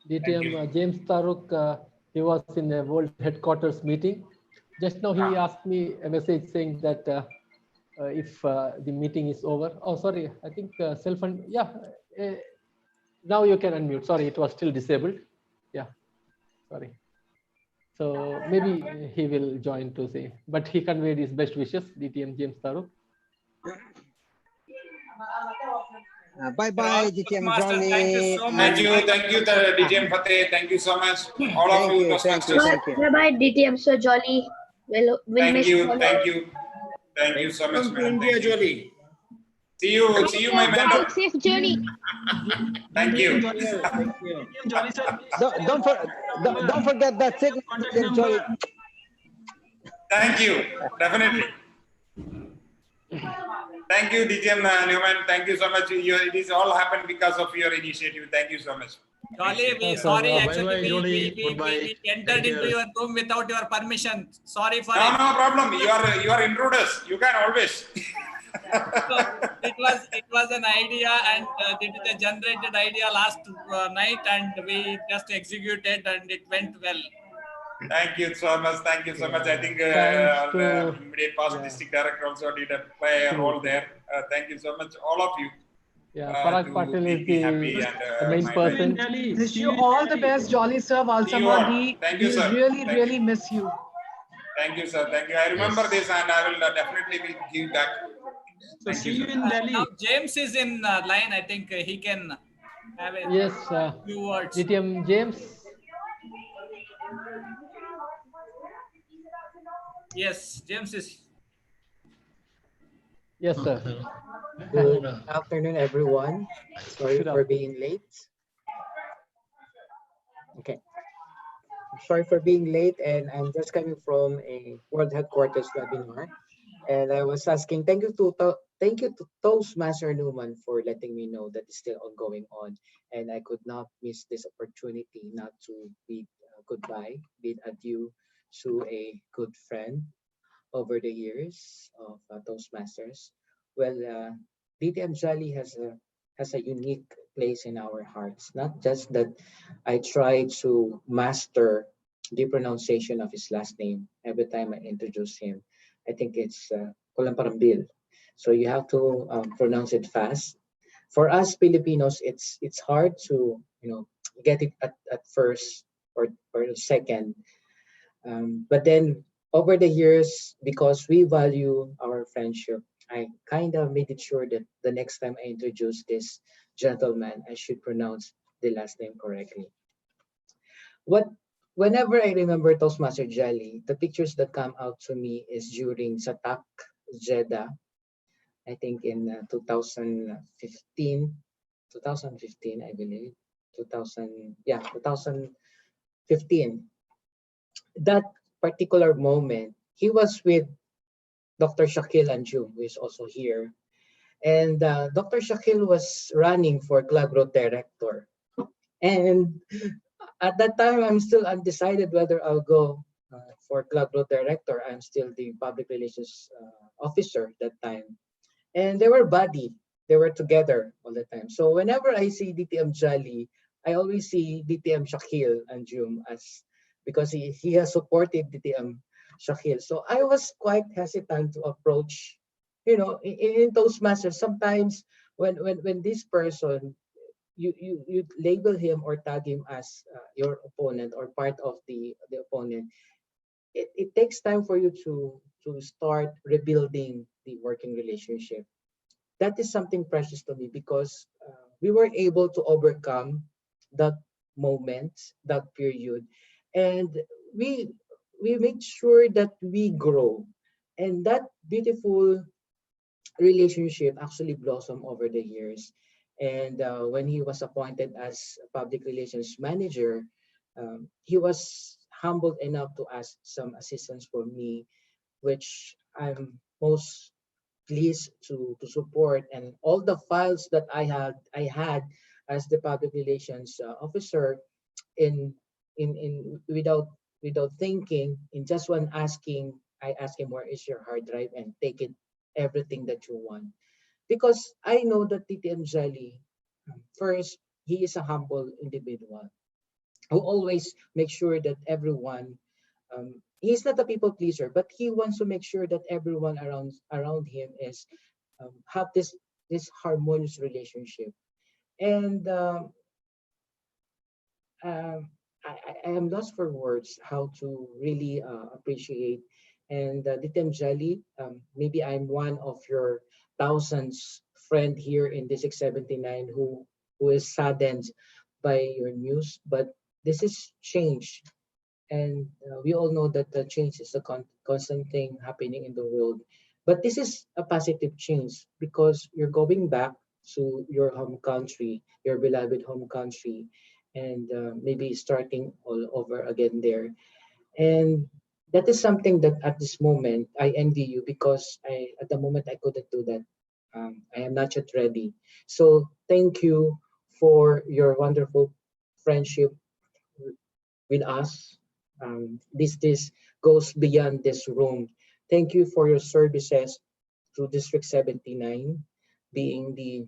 DTM James Taruk, he was in the World Headquarters meeting. Just now he asked me a message saying that if the meeting is over. Oh, sorry, I think now you can unmute. Sorry, it was still disabled. Yeah, sorry. So maybe he will join to say, but he conveyed his best wishes, DTM James Taruk. Bye-bye, DTM Jolly. Thank you, DTM Fateh. Thank you so much. All of you, Toastmasters. Bye-bye, DTM Sir Jolly. We'll thank you so much, man. India Jolly. See you, my man. Safe journey. Thank you. Don't forget that signal, Jolly. Thank you, definitely. Thank you, DTM Newman. Thank you so much. It is all happened because of your initiative. Thank you so much. Jolly, sorry, actually, we entered into your room without your permission. Sorry for it. No problem. You are intruders. You can always. So it was an idea, and it is a generated idea last night, and we just executed, and it went well. Thank you so much. Thank you so much. I think the immediate past district director also did play a role there. Thank you so much, all of you. Yeah, Parag Patil is the main person. Wish you all the best, Jolly Sir. Valsama, we really miss you. Thank you, sir. Thank you. I remember this, and I will definitely give back So see you in Delhi. Now James is in line. I think he can have a Yes, few words. DTM James. Yes, James is. Yes, sir. Good afternoon, everyone. Sorry Good for being late. Okay. Sorry for being late, and I'm just coming from a World Headquarters webinar. And I was asking, thank you to Toastmaster Newman for letting me know that it's still ongoing on, and I could not miss this opportunity not to bid goodbye, bid adieu to a good friend over the years of Toastmasters. Well, DTM Jolly has a unique place in our hearts. Not just that I try to master the pronunciation of his last name every time I introduce him. I think it's Kollamparambil. So you have to pronounce it fast. For us Filipinos, it's hard to get it at first or second. But then over the years, because we value our friendship, I kind of made it sure that the next time I introduce this gentleman, I should pronounce the last name correctly. Whenever I remember Toastmaster Jelly, the pictures that come out to me is during Satak Jeddah, I think in 2015, I believe. 2015. That particular moment, he was with Dr. Shakil Anjum, who is also here. And Dr. Shakil was running for club road director. And at that time, I'm still undecided whether I'll go for club road director. I'm still the public relations officer that time. And they were buddy. They were together all the time. So whenever I see DTM Jolly, I always see DTM Shakil Anjum because he has supported DTM Shakil. So I was quite hesitant to approach, in Toastmasters, sometimes when this person, you label him or tag him as your opponent or part of the opponent, it takes time for you to start rebuilding the working relationship. That is something precious to me because we were able to overcome that moment, that period, and we made sure that we grow, and that beautiful relationship actually blossomed over the years. And when he was appointed as public relations manager, he was humbled enough to ask some assistance for me, which I'm most pleased to support. And all the files that I had as the public relations officer, in without thinking, in just one asking, I asked him, where is your hard drive, and take it, everything that you want. Because I know that DTM Jelly, first, he is a humble individual who always makes sure that everyone, he's not a people pleaser, but he wants to make sure that everyone around him is have this harmonious relationship. And I am lost for words how to really appreciate. And DTM Jelly, maybe I'm one of your thousands friend here in District 79 who is saddened by your news, but this is change. And we all know that the change is a constant thing happening in the world. But this is a positive change because you're going back to your home country, your beloved home country, and maybe starting all over again there. And that is something that at this moment I envy you, because at the moment I couldn't do that. I am not yet ready. So thank you for your wonderful friendship with us. This goes beyond this room. Thank you for your services to District 79, being the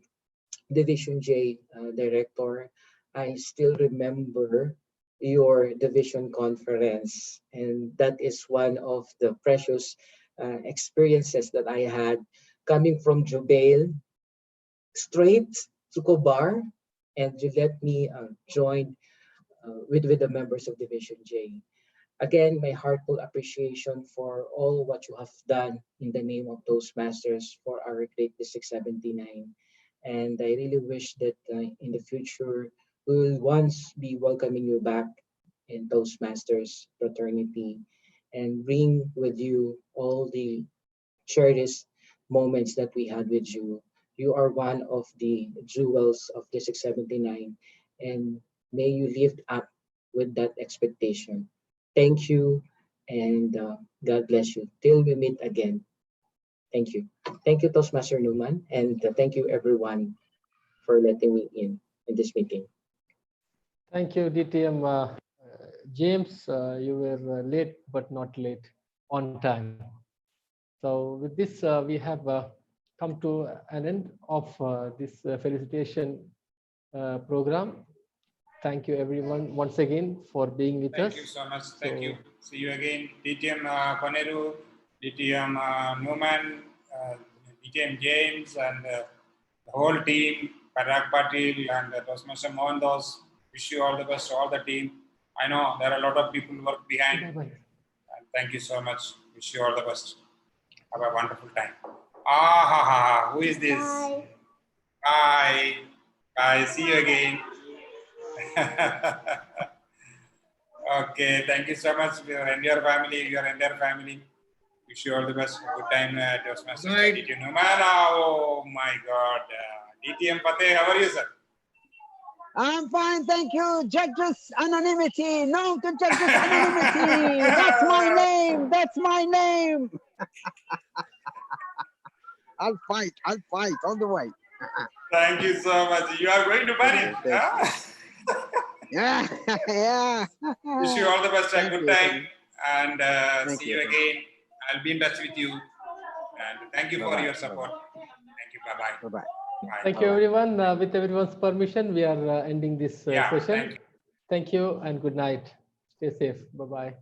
Division J director. I still remember your division conference, and that is one of the precious experiences that I had, coming from Jubail straight to Kobar, and you let me join with the members of Division J. Again, my heartfelt appreciation for all what you have done in the name of Toastmasters for our great District 79. And I really wish that in the future, we will once be welcoming you back in Toastmasters fraternity and bring with you all the cherished moments that we had with you. You are one of the jewels of District 79, and may you live up with that expectation. Thank you, and God bless you. Till we meet again. Thank you. Thank you, Toastmaster Newman, and thank you, everyone, for letting me in this meeting. Thank you, DTM. James, you were late, but not late, on time. So with this, we have come to an end of this felicitation program. Thank you, everyone, once again for being with us. Thank you so much. Thank you. See you again. DTM Koneru, DTM Newman, DTM James, and the whole team, Parag Patil and Toastmaster Mohandas. Wish you all the best to all the team. I know there are a lot of people who work behind. And thank you so much. Wish you all the best. Have a wonderful time. Who is this? Hi. Bye. See you again. Okay, thank you so much, your entire family. Wish you all the best. Good time at Toastmasters. DTM Numan. Oh my God. DTM Fateh, how are you, sir? I'm fine, thank you. Judges anonymity. No to judges anonymity. That's my name. That's my name. I'll fight all the way. Thank you so much. You are going to Paris. Huh? Yeah, yeah. Wish you all the best. A good time. And see you again. I'll be in touch with you. And thank you for your support. Thank you. Bye-bye. Bye-bye. Thank you, everyone. With everyone's permission, we are ending this session. Thank you and good night. Stay safe. Bye-bye.